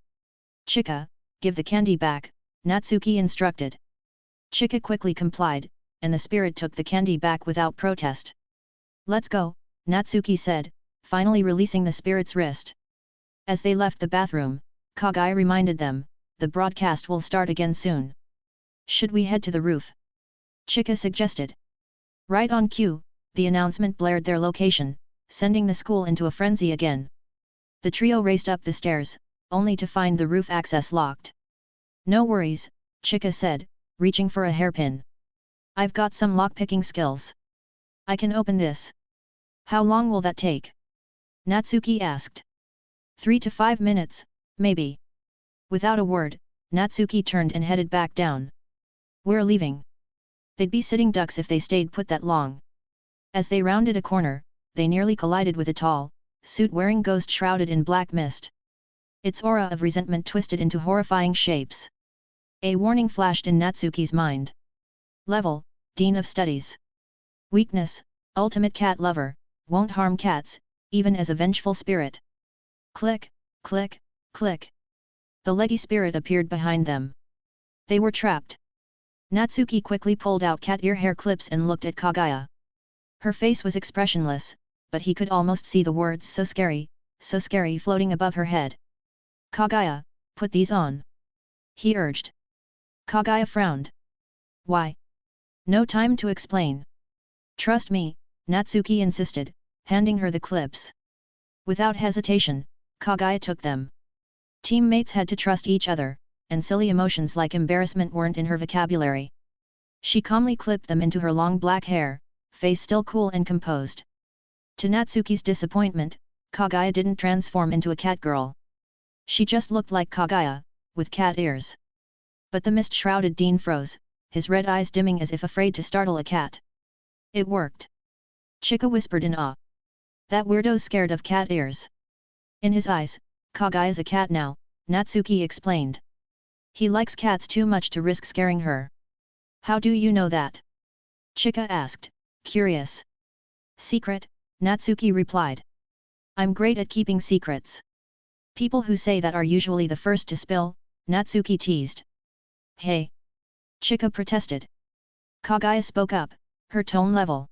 Chika, give the candy back, Natsuki instructed. Chika quickly complied, and the spirit took the candy back without protest. Let's go, Natsuki said, finally releasing the spirit's wrist. As they left the bathroom, Kagaya reminded them, the broadcast will start again soon. Should we head to the roof? Chika suggested. Right on cue, the announcement blared their location, sending the school into a frenzy again. The trio raced up the stairs, only to find the roof access locked. No worries, Chika said, reaching for a hairpin. I've got some lockpicking skills. I can open this. How long will that take? Natsuki asked. 3 to 5 minutes, maybe. Without a word, Natsuki turned and headed back down. We're leaving. They'd be sitting ducks if they stayed put that long. As they rounded a corner, they nearly collided with a tall, suit-wearing ghost shrouded in black mist. Its aura of resentment twisted into horrifying shapes. A warning flashed in Natsuki's mind. Level, Dean of Studies. Weakness, Ultimate Cat Lover, won't harm cats, even as a vengeful spirit. Click, click, click. The leggy spirit appeared behind them. They were trapped. Natsuki quickly pulled out cat ear hair clips and looked at Kagaya. Her face was expressionless, but he could almost see the words so scary, floating above her head. Kagaya, put these on. He urged. Kagaya frowned. Why? No time to explain. Trust me, Natsuki insisted, handing her the clips. Without hesitation, Kagaya took them. Teammates had to trust each other, and silly emotions like embarrassment weren't in her vocabulary. She calmly clipped them into her long black hair, face still cool and composed. To Natsuki's disappointment, Kagaya didn't transform into a cat girl. She just looked like Kagaya, with cat ears. But the mist-shrouded Dean froze, his red eyes dimming as if afraid to startle a cat. It worked. Chika whispered in awe. That weirdo's scared of cat ears. In his eyes, Kagaya's a cat now, Natsuki explained. He likes cats too much to risk scaring her. How do you know that? Chika asked, curious. Secret, Natsuki replied. I'm great at keeping secrets. People who say that are usually the first to spill, Natsuki teased. Hey! Chika protested. Kagaya spoke up, her tone level.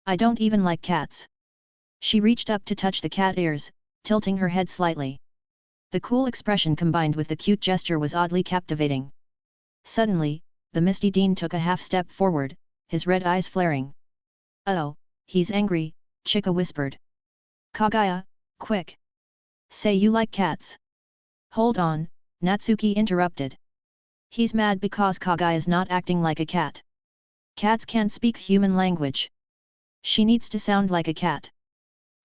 I don't even like cats. She reached up to touch the cat ears, tilting her head slightly. The cool expression combined with the cute gesture was oddly captivating. Suddenly, the misty Dean took a half-step forward, his red eyes flaring. Oh, he's angry, Chika whispered. Kagaya, quick! Say you like cats. Hold on, Natsuki interrupted. He's mad because Kagaya's not acting like a cat. Cats can't speak human language. She needs to sound like a cat.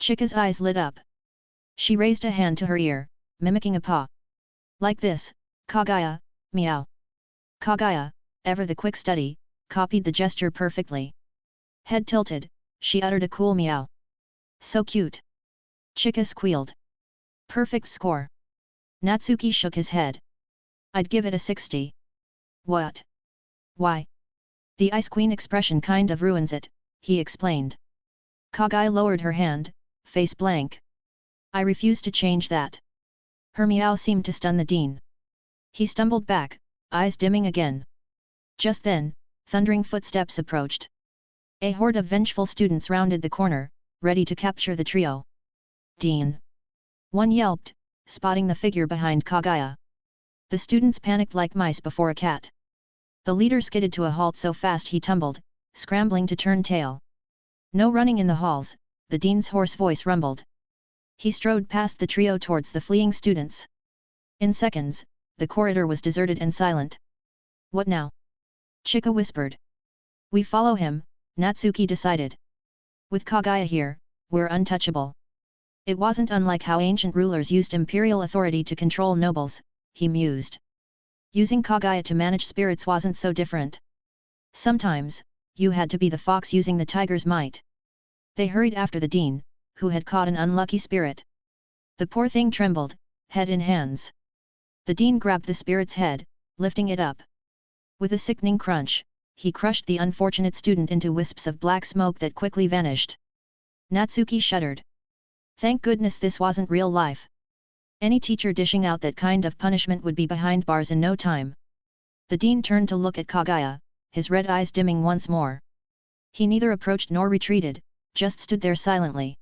Chika's eyes lit up. She raised a hand to her ear, mimicking a paw. Like this, Kagaya, meow. Kagaya, ever the quick study, copied the gesture perfectly. Head tilted, she uttered a cool meow. So cute. Chika squealed. Perfect score. Natsuki shook his head. I'd give it a 60. What? Why? The Ice Queen expression kind of ruins it, he explained. Kagaya lowered her hand, face blank. I refuse to change that. Her meow seemed to stun the dean. He stumbled back, eyes dimming again. Just then, thundering footsteps approached. A horde of vengeful students rounded the corner, ready to capture the trio. Dean! One yelped, spotting the figure behind Kagaya. The students panicked like mice before a cat. The leader skidded to a halt so fast he tumbled, scrambling to turn tail. No running in the halls, the dean's hoarse voice rumbled. He strode past the trio towards the fleeing students. In seconds, the corridor was deserted and silent. What now? Chika whispered. We follow him, Natsuki decided. With Kagaya here, we're untouchable. It wasn't unlike how ancient rulers used imperial authority to control nobles, he mused. Using Kagaya to manage spirits wasn't so different. Sometimes, you had to be the fox using the tiger's might. They hurried after the dean, who had caught an unlucky spirit. The poor thing trembled, head in hands. The dean grabbed the spirit's head, lifting it up. With a sickening crunch, he crushed the unfortunate student into wisps of black smoke that quickly vanished. Natsuki shuddered. Thank goodness this wasn't real life. Any teacher dishing out that kind of punishment would be behind bars in no time. The dean turned to look at Kagaya, his red eyes dimming once more. He neither approached nor retreated, just stood there silently.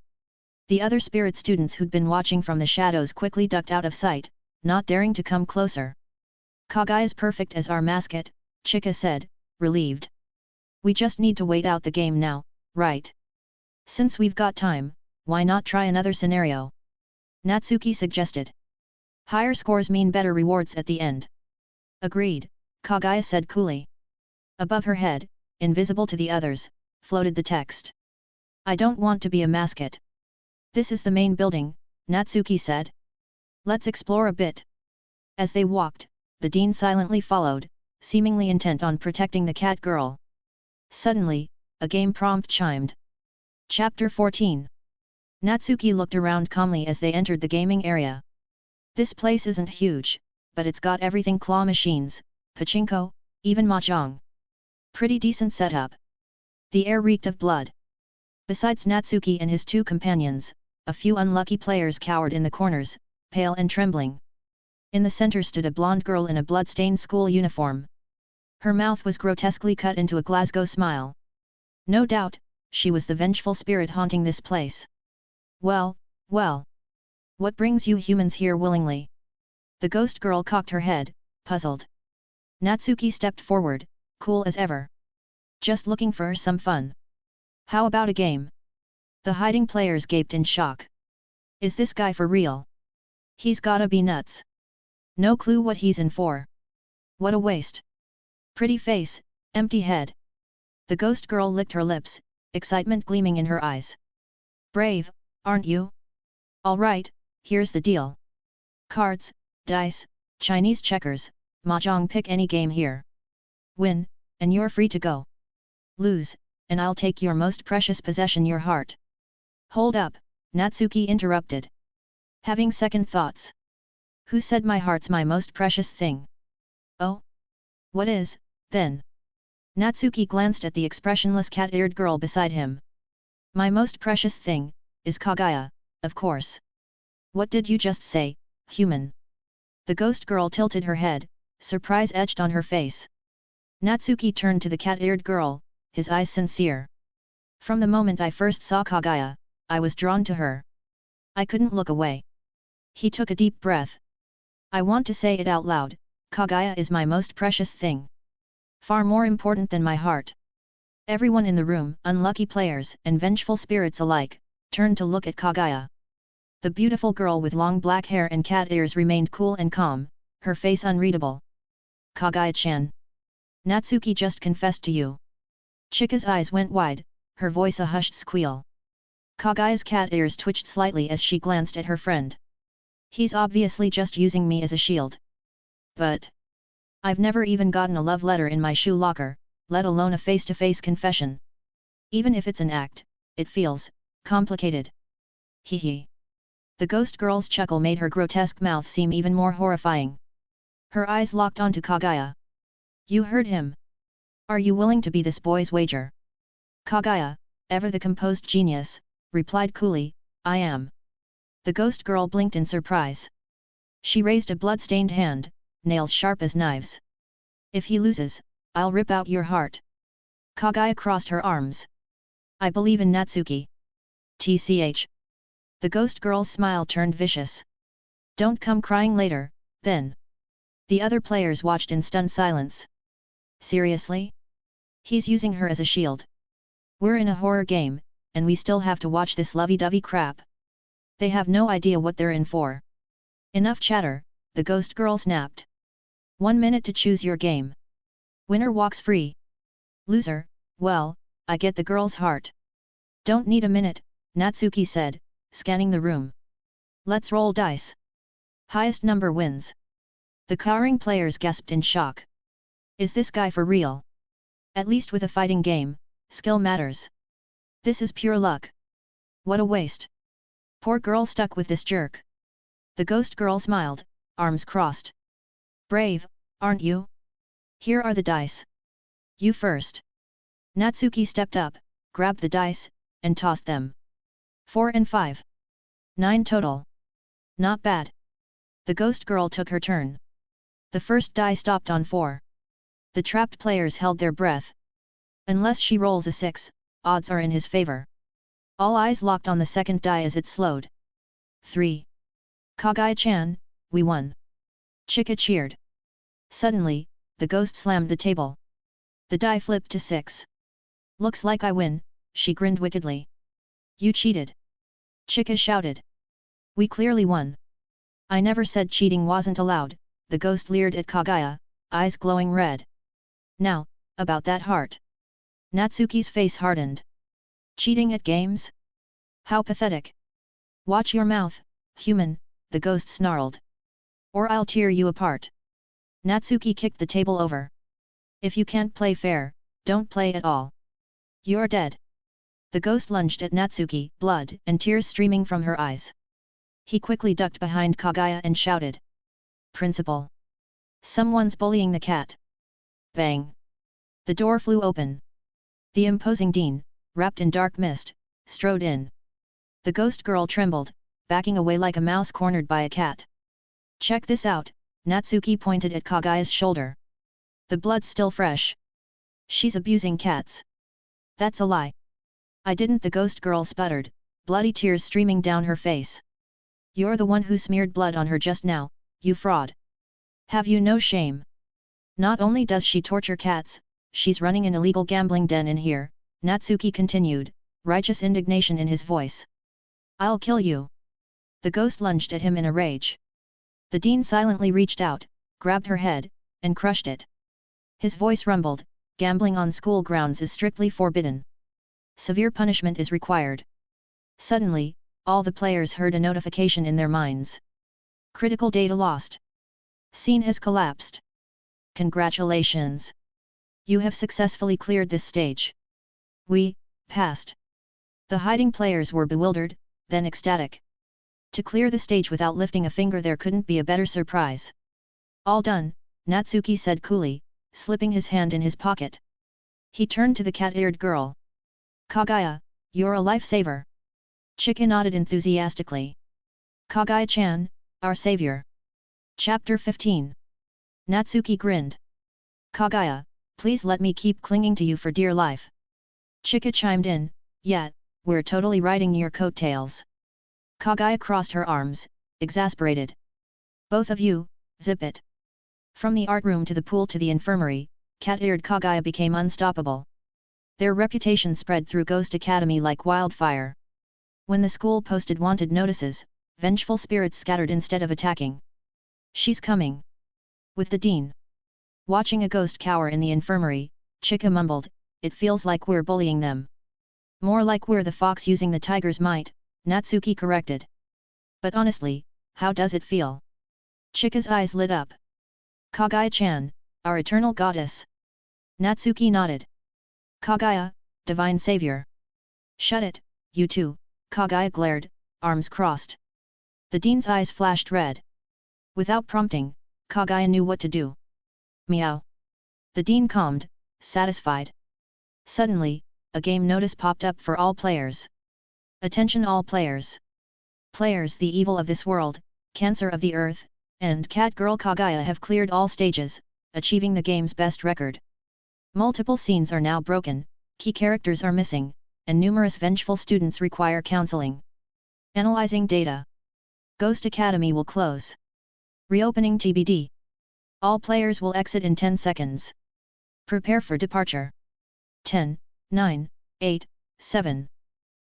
The other spirit students who'd been watching from the shadows quickly ducked out of sight, not daring to come closer. Kagaya's perfect as our mascot, Chika said, relieved. We just need to wait out the game now, right? Since we've got time, why not try another scenario? Natsuki suggested. Higher scores mean better rewards at the end. Agreed, Kagaya said coolly. Above her head, invisible to the others, floated the text. I don't want to be a mascot. This is the main building, Natsuki said. Let's explore a bit. As they walked, the dean silently followed, seemingly intent on protecting the cat girl. Suddenly, a game prompt chimed. Chapter 14. Natsuki looked around calmly as they entered the gaming area. This place isn't huge, but it's got everything: claw machines, pachinko, even mahjong. Pretty decent setup. The air reeked of blood. Besides Natsuki and his two companions, a few unlucky players cowered in the corners, pale and trembling. In the center stood a blonde girl in a blood-stained school uniform. Her mouth was grotesquely cut into a Glasgow smile. No doubt, she was the vengeful spirit haunting this place. Well, well. What brings you humans here willingly? The ghost girl cocked her head, puzzled. Natsuki stepped forward, cool as ever. Just looking for some fun. How about a game? The hiding players gaped in shock. Is this guy for real? He's gotta be nuts. No clue what he's in for. What a waste. Pretty face, empty head. The ghost girl licked her lips, excitement gleaming in her eyes. Brave, aren't you? All right, here's the deal. Cards, dice, Chinese checkers, mahjong, pick any game here. Win, and you're free to go. Lose, and I'll take your most precious possession, your heart. Hold up, Natsuki interrupted. Having second thoughts. Who said my heart's my most precious thing? Oh? What is, then? Natsuki glanced at the expressionless cat-eared girl beside him. My most precious thing is Kagaya, of course. What did you just say, human? The ghost girl tilted her head, surprise etched on her face. Natsuki turned to the cat-eared girl, his eyes sincere. From the moment I first saw Kagaya, I was drawn to her. I couldn't look away. He took a deep breath. I want to say it out loud, Kagaya is my most precious thing. Far more important than my heart. Everyone in the room, unlucky players and vengeful spirits alike, turned to look at Kagaya. The beautiful girl with long black hair and cat ears remained cool and calm, her face unreadable. Kagaya-chan. Natsuki just confessed to you. Chika's eyes went wide, her voice a hushed squeal. Kagaya's cat ears twitched slightly as she glanced at her friend. He's obviously just using me as a shield. But I've never even gotten a love letter in my shoe locker, let alone a face-to-face confession. Even if it's an act, it feels complicated. Hee hee. The ghost girl's chuckle made her grotesque mouth seem even more horrifying. Her eyes locked onto Kagaya. You heard him. Are you willing to be this boy's wager? Kagaya, ever the composed genius, replied coolly, I am. The ghost girl blinked in surprise. She raised a blood-stained hand, nails sharp as knives. If he loses, I'll rip out your heart. Kagaya crossed her arms. I believe in Natsuki. TCH. The ghost girl's smile turned vicious. Don't come crying later, then. The other players watched in stunned silence. Seriously? He's using her as a shield. We're in a horror game, and we still have to watch this lovey-dovey crap. They have no idea what they're in for. Enough chatter, the ghost girl snapped. 1 minute to choose your game. Winner walks free. Loser, well, I get the girl's heart. Don't need a minute, Natsuki said, scanning the room. Let's roll dice. Highest number wins. The cowering players gasped in shock. Is this guy for real? At least with a fighting game, skill matters. This is pure luck. What a waste. Poor girl stuck with this jerk. The ghost girl smiled, arms crossed. Brave, aren't you? Here are the dice. You first. Natsuki stepped up, grabbed the dice, and tossed them. 4 and 5. 9 total. Not bad. The ghost girl took her turn. The first die stopped on 4. The trapped players held their breath. Unless she rolls a 6, odds are in his favor. All eyes locked on the second die as it slowed. 3. Kagaya-chan, we won. Chika cheered. Suddenly, the ghost slammed the table. The die flipped to 6. Looks like I win, she grinned wickedly. You cheated. Chika shouted. We clearly won. I never said cheating wasn't allowed, the ghost leered at Kagaya, eyes glowing red. Now, about that heart. Natsuki's face hardened. Cheating at games? How pathetic. Watch your mouth, human, the ghost snarled. Or I'll tear you apart. Natsuki kicked the table over. If you can't play fair, don't play at all. You're dead. The ghost lunged at Natsuki, blood and tears streaming from her eyes. He quickly ducked behind Kagaya and shouted. Principal. Someone's bullying the cat. Bang. The door flew open. The imposing dean, wrapped in dark mist, strode in. The ghost girl trembled, backing away like a mouse cornered by a cat. Check this out, Natsuki pointed at Kagaya's shoulder. The blood's still fresh. She's abusing cats. That's a lie. I didn't, the ghost girl sputtered, bloody tears streaming down her face. You're the one who smeared blood on her just now, you fraud. Have you no shame? Not only does she torture cats, she's running an illegal gambling den in here, Natsuki continued, righteous indignation in his voice. I'll kill you. The ghost lunged at him in a rage. The dean silently reached out, grabbed her head, and crushed it. His voice rumbled, gambling on school grounds is strictly forbidden. Severe punishment is required. Suddenly, all the players heard a notification in their minds. Critical data lost. Scene has collapsed. Congratulations. You have successfully cleared this stage. We passed. The hiding players were bewildered, then ecstatic. To clear the stage without lifting a finger, there couldn't be a better surprise. All done, Natsuki said coolly, slipping his hand in his pocket. He turned to the cat-eared girl. Kagaya, you're a lifesaver. Chika nodded enthusiastically. Kagaya-chan, our savior. Chapter 15. Natsuki grinned. Kagaya, please let me keep clinging to you for dear life. Chika chimed in, yet, we're totally riding your coattails. Kagaya crossed her arms, exasperated. Both of you, zip it. From the art room to the pool to the infirmary, cat-eared Kagaya became unstoppable. Their reputation spread through Ghost Academy like wildfire. When the school posted wanted notices, vengeful spirits scattered instead of attacking. She's coming. With the dean. Watching a ghost cower in the infirmary, Chika mumbled, it feels like we're bullying them. More like we're the fox using the tiger's might, Natsuki corrected. But honestly, how does it feel? Chika's eyes lit up. Kagaya-chan, our eternal goddess. Natsuki nodded. Kagaya, divine savior. Shut it, you two, Kagaya glared, arms crossed. The dean's eyes flashed red. Without prompting, Kagaya knew what to do. Meow. The dean calmed, satisfied. Suddenly, a game notice popped up for all players. Attention all players. Players the evil of this world, cancer of the earth, and cat girl Kagaya have cleared all stages, achieving the game's best record. Multiple scenes are now broken, key characters are missing, and numerous vengeful students require counseling. Analyzing data. Ghost Academy will close. Reopening TBD. All players will exit in 10 seconds. Prepare for departure. 10, 9, 8, 7.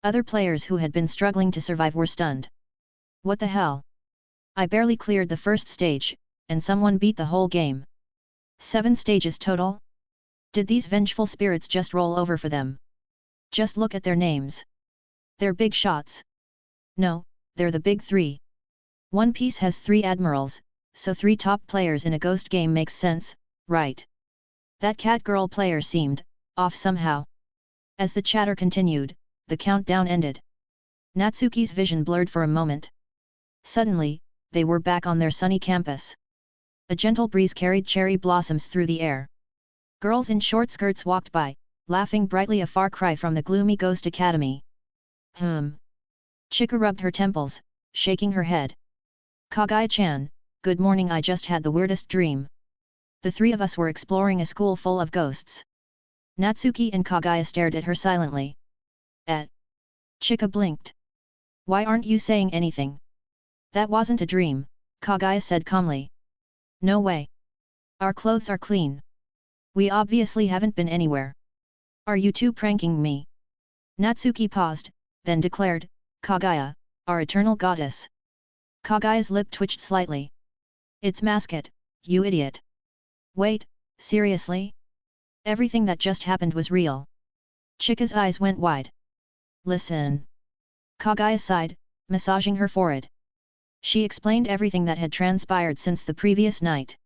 Other players who had been struggling to survive were stunned. What the hell? I barely cleared the first stage, and someone beat the whole game. 7 stages total? Did these vengeful spirits just roll over for them? Just look at their names. They're big shots. No, they're the big 3. One Piece has 3 admirals, so 3 top players in a ghost game makes sense, right? That cat girl player seemed off somehow. As the chatter continued, the countdown ended. Natsuki's vision blurred for a moment. Suddenly, they were back on their sunny campus. A gentle breeze carried cherry blossoms through the air. Girls in short skirts walked by, laughing brightly, a far cry from the gloomy Ghost Academy. Chika rubbed her temples, shaking her head. Kagaya-chan, good morning, I just had the weirdest dream. The 3 of us were exploring a school full of ghosts. Natsuki and Kagaya stared at her silently. Chika blinked. Why aren't you saying anything? That wasn't a dream, Kagaya said calmly. No way. Our clothes are clean. We obviously haven't been anywhere. Are you two pranking me? Natsuki paused, then declared, Kagaya, our eternal goddess. Kagaya's lip twitched slightly. It's Masket, you idiot. Wait, seriously? Everything that just happened was real. Chika's eyes went wide. Listen. Kagaya sighed, massaging her forehead. She explained everything that had transpired since the previous night.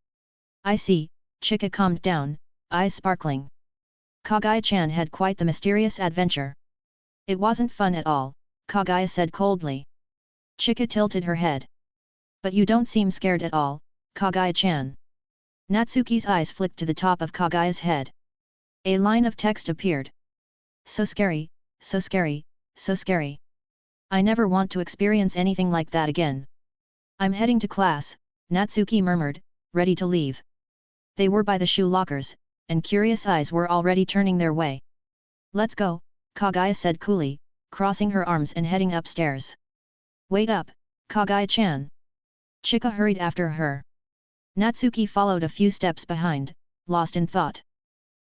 I see, Chika calmed down, eyes sparkling. Kagaya-chan had quite the mysterious adventure. It wasn't fun at all, Kagaya said coldly. Chika tilted her head. But you don't seem scared at all, Kagaya-chan. Natsuki's eyes flicked to the top of Kagaya's head. A line of text appeared. So scary, so scary, so scary. I never want to experience anything like that again. I'm heading to class, Natsuki murmured, ready to leave. They were by the shoe lockers, and curious eyes were already turning their way. Let's go, Kagaya said coolly, crossing her arms and heading upstairs. Wait up, Kagaya-chan. Chika hurried after her. Natsuki followed a few steps behind, lost in thought.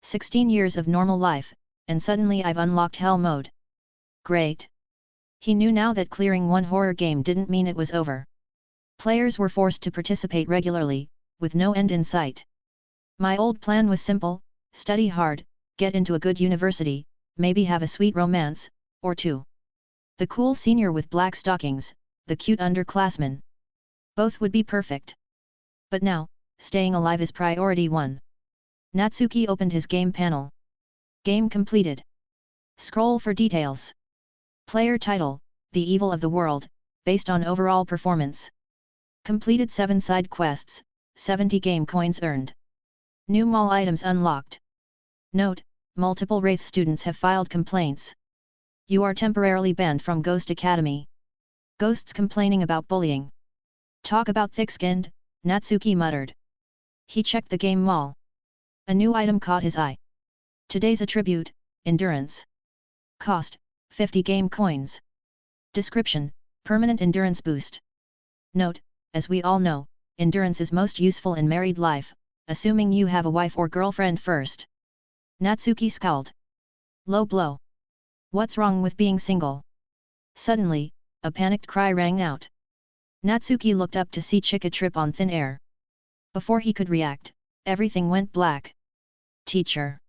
16 years of normal life, and suddenly I've unlocked hell mode. Great. He knew now that clearing one horror game didn't mean it was over. Players were forced to participate regularly, with no end in sight. My old plan was simple: study hard, get into a good university, maybe have a sweet romance, or 2. The cool senior with black stockings, the cute underclassman. Both would be perfect. But now, staying alive is priority 1. Natsuki opened his game panel. Game completed. Scroll for details. Player title, The Evil of the World, based on overall performance. Completed 7 side quests, 70 game coins earned. New mall items unlocked. Note, multiple Wraith students have filed complaints. You are temporarily banned from Ghost Academy. Ghosts complaining about bullying. Talk about thick-skinned, Natsuki muttered. He checked the game mall. A new item caught his eye. Today's attribute, Endurance. Cost, 50 game coins. Description, permanent endurance boost. Note, as we all know, endurance is most useful in married life, assuming you have a wife or girlfriend first. Natsuki scowled. Low blow. What's wrong with being single? Suddenly, a panicked cry rang out. Natsuki looked up to see Chika trip on thin air. Before he could react, everything went black. Teacher.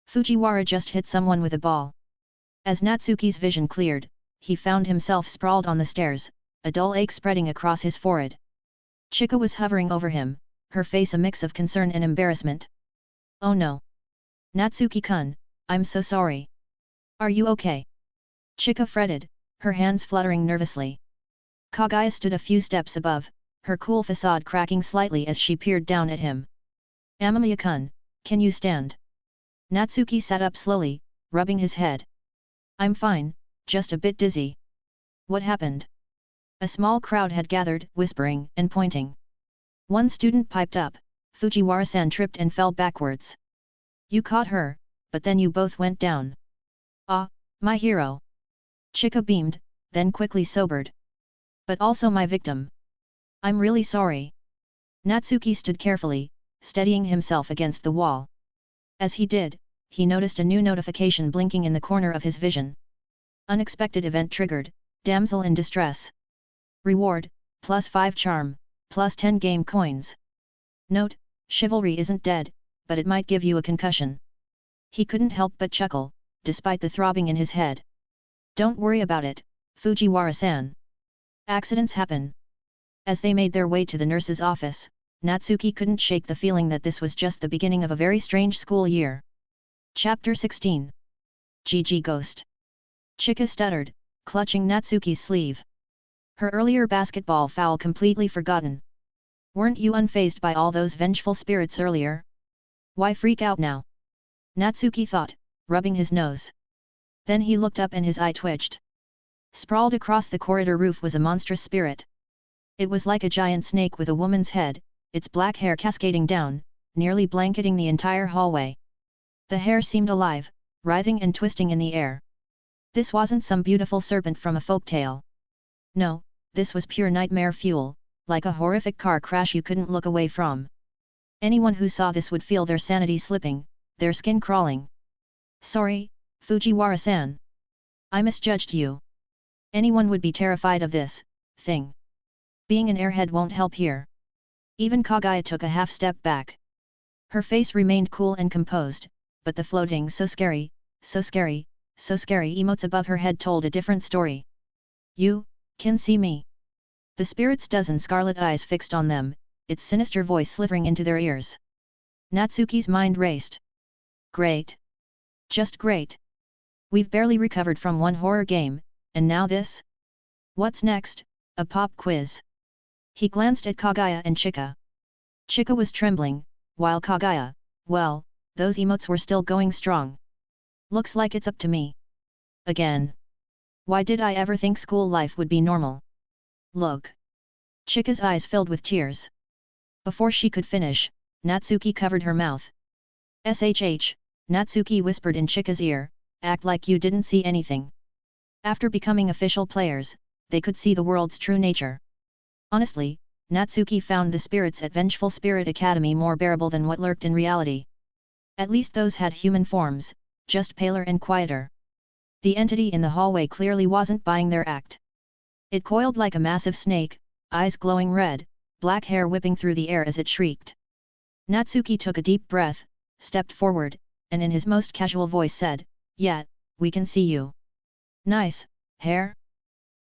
Fujiwara just hit someone with a ball. As Natsuki's vision cleared, he found himself sprawled on the stairs, a dull ache spreading across his forehead. Chika was hovering over him, her face a mix of concern and embarrassment. Oh no! Natsuki-kun, I'm so sorry. Are you okay? Chika fretted, her hands fluttering nervously. Kagaya stood a few steps above, her cool facade cracking slightly as she peered down at him. Amamiya-kun, can you stand? Natsuki sat up slowly, rubbing his head. I'm fine, just a bit dizzy. What happened? A small crowd had gathered, whispering and pointing. One student piped up, Fujiwara-san tripped and fell backwards. You caught her, but then you both went down. Ah, my hero. Chika beamed, then quickly sobered. But also my victim. I'm really sorry. Natsuki stood carefully, steadying himself against the wall. As he did, he noticed a new notification blinking in the corner of his vision. Unexpected event triggered, damsel in distress. Reward, +5 charm, +10 game coins. Note, chivalry isn't dead, but it might give you a concussion. He couldn't help but chuckle, despite the throbbing in his head. Don't worry about it, Fujiwara-san. Accidents happen. As they made their way to the nurse's office, Natsuki couldn't shake the feeling that this was just the beginning of a very strange school year. Chapter 16. GG Ghost. Chika stuttered, clutching Natsuki's sleeve. Her earlier basketball foul completely forgotten. Weren't you unfazed by all those vengeful spirits earlier? Why freak out now? Natsuki thought, rubbing his nose. Then he looked up and his eye twitched. Sprawled across the corridor roof was a monstrous spirit. It was like a giant snake with a woman's head, its black hair cascading down, nearly blanketing the entire hallway. The hair seemed alive, writhing and twisting in the air. This wasn't some beautiful serpent from a folktale. No, this was pure nightmare fuel, like a horrific car crash you couldn't look away from. Anyone who saw this would feel their sanity slipping, their skin crawling. Sorry, Fujiwara-san. I misjudged you. Anyone would be terrified of this thing. Being an airhead won't help here. Even Kagaya took a half step back. Her face remained cool and composed, but the floating so scary emotes above her head told a different story. You can see me. The spirit's dozen scarlet eyes fixed on them, its sinister voice slithering into their ears. Natsuki's mind raced. Great. Just great. We've barely recovered from one horror game, and now this? What's next? A pop quiz. He glanced at Kagaya and Chika. Chika was trembling, while Kagaya, well, those emotes were still going strong. Looks like it's up to me. Again. Why did I ever think school life would be normal? Look. Chika's eyes filled with tears. Before she could finish, Natsuki covered her mouth. SHH, Natsuki whispered in Chika's ear, act like you didn't see anything. After becoming official players, they could see the world's true nature. Honestly, Natsuki found the spirits at Vengeful Spirit Academy more bearable than what lurked in reality. At least those had human forms, just paler and quieter. The entity in the hallway clearly wasn't buying their act. It coiled like a massive snake, eyes glowing red, black hair whipping through the air as it shrieked. Natsuki took a deep breath, stepped forward, and in his most casual voice said, "Yeah, we can see you. Nice, hair?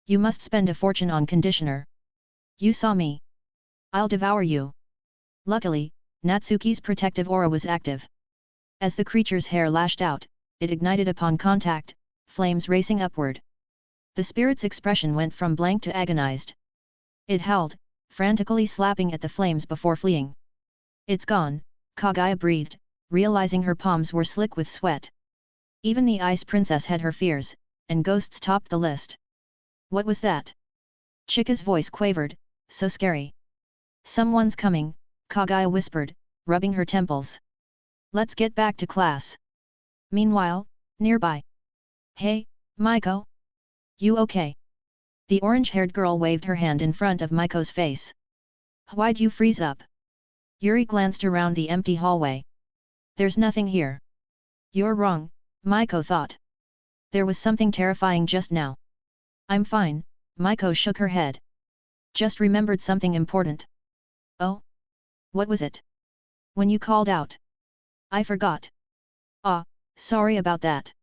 You must spend a fortune on conditioner. You saw me. I'll devour you." Luckily, Natsuki's protective aura was active. As the creature's hair lashed out, it ignited upon contact, flames racing upward. The spirit's expression went from blank to agonized. It howled, frantically slapping at the flames before fleeing. It's gone, Kagaya breathed, realizing her palms were slick with sweat. Even the Ice Princess had her fears, and ghosts topped the list. What was that? Chika's voice quavered, so scary. Someone's coming, Kagaya whispered, rubbing her temples. Let's get back to class. Meanwhile, nearby. Hey, Maiko? You okay? The orange-haired girl waved her hand in front of Maiko's face. Why'd you freeze up? Yuri glanced around the empty hallway. There's nothing here. You're wrong, Maiko thought. There was something terrifying just now. I'm fine, Maiko shook her head. Just remembered something important. Oh? What was it? When you called out. I forgot. Ah, sorry about that.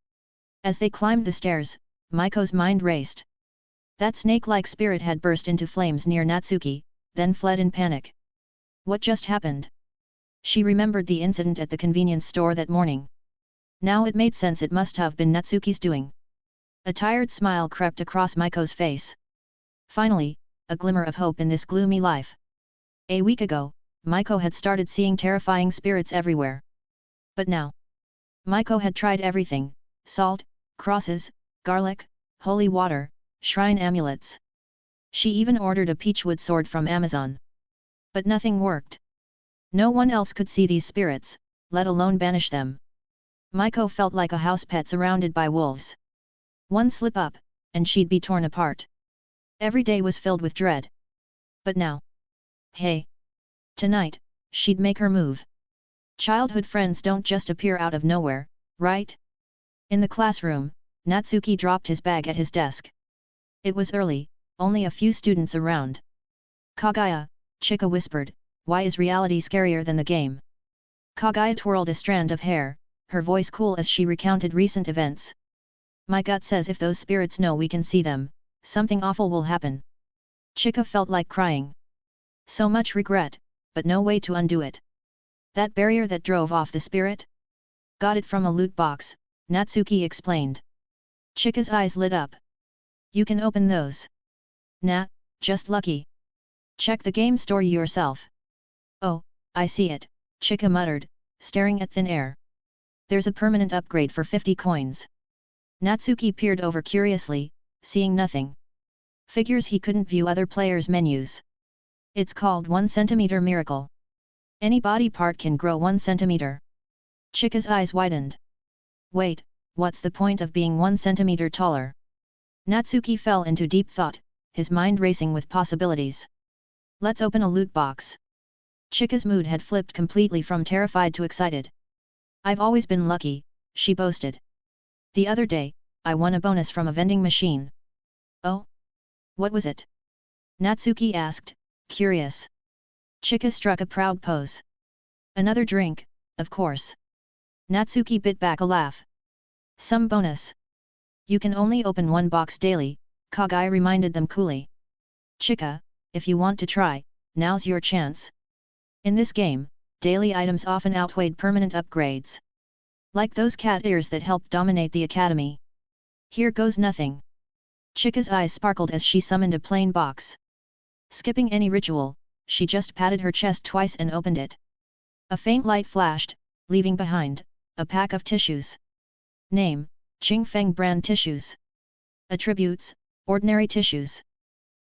As they climbed the stairs, Maiko's mind raced. That snake-like spirit had burst into flames near Natsuki, then fled in panic. What just happened? She remembered the incident at the convenience store that morning. Now it made sense, it must have been Natsuki's doing. A tired smile crept across Maiko's face. Finally, a glimmer of hope in this gloomy life. A week ago, Maiko had started seeing terrifying spirits everywhere. But now, Maiko had tried everything: salt, crosses, garlic, holy water, shrine amulets. She even ordered a peachwood sword from Amazon. But nothing worked. No one else could see these spirits, let alone banish them. Maiko felt like a house pet surrounded by wolves. One slip up, and she'd be torn apart. Every day was filled with dread. But now, hey! Tonight, she'd make her move. Childhood friends don't just appear out of nowhere, right? In the classroom, Natsuki dropped his bag at his desk. It was early, only a few students around. Kagaya, Chika whispered, why is reality scarier than the game? Kagaya twirled a strand of hair, her voice cool as she recounted recent events. My gut says if those spirits know we can see them, something awful will happen. Chika felt like crying. So much regret, but no way to undo it. That barrier that drove off the spirit? Got it from a loot box, Natsuki explained. Chika's eyes lit up. You can open those. Nah, just lucky. Check the game store yourself. Oh, I see it, Chika muttered, staring at thin air. There's a permanent upgrade for 50 coins. Natsuki peered over curiously, seeing nothing. Figures he couldn't view other players' menus. It's called 1 centimeter miracle. Any body part can grow 1 centimeter. Chika's eyes widened. Wait, what's the point of being 1 centimeter taller? Natsuki fell into deep thought, his mind racing with possibilities. Let's open a loot box. Chika's mood had flipped completely from terrified to excited. I've always been lucky, she boasted. The other day, I won a bonus from a vending machine. Oh? What was it? Natsuki asked, curious. Chika struck a proud pose. Another drink, of course. Natsuki bit back a laugh. Some bonus. You can only open one box daily, Kagaya reminded them coolly. Chika, if you want to try, now's your chance. In this game, daily items often outweighed permanent upgrades. Like those cat ears that helped dominate the academy. Here goes nothing. Chika's eyes sparkled as she summoned a plain box. Skipping any ritual, she just patted her chest twice and opened it. A faint light flashed, leaving behind a pack of tissues. Name: Qingfeng brand tissues. Attributes: ordinary tissues.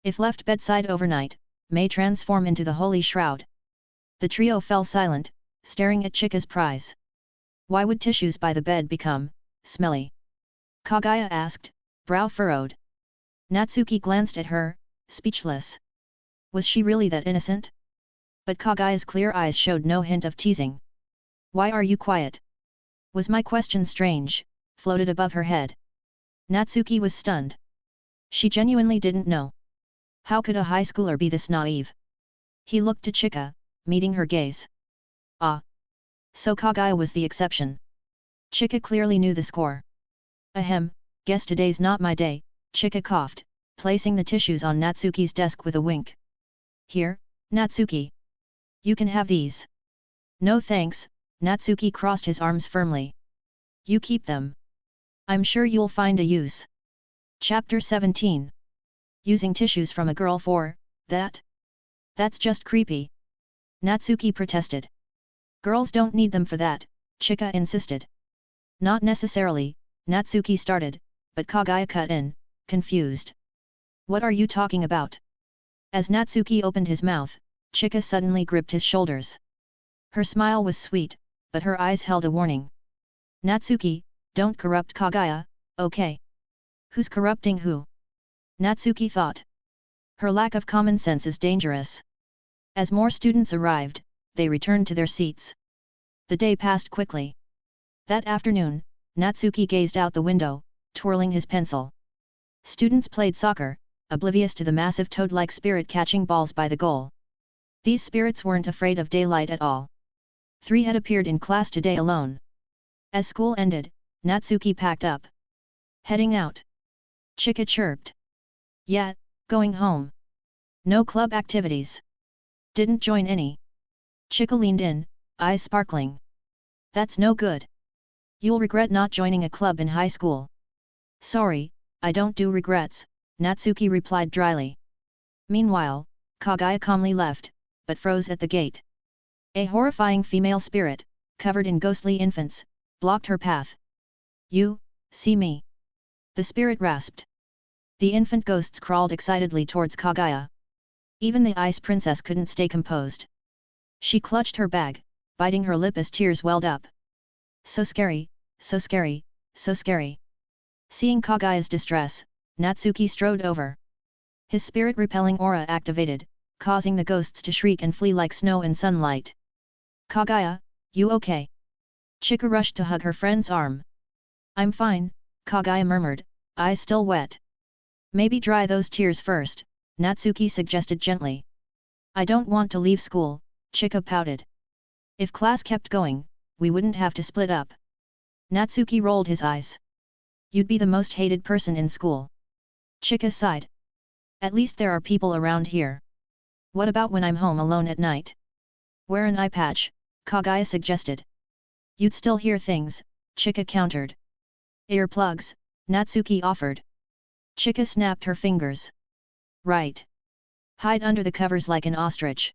If left bedside overnight, may transform into the holy shroud. The trio fell silent, staring at Chika's prize. Why would tissues by the bed become smelly? Kagaya asked, brow furrowed. Natsuki glanced at her, speechless. Was she really that innocent? But Kagaya's clear eyes showed no hint of teasing. Why are you quiet? Was my question strange, floated above her head. Natsuki was stunned. She genuinely didn't know. How could a high schooler be this naive? He looked to Chika, meeting her gaze. Ah. So Kagaya was the exception. Chika clearly knew the score. Ahem, guess today's not my day, Chika coughed, placing the tissues on Natsuki's desk with a wink. Here, Natsuki. You can have these. No thanks, Natsuki crossed his arms firmly. You keep them. I'm sure you'll find a use. Chapter 17. Using tissues from a girl for that? That's just creepy. Natsuki protested. Girls don't need them for that, Chika insisted. Not necessarily, Natsuki started, but Kagaya cut in, confused. What are you talking about? As Natsuki opened his mouth, Chika suddenly gripped his shoulders. Her smile was sweet, but her eyes held a warning. Natsuki, don't corrupt Kagaya, okay? Who's corrupting who? Natsuki thought. Her lack of common sense is dangerous. As more students arrived, they returned to their seats. The day passed quickly. That afternoon, Natsuki gazed out the window, twirling his pencil. Students played soccer, oblivious to the massive toad-like spirit catching balls by the goal. These spirits weren't afraid of daylight at all. 3 had appeared in class today alone. As school ended, Natsuki packed up. Heading out. Chika chirped. Yeah, going home. No club activities. Didn't join any. Chika leaned in, eyes sparkling. That's no good. You'll regret not joining a club in high school. Sorry, I don't do regrets, Natsuki replied dryly. Meanwhile, Kagaya calmly left, but froze at the gate. A horrifying female spirit, covered in ghostly infants, blocked her path. You, see me. The spirit rasped. The infant ghosts crawled excitedly towards Kagaya. Even the ice princess couldn't stay composed. She clutched her bag, biting her lip as tears welled up. So scary, so scary, so scary. Seeing Kagaya's distress, Natsuki strode over. His spirit-repelling aura activated, causing the ghosts to shriek and flee like snow in sunlight. Kagaya, you okay? Chika rushed to hug her friend's arm. I'm fine, Kagaya murmured, eyes still wet. Maybe dry those tears first, Natsuki suggested gently. I don't want to leave school, Chika pouted. If class kept going, we wouldn't have to split up. Natsuki rolled his eyes. You'd be the most hated person in school. Chika sighed. At least there are people around here. What about when I'm home alone at night? Wear an eye patch, Kagaya suggested. You'd still hear things, Chika countered. Earplugs, Natsuki offered. Chika snapped her fingers. Right. Hide under the covers like an ostrich.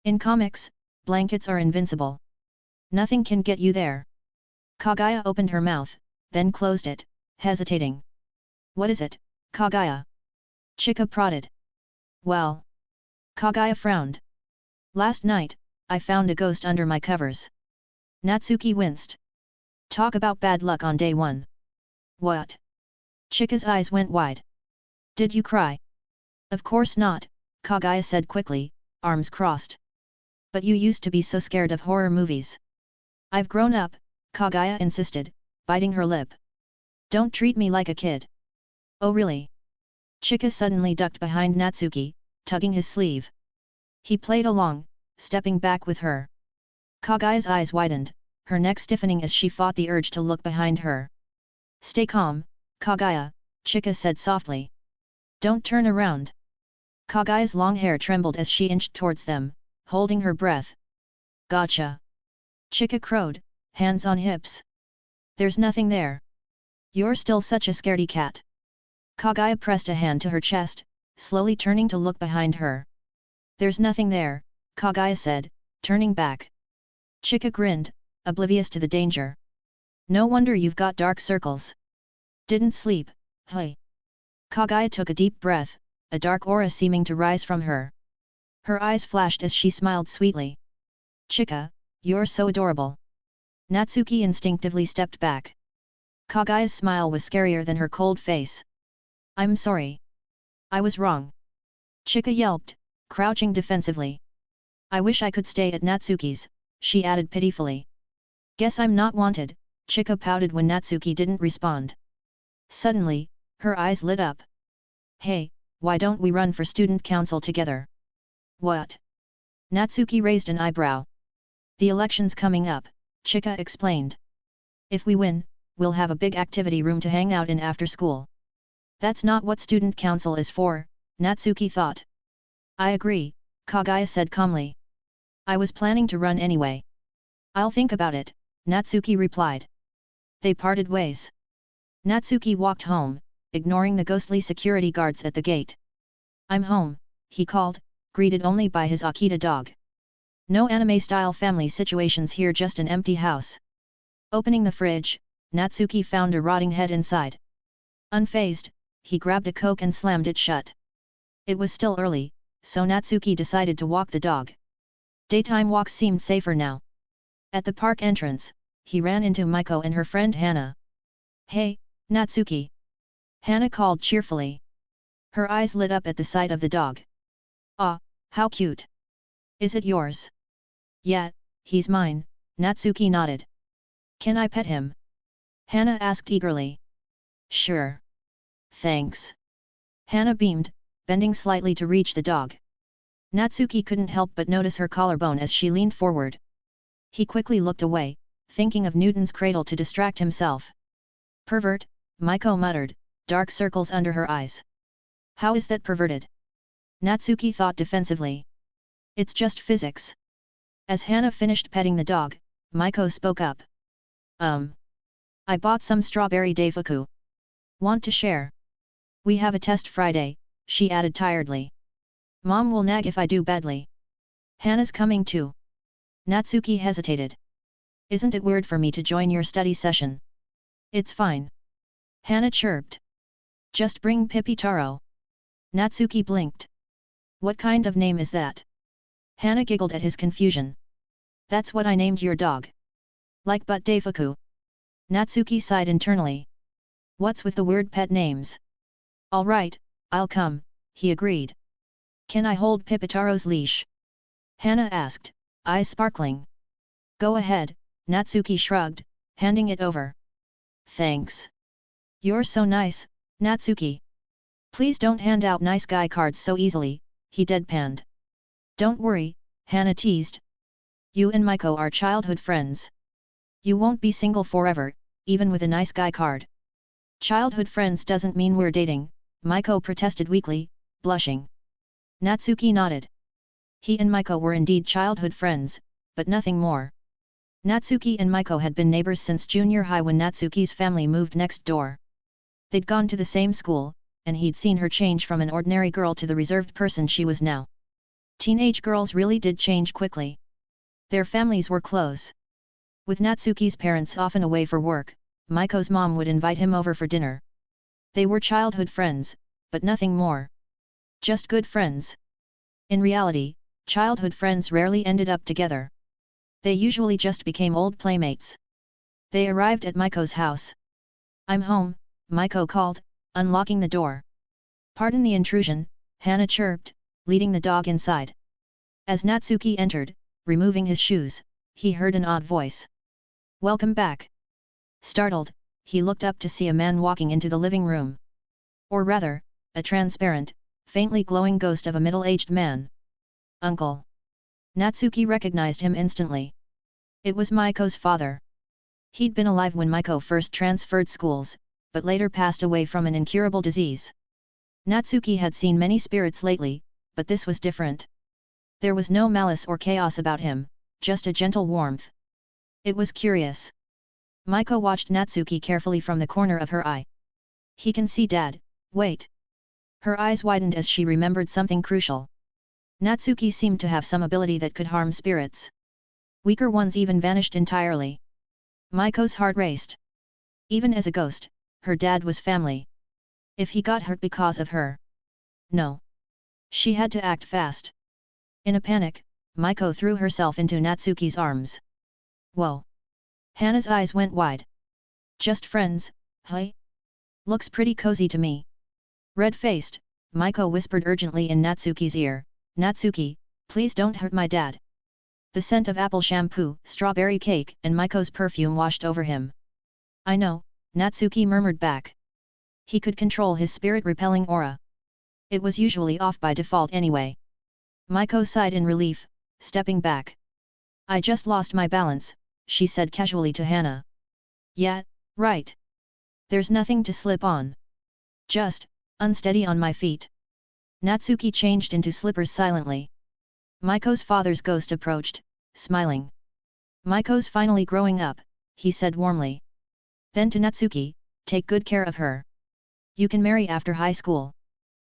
In comics, blankets are invincible. Nothing can get you there. Kagaya opened her mouth, then closed it, hesitating. What is it, Kagaya? Chika prodded. Well. Kagaya frowned. Last night, I found a ghost under my covers. Natsuki winced. Talk about bad luck on day 1. What? Chika's eyes went wide. Did you cry? Of course not, Kagaya said quickly, arms crossed. But you used to be so scared of horror movies. I've grown up, Kagaya insisted, biting her lip. Don't treat me like a kid. Oh really? Chika suddenly ducked behind Natsuki, tugging his sleeve. He played along, stepping back with her. Kagaya's eyes widened, her neck stiffening as she fought the urge to look behind her. Stay calm, Kagaya, Chika said softly. Don't turn around. Kagaya's long hair trembled as she inched towards them, holding her breath. Gotcha. Chika crowed, hands on hips. There's nothing there. You're still such a scaredy cat. Kagaya pressed a hand to her chest, slowly turning to look behind her. There's nothing there, Kagaya said, turning back. Chika grinned, oblivious to the danger. No wonder you've got dark circles. Didn't sleep, huh? Kagaya took a deep breath, a dark aura seeming to rise from her. Her eyes flashed as she smiled sweetly. Chika, you're so adorable. Natsuki instinctively stepped back. Kagaya's smile was scarier than her cold face. I'm sorry. I was wrong. Chika yelped, crouching defensively. I wish I could stay at Natsuki's, she added pitifully. Guess I'm not wanted, Chika pouted when Natsuki didn't respond. Suddenly, her eyes lit up. Hey, why don't we run for student council together? What? Natsuki raised an eyebrow. The election's coming up, Chika explained. If we win, we'll have a big activity room to hang out in after school. That's not what student council is for, Natsuki thought. I agree, Kagaya said calmly. I was planning to run anyway. I'll think about it, Natsuki replied. They parted ways. Natsuki walked home, ignoring the ghostly security guards at the gate. I'm home, he called, greeted only by his Akita dog. No anime-style family situations here, just an empty house. Opening the fridge, Natsuki found a rotting head inside. Unfazed, he grabbed a Coke and slammed it shut. It was still early, so Natsuki decided to walk the dog. Daytime walks seemed safer now. At the park entrance, he ran into Maiko and her friend Hana. Hey, Natsuki! Hana called cheerfully. Her eyes lit up at the sight of the dog. Ah, how cute! Is it yours? Yeah, he's mine, Natsuki nodded. Can I pet him? Hana asked eagerly. Sure. Thanks. Hana beamed, bending slightly to reach the dog. Natsuki couldn't help but notice her collarbone as she leaned forward. He quickly looked away, thinking of Newton's cradle to distract himself. Pervert, Maiko muttered, dark circles under her eyes. How is that perverted? Natsuki thought defensively. It's just physics. As Hana finished petting the dog, Maiko spoke up. I bought some strawberry daifuku. Want to share? We have a test Friday, she added tiredly. Mom will nag if I do badly. Hana's coming too. Natsuki hesitated. Isn't it weird for me to join your study session? It's fine. Hana chirped. Just bring Pipitaro. Natsuki blinked. What kind of name is that? Hana giggled at his confusion. That's what I named your dog. Like but daifuku. Natsuki sighed internally. What's with the weird pet names? All right, I'll come, he agreed. Can I hold Pipitaro's leash? Hana asked, eyes sparkling. Go ahead, Natsuki shrugged, handing it over. Thanks. You're so nice, Natsuki. Please don't hand out nice guy cards so easily, he deadpanned. Don't worry, Hana teased. You and Maiko are childhood friends. You won't be single forever, even with a nice guy card. Childhood friends doesn't mean we're dating, Maiko protested weakly, blushing. Natsuki nodded. He and Maiko were indeed childhood friends, but nothing more. Natsuki and Maiko had been neighbors since junior high when Natsuki's family moved next door. They'd gone to the same school, and he'd seen her change from an ordinary girl to the reserved person she was now. Teenage girls really did change quickly. Their families were close. With Natsuki's parents often away for work, Maiko's mom would invite him over for dinner. They were childhood friends, but nothing more. Just good friends. In reality, childhood friends rarely ended up together. They usually just became old playmates. They arrived at Maiko's house. I'm home, Maiko called, unlocking the door. Pardon the intrusion, Hana chirped, leading the dog inside. As Natsuki entered, removing his shoes, he heard an odd voice. Welcome back. Startled, he looked up to see a man walking into the living room. Or rather, a transparent, faintly glowing ghost of a middle-aged man. Uncle. Natsuki recognized him instantly. It was Maiko's father. He'd been alive when Maiko first transferred schools, but later passed away from an incurable disease. Natsuki had seen many spirits lately, but this was different. There was no malice or chaos about him, just a gentle warmth. It was curious. Maiko watched Natsuki carefully from the corner of her eye. He can see Dad, wait. Her eyes widened as she remembered something crucial. Natsuki seemed to have some ability that could harm spirits. Weaker ones even vanished entirely. Maiko's heart raced. Even as a ghost, her dad was family. If he got hurt because of her. No. She had to act fast. In a panic, Maiko threw herself into Natsuki's arms. Whoa! Hana's eyes went wide. Just friends, huh? Looks pretty cozy to me. Red-faced, Maiko whispered urgently in Natsuki's ear, Natsuki, please don't hurt my dad. The scent of apple shampoo, strawberry cake, and Maiko's perfume washed over him. I know, Natsuki murmured back. He could control his spirit-repelling aura. It was usually off by default anyway. Maiko sighed in relief, stepping back. I just lost my balance, she said casually to Hana. Yeah, right. There's nothing to slip on. Just, unsteady on my feet. Natsuki changed into slippers silently. Maiko's father's ghost approached, smiling. Maiko's finally growing up, he said warmly. Then to Natsuki, take good care of her. You can marry after high school.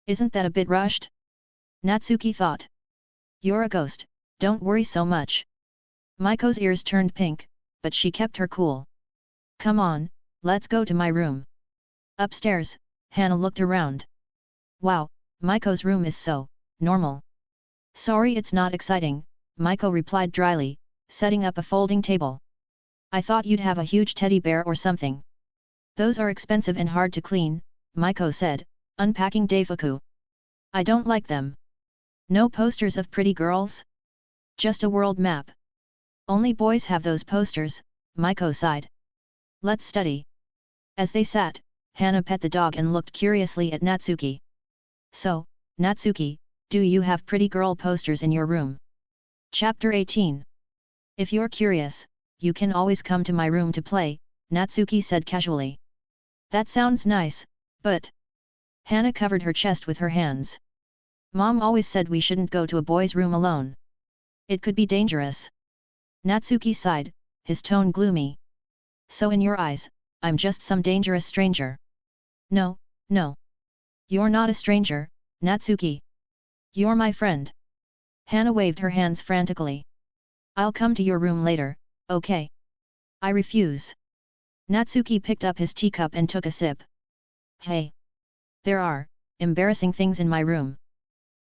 Isn't that a bit rushed? Natsuki thought. You're a ghost, don't worry so much. Maiko's ears turned pink, but she kept her cool. Come on, let's go to my room. Upstairs, Hana looked around. Wow, Maiko's room is so normal. Sorry it's not exciting, Maiko replied dryly, setting up a folding table. I thought you'd have a huge teddy bear or something. Those are expensive and hard to clean, Maiko said, unpacking daifuku. I don't like them. No posters of pretty girls? Just a world map. Only boys have those posters, Maiko sighed. Let's study. As they sat, Hana pet the dog and looked curiously at Natsuki. So, Natsuki, do you have pretty girl posters in your room? Chapter 18. If you're curious, you can always come to my room to play, Natsuki said casually. That sounds nice, but... Hana covered her chest with her hands. Mom always said we shouldn't go to a boy's room alone. It could be dangerous. Natsuki sighed, his tone gloomy. So in your eyes, I'm just some dangerous stranger. No, no. You're not a stranger, Natsuki. You're my friend. Hana waved her hands frantically. I'll come to your room later, okay? I refuse. Natsuki picked up his teacup and took a sip. Hey. There are embarrassing things in my room.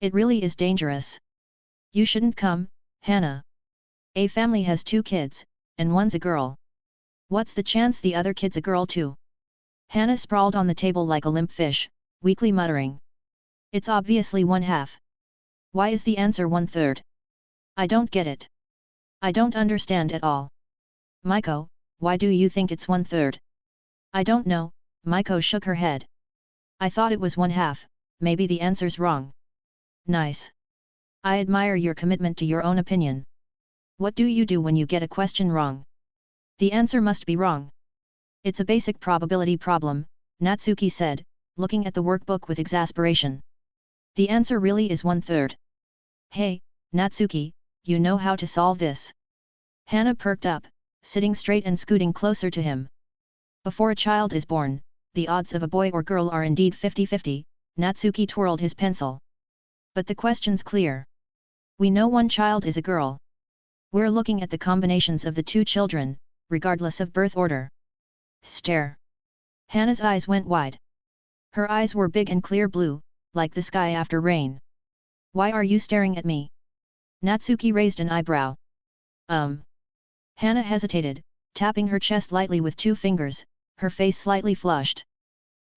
It really is dangerous. You shouldn't come, Hana. A family has 2 kids, and one's a girl. What's the chance the other kid's a girl too? Hana sprawled on the table like a limp fish, weakly muttering. It's obviously 1/2. Why is the answer 1/3? I don't get it. I don't understand at all. Maiko, why do you think it's 1/3? I don't know, Maiko shook her head. I thought it was 1/2, maybe the answer's wrong. Nice. I admire your commitment to your own opinion. What do you do when you get a question wrong? The answer must be wrong. It's a basic probability problem, Natsuki said, looking at the workbook with exasperation. The answer really is 1/3. Hey, Natsuki, you know how to solve this. Hana perked up, sitting straight and scooting closer to him. Before a child is born, the odds of a boy or girl are indeed 50-50, Natsuki twirled his pencil. But the question's clear. We know one child is a girl. We're looking at the combinations of the 2 children, regardless of birth order. Stare. Hana's eyes went wide. Her eyes were big and clear blue, like the sky after rain. Why are you staring at me? Natsuki raised an eyebrow. Hana hesitated, tapping her chest lightly with 2 fingers, her face slightly flushed.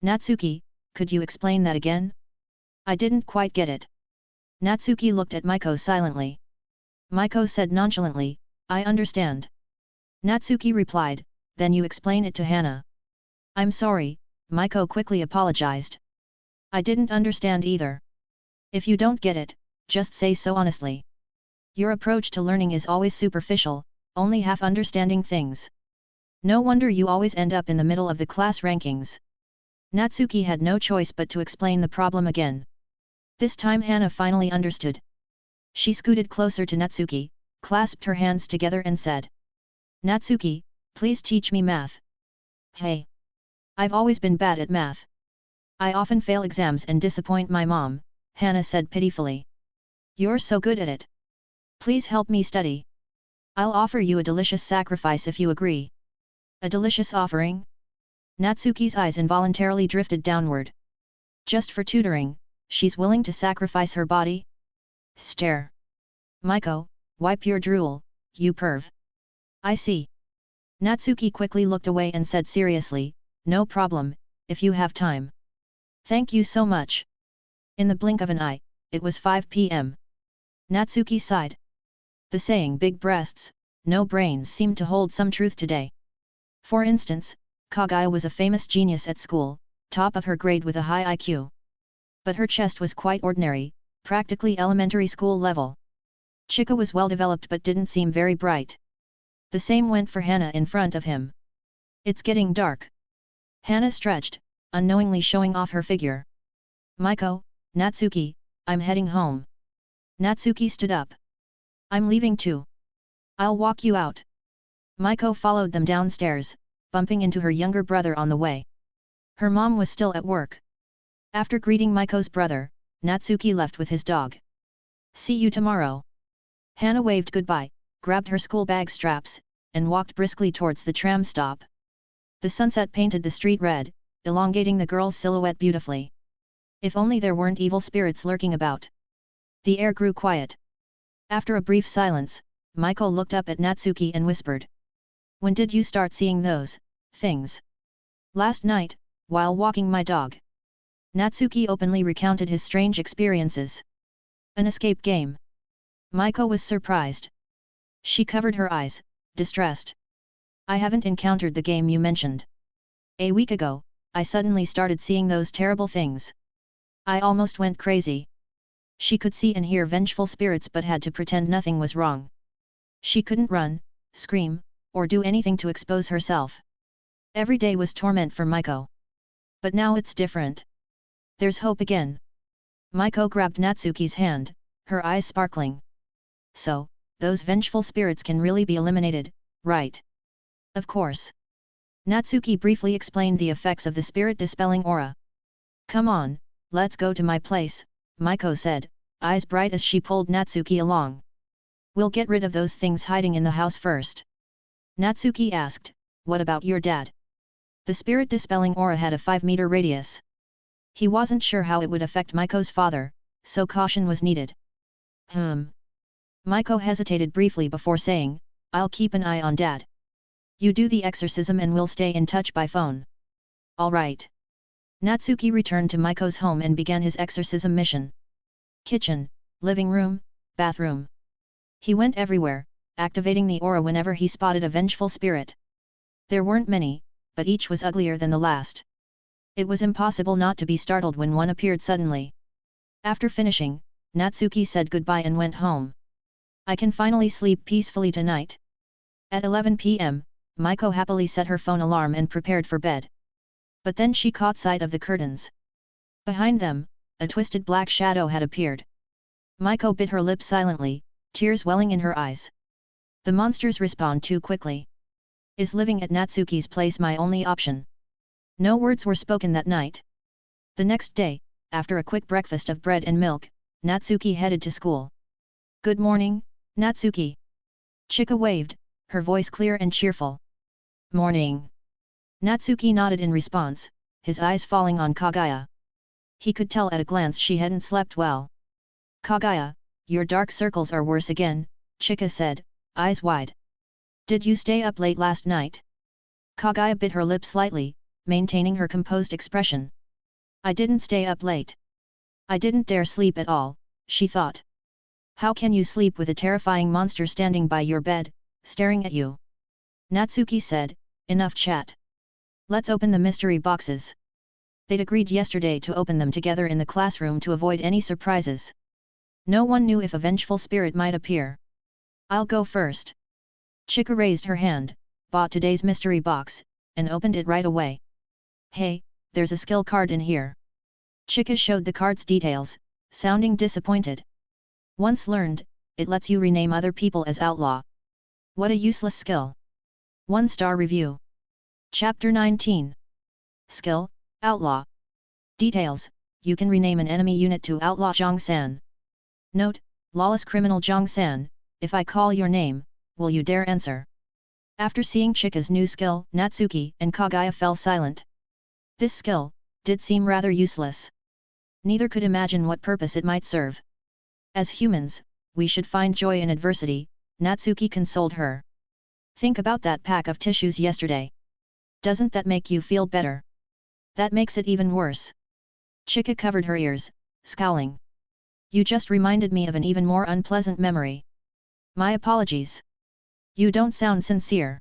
Natsuki, could you explain that again? I didn't quite get it. Natsuki looked at Maiko silently. Maiko said nonchalantly, I understand. Natsuki replied, then you explain it to Hana. I'm sorry, Maiko quickly apologized. I didn't understand either. If you don't get it, just say so honestly. Your approach to learning is always superficial, only half understanding things. No wonder you always end up in the middle of the class rankings. Natsuki had no choice but to explain the problem again. This time Hana finally understood. She scooted closer to Natsuki, clasped her hands together and said. Natsuki, please teach me math. Hey. I've always been bad at math. I often fail exams and disappoint my mom, Hana said pitifully. You're so good at it. Please help me study. I'll offer you a delicious sacrifice if you agree. A delicious offering? Natsuki's eyes involuntarily drifted downward. Just for tutoring, she's willing to sacrifice her body? Stare. Maiko, wipe your drool, you perv. I see. Natsuki quickly looked away and said seriously, no problem, if you have time. Thank you so much. In the blink of an eye, it was 5 p.m. Natsuki sighed. The saying big breasts, no brains seemed to hold some truth today. For instance, Kagaya was a famous genius at school, top of her grade with a high IQ. But her chest was quite ordinary, practically elementary school level. Chika was well developed but didn't seem very bright. The same went for Hana in front of him. It's getting dark. Hana stretched, unknowingly showing off her figure. Maiko, Natsuki, I'm heading home. Natsuki stood up. I'm leaving too. I'll walk you out. Maiko followed them downstairs, bumping into her younger brother on the way. Her mom was still at work. After greeting Maiko's brother, Natsuki left with his dog. See you tomorrow. Hana waved goodbye, grabbed her school bag straps, and walked briskly towards the tram stop. The sunset painted the street red, elongating the girl's silhouette beautifully. If only there weren't evil spirits lurking about. The air grew quiet. After a brief silence, Maiko looked up at Natsuki and whispered. When did you start seeing those things? Last night, while walking my dog. Natsuki openly recounted his strange experiences. An escape game. Maiko was surprised. She covered her eyes, distressed. I haven't encountered the game you mentioned. A week ago, I suddenly started seeing those terrible things. I almost went crazy. She could see and hear vengeful spirits but had to pretend nothing was wrong. She couldn't run, scream, or do anything to expose herself. Every day was torment for Maiko. But now it's different. There's hope again. Maiko grabbed Natsuki's hand, her eyes sparkling. So, those vengeful spirits can really be eliminated, right? Of course. Natsuki briefly explained the effects of the spirit-dispelling aura. Come on, let's go to my place, Maiko said, eyes bright as she pulled Natsuki along. We'll get rid of those things hiding in the house first. Natsuki asked, what about your dad? The spirit-dispelling aura had a 5-meter radius. He wasn't sure how it would affect Maiko's father, so caution was needed. Maiko hesitated briefly before saying, I'll keep an eye on Dad. You do the exorcism and we'll stay in touch by phone. All right. Natsuki returned to Maiko's home and began his exorcism mission. Kitchen, living room, bathroom. He went everywhere, activating the aura whenever he spotted a vengeful spirit. There weren't many, but each was uglier than the last. It was impossible not to be startled when one appeared suddenly. After finishing, Natsuki said goodbye and went home. I can finally sleep peacefully tonight. At 11 p.m., Maiko happily set her phone alarm and prepared for bed. But then she caught sight of the curtains. Behind them, a twisted black shadow had appeared. Maiko bit her lip silently, tears welling in her eyes. The monsters respond too quickly. Is living at Natsuki's place my only option? No words were spoken that night. The next day, after a quick breakfast of bread and milk, Natsuki headed to school. Good morning, Natsuki. Chika waved, her voice clear and cheerful. Morning. Natsuki nodded in response, his eyes falling on Kagaya. He could tell at a glance she hadn't slept well. Kagaya, your dark circles are worse again, Chika said, eyes wide. Did you stay up late last night? Kagaya bit her lip slightly, maintaining her composed expression. I didn't stay up late. I didn't dare sleep at all, she thought. How can you sleep with a terrifying monster standing by your bed, staring at you? Natsuki said, enough chat. Let's open the mystery boxes. They'd agreed yesterday to open them together in the classroom to avoid any surprises. No one knew if a vengeful spirit might appear. I'll go first. Chika raised her hand, bought today's mystery box, and opened it right away. Hey, there's a skill card in here. Chika showed the card's details, sounding disappointed. Once learned, it lets you rename other people as outlaw. What a useless skill. 1-star review. Chapter 19. Skill, Outlaw. Details, you can rename an enemy unit to Outlaw Zhang-san. Note, lawless criminal Zhang-san, if I call your name, will you dare answer? After seeing Chika's new skill, Natsuki and Kagaya fell silent. This skill did seem rather useless. Neither could imagine what purpose it might serve. As humans, we should find joy in adversity, Natsuki consoled her. Think about that pack of tissues yesterday. Doesn't that make you feel better? That makes it even worse. Chika covered her ears, scowling. You just reminded me of an even more unpleasant memory. My apologies. You don't sound sincere.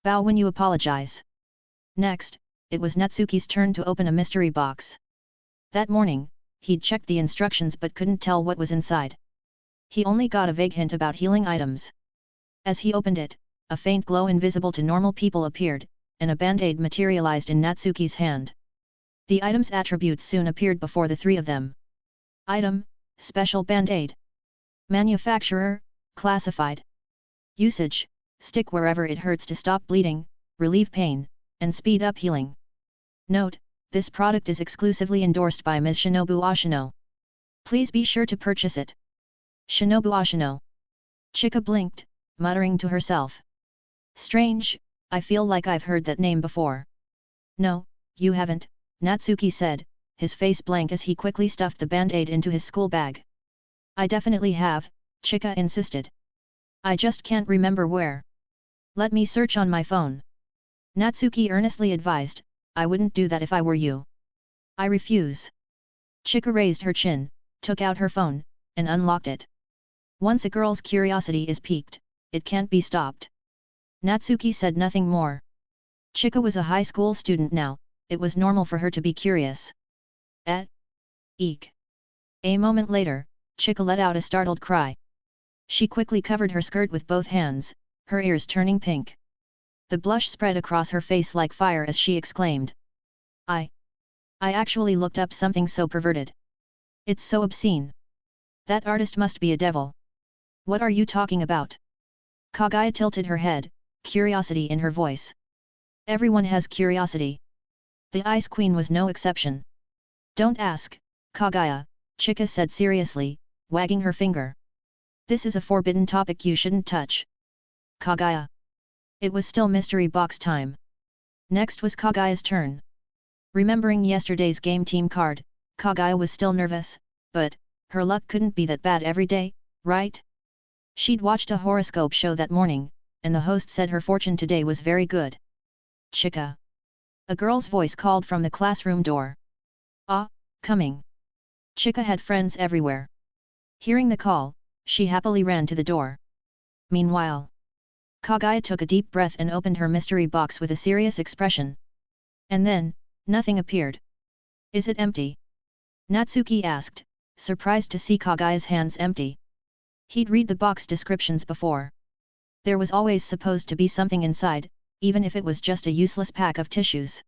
Bow when you apologize. Next, it was Natsuki's turn to open a mystery box. That morning, he'd checked the instructions but couldn't tell what was inside. He only got a vague hint about healing items. As he opened it, a faint glow invisible to normal people appeared, and a band-aid materialized in Natsuki's hand. The item's attributes soon appeared before the three of them. Item, Special Band-Aid. Manufacturer, Classified. Usage, stick wherever it hurts to stop bleeding, relieve pain, and speed up healing. Note, this product is exclusively endorsed by Ms. Shinobu Ashino. Please be sure to purchase it. Shinobu Ashino. Chika blinked, muttering to herself. Strange, I feel like I've heard that name before. No, you haven't, Natsuki said, his face blank as he quickly stuffed the band-aid into his school bag. I definitely have, Chika insisted. I just can't remember where. Let me search on my phone. Natsuki earnestly advised, I wouldn't do that if I were you. I refuse. Chika raised her chin, took out her phone, and unlocked it. Once a girl's curiosity is piqued, it can't be stopped. Natsuki said nothing more. Chika was a high school student now, it was normal for her to be curious. Eek. A moment later, Chika let out a startled cry. She quickly covered her skirt with both hands, her ears turning pink. The blush spread across her face like fire as she exclaimed. I actually looked up something so perverted. It's so obscene. That artist must be a devil. What are you talking about? Kagaya tilted her head, curiosity in her voice. Everyone has curiosity. The Ice Queen was no exception. Don't ask, Kagaya, Chika said seriously, wagging her finger. This is a forbidden topic you shouldn't touch. Kagaya. It was still mystery box time. Next was Kagaya's turn. Remembering yesterday's game team card, Kagaya was still nervous, but, her luck couldn't be that bad every day, right? She'd watched a horoscope show that morning, and the host said her fortune today was very good. Chika. A girl's voice called from the classroom door. Ah, coming. Chika had friends everywhere. Hearing the call, she happily ran to the door. Meanwhile, Kagaya took a deep breath and opened her mystery box with a serious expression. And then, nothing appeared. Is it empty? Natsuki asked, surprised to see Kagaya's hands empty. He'd read the box descriptions before. There was always supposed to be something inside, even if it was just a useless pack of tissues.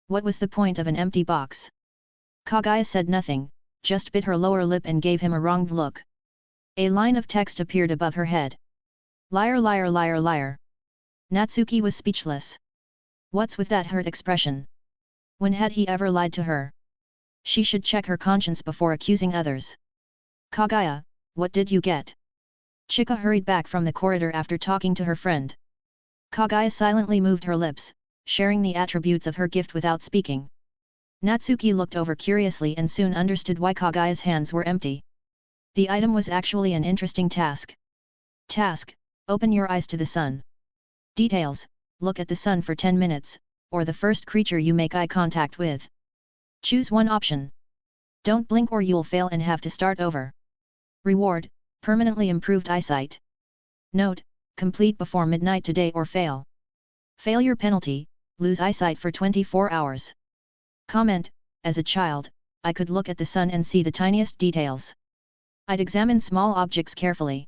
What was the point of an empty box? Kagaya said nothing, just bit her lower lip and gave him a wronged look. A line of text appeared above her head. Liar, liar, liar, liar. Natsuki was speechless. What's with that hurt expression? When had he ever lied to her? She should check her conscience before accusing others. Kagaya, what did you get? Chika hurried back from the corridor after talking to her friend. Kagaya silently moved her lips, sharing the attributes of her gift without speaking. Natsuki looked over curiously and soon understood why Kagaya's hands were empty. The item was actually an interesting task. Task: open your eyes to the sun. Details: look at the sun for 10 minutes, or the first creature you make eye contact with. Choose one option. Don't blink or you'll fail and have to start over. Reward: permanently improved eyesight. Note: complete before midnight today or fail. Failure penalty: lose eyesight for 24 hours. Comment: as a child, I could look at the sun and see the tiniest details. I'd examine small objects carefully.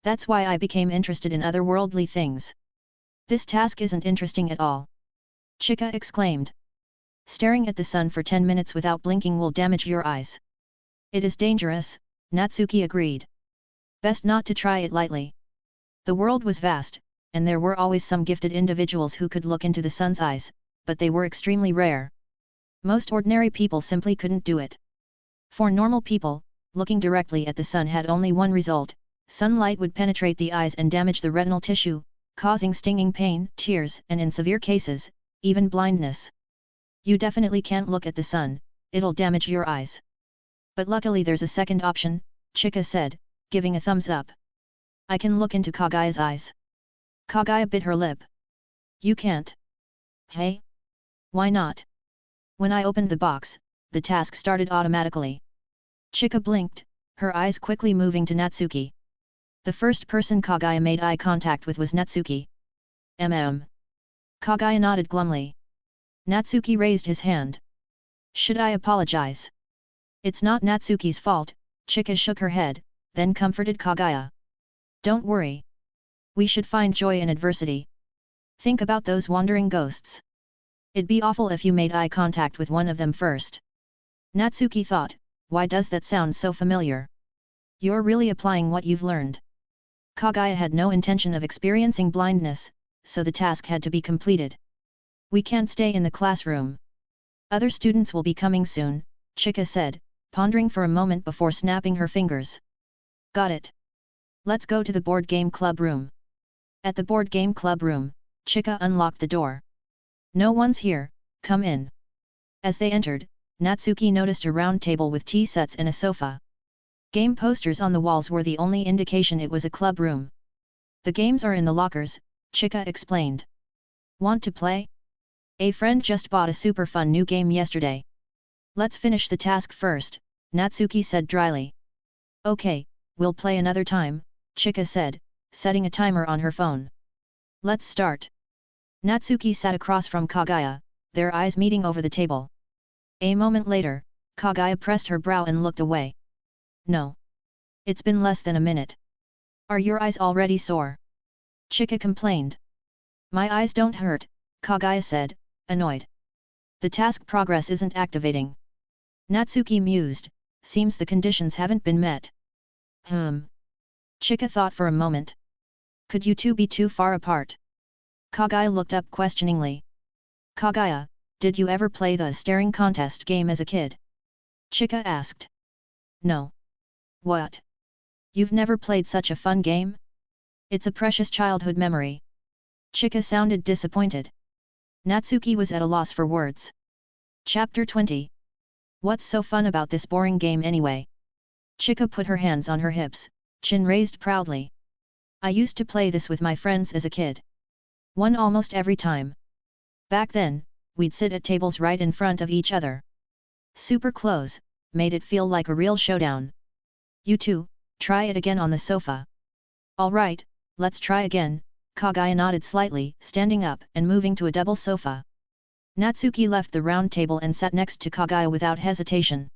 That's why I became interested in otherworldly things. This task isn't interesting at all. Chika exclaimed. Staring at the sun for 10 minutes without blinking will damage your eyes. It is dangerous, Natsuki agreed. Best not to try it lightly. The world was vast, and there were always some gifted individuals who could look into the sun's eyes, but they were extremely rare. Most ordinary people simply couldn't do it. For normal people, looking directly at the sun had only one result: sunlight would penetrate the eyes and damage the retinal tissue, causing stinging pain, tears, and in severe cases, even blindness. You definitely can't look at the sun, it'll damage your eyes. But luckily there's a second option, Chika said, giving a thumbs up. I can look into Kagaya's eyes. Kagaya bit her lip. You can't. Hey? Why not? When I opened the box, the task started automatically. Chika blinked, her eyes quickly moving to Natsuki. The first person Kagaya made eye contact with was Natsuki. Kagaya nodded glumly. Natsuki raised his hand. Should I apologize? It's not Natsuki's fault, Chika shook her head, then comforted Kagaya. Don't worry. We should find joy in adversity. Think about those wandering ghosts. It'd be awful if you made eye contact with one of them first. Natsuki thought, why does that sound so familiar? You're really applying what you've learned. Kagaya had no intention of experiencing blindness, so the task had to be completed. We can't stay in the classroom. Other students will be coming soon, Chika said, pondering for a moment before snapping her fingers. Got it. Let's go to the board game club room. At the board game club room, Chika unlocked the door. No one's here, come in. As they entered, Natsuki noticed a round table with tea sets and a sofa. Game posters on the walls were the only indication it was a club room. The games are in the lockers, Chika explained. Want to play? A friend just bought a super fun new game yesterday. Let's finish the task first, Natsuki said dryly. Okay, we'll play another time, Chika said, setting a timer on her phone. Let's start. Natsuki sat across from Kagaya, their eyes meeting over the table. A moment later, Kagaya pressed her brow and looked away. No. It's been less than a minute. Are your eyes already sore? Chika complained. My eyes don't hurt, Kagaya said, annoyed. The task progress isn't activating. Natsuki mused, seems the conditions haven't been met. Chika thought for a moment. Could you two be too far apart? Kagaya looked up questioningly. Kagaya, did you ever play the staring contest game as a kid? Chika asked. No. What? You've never played such a fun game? It's a precious childhood memory. Chika sounded disappointed. Natsuki was at a loss for words. Chapter 20. What's so fun about this boring game anyway? Chika put her hands on her hips, chin raised proudly. I used to play this with my friends as a kid. Won almost every time. Back then, we'd sit at tables right in front of each other. Super close, made it feel like a real showdown. You two, try it again on the sofa. Alright, let's try again, Kagaya nodded slightly, standing up and moving to a double sofa. Natsuki left the round table and sat next to Kagaya without hesitation.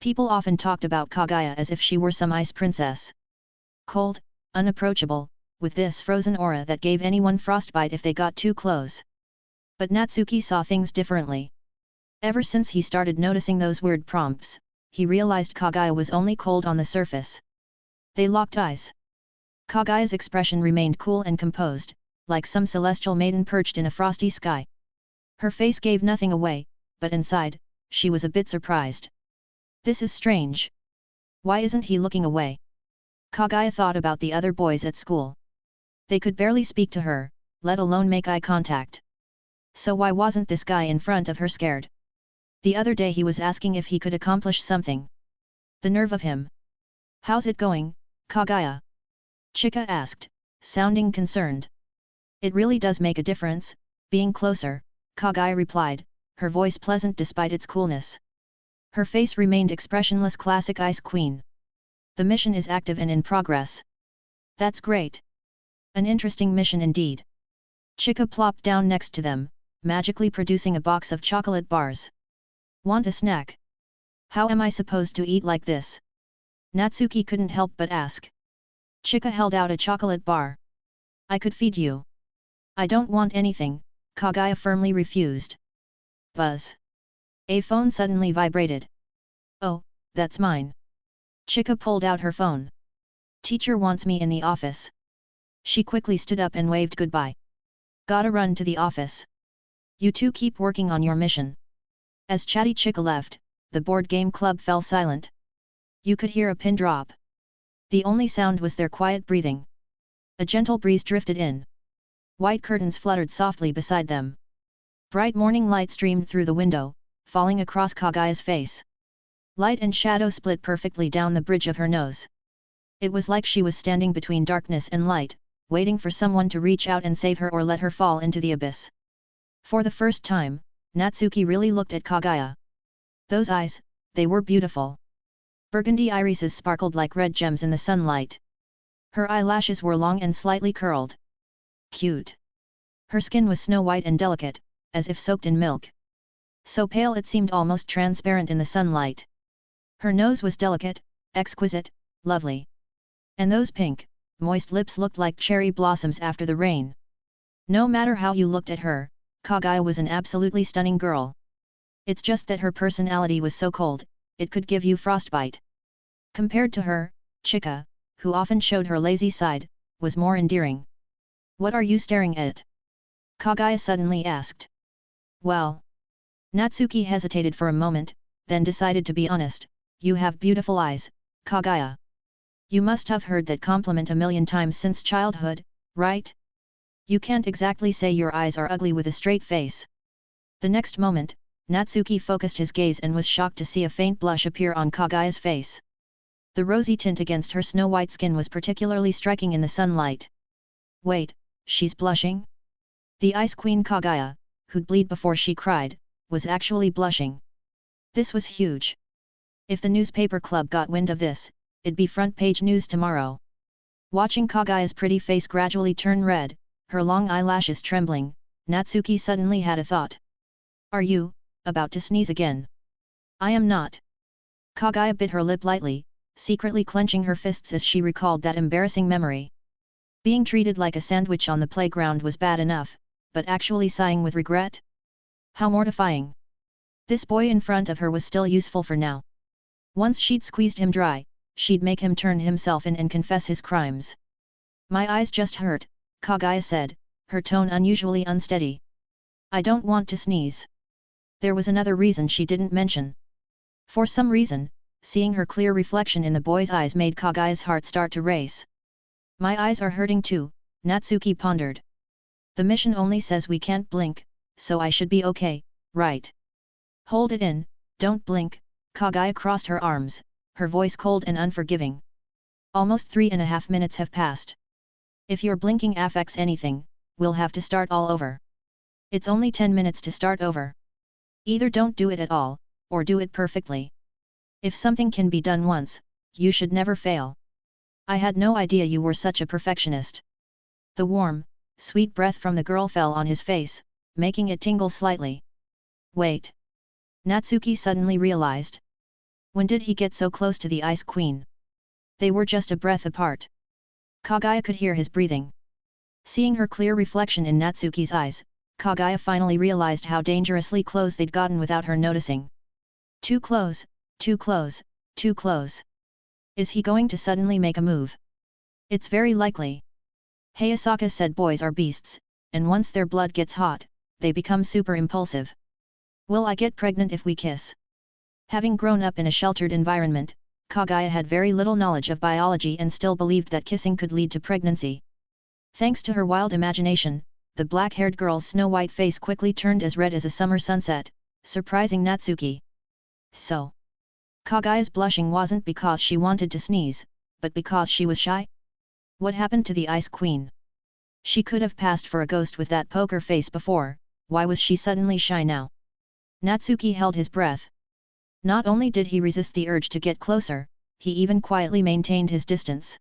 People often talked about Kagaya as if she were some ice princess. Cold, unapproachable, with this frozen aura that gave anyone frostbite if they got too close. But Natsuki saw things differently. Ever since he started noticing those weird prompts, he realized Kagaya was only cold on the surface. They locked eyes. Kagaya's expression remained cool and composed, like some celestial maiden perched in a frosty sky. Her face gave nothing away, but inside, she was a bit surprised. This is strange. Why isn't he looking away? Kagaya thought about the other boys at school. They could barely speak to her, let alone make eye contact. So why wasn't this guy in front of her scared? The other day he was asking if he could accomplish something. The nerve of him. How's it going, Kagaya? Chika asked, sounding concerned. It really does make a difference, being closer, Kagaya replied, her voice pleasant despite its coolness. Her face remained expressionless, classic Ice Queen. The mission is active and in progress. That's great. An interesting mission indeed. Chika plopped down next to them, magically producing a box of chocolate bars. Want a snack? How am I supposed to eat like this? Natsuki couldn't help but ask. Chika held out a chocolate bar. I could feed you. I don't want anything, Kagaya firmly refused. Buzz. A phone suddenly vibrated. Oh, that's mine. Chika pulled out her phone. Teacher wants me in the office. She quickly stood up and waved goodbye. Gotta run to the office. You two keep working on your mission. As Chatty Chika left, the board game club fell silent. You could hear a pin drop. The only sound was their quiet breathing. A gentle breeze drifted in. White curtains fluttered softly beside them. Bright morning light streamed through the window, falling across Kagaya's face. Light and shadow split perfectly down the bridge of her nose. It was like she was standing between darkness and light, waiting for someone to reach out and save her or let her fall into the abyss. For the first time, Natsuki really looked at Kagaya. Those eyes, they were beautiful. Burgundy irises sparkled like red gems in the sunlight. Her eyelashes were long and slightly curled. Cute. Her skin was snow-white and delicate, as if soaked in milk. So pale it seemed almost transparent in the sunlight. Her nose was delicate, exquisite, lovely. And those pink, moist lips looked like cherry blossoms after the rain. No matter how you looked at her, Kagaya was an absolutely stunning girl. It's just that her personality was so cold, it could give you frostbite. Compared to her, Chika, who often showed her lazy side, was more endearing. What are you staring at? Kagaya suddenly asked. Well. Natsuki hesitated for a moment, then decided to be honest. You have beautiful eyes, Kagaya. You must have heard that compliment a million times since childhood, right? You can't exactly say your eyes are ugly with a straight face. The next moment, Natsuki focused his gaze and was shocked to see a faint blush appear on Kagaya's face. The rosy tint against her snow-white skin was particularly striking in the sunlight. Wait, she's blushing? The Ice Queen Kagaya, who'd bleed before she cried, was actually blushing. This was huge. If the newspaper club got wind of this, it'd be front-page news tomorrow. Watching Kagaya's pretty face gradually turn red, her long eyelashes trembling, Natsuki suddenly had a thought. Are you about to sneeze again? I am not. Kagaya bit her lip lightly, secretly clenching her fists as she recalled that embarrassing memory. Being treated like a sandwich on the playground was bad enough, but actually sighing with regret? How mortifying. This boy in front of her was still useful for now. Once she'd squeezed him dry, she'd make him turn himself in and confess his crimes. My eyes just hurt, Kagaya said, her tone unusually unsteady. I don't want to sneeze. There was another reason she didn't mention. For some reason, seeing her clear reflection in the boy's eyes made Kagaya's heart start to race. My eyes are hurting too, Natsuki pondered. The mission only says we can't blink, so I should be okay, right? Hold it in, don't blink, Kagaya crossed her arms, her voice cold and unforgiving. Almost 3.5 minutes have passed. If your blinking affects anything, we'll have to start all over. It's only 10 minutes to start over. Either don't do it at all, or do it perfectly. If something can be done once, you should never fail. I had no idea you were such a perfectionist. The warm, sweet breath from the girl fell on his face, making it tingle slightly. Wait. Natsuki suddenly realized. When did he get so close to the Ice Queen? They were just a breath apart. Kagaya could hear his breathing. Seeing her clear reflection in Natsuki's eyes, Kagaya finally realized how dangerously close they'd gotten without her noticing. Too close, too close, too close. Is he going to suddenly make a move? It's very likely. Hayasaka said boys are beasts, and once their blood gets hot, they become super impulsive. Will I get pregnant if we kiss? Having grown up in a sheltered environment, Kagaya had very little knowledge of biology and still believed that kissing could lead to pregnancy. Thanks to her wild imagination, the black-haired girl's snow-white face quickly turned as red as a summer sunset, surprising Natsuki. So, Kagaya's blushing wasn't because she wanted to sneeze, but because she was shy? What happened to the Ice Queen? She could have passed for a ghost with that poker face before, why was she suddenly shy now? Natsuki held his breath. Not only did he resist the urge to get closer, he even quietly maintained his distance.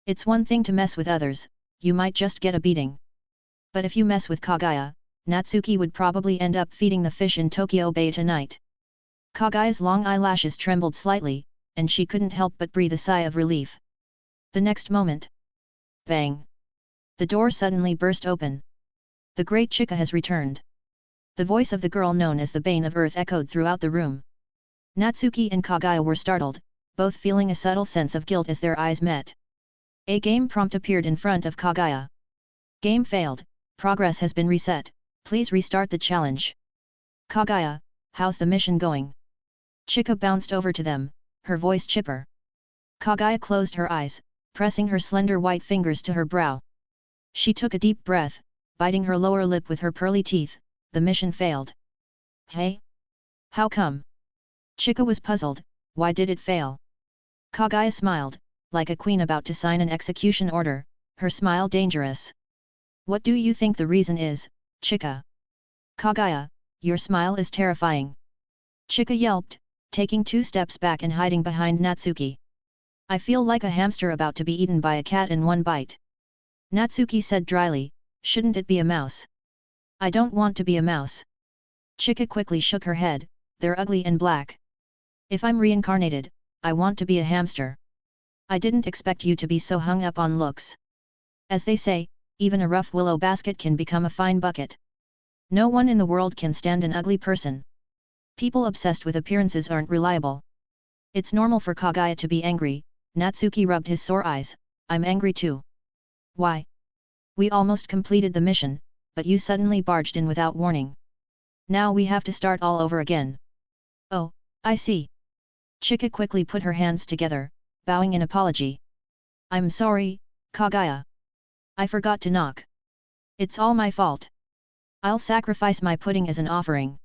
It's one thing to mess with others, you might just get a beating. But if you mess with Kagaya, Natsuki would probably end up feeding the fish in Tokyo Bay tonight. Kagaya's long eyelashes trembled slightly, and she couldn't help but breathe a sigh of relief. The next moment. Bang! The door suddenly burst open. The great Chika has returned. The voice of the girl known as the Bane of Earth echoed throughout the room. Natsuki and Kagaya were startled, both feeling a subtle sense of guilt as their eyes met. A game prompt appeared in front of Kagaya. Game failed, progress has been reset, please restart the challenge. Kagaya, how's the mission going? Chika bounced over to them, her voice chipper. Kagaya closed her eyes, pressing her slender white fingers to her brow. She took a deep breath, biting her lower lip with her pearly teeth. The mission failed. Hey? How come? Chika was puzzled, why did it fail? Kagaya smiled, like a queen about to sign an execution order, her smile dangerous. What do you think the reason is, Chika? Kagaya, your smile is terrifying. Chika yelped, taking 2 steps back and hiding behind Natsuki. I feel like a hamster about to be eaten by a cat in one bite. Natsuki said dryly, shouldn't it be a mouse? I don't want to be a mouse. Chika quickly shook her head, they're ugly and black. If I'm reincarnated, I want to be a hamster. I didn't expect you to be so hung up on looks. As they say, even a rough willow basket can become a fine bucket. No one in the world can stand an ugly person. People obsessed with appearances aren't reliable. It's normal for Kagaya to be angry. Natsuki rubbed his sore eyes, I'm angry too. Why? We almost completed the mission, but you suddenly barged in without warning. Now we have to start all over again. Oh, I see. Chika quickly put her hands together, bowing in apology. I'm sorry, Kagaya. I forgot to knock. It's all my fault. I'll sacrifice my pudding as an offering.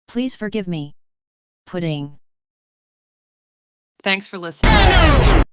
Please forgive me. Pudding. Thanks for listening.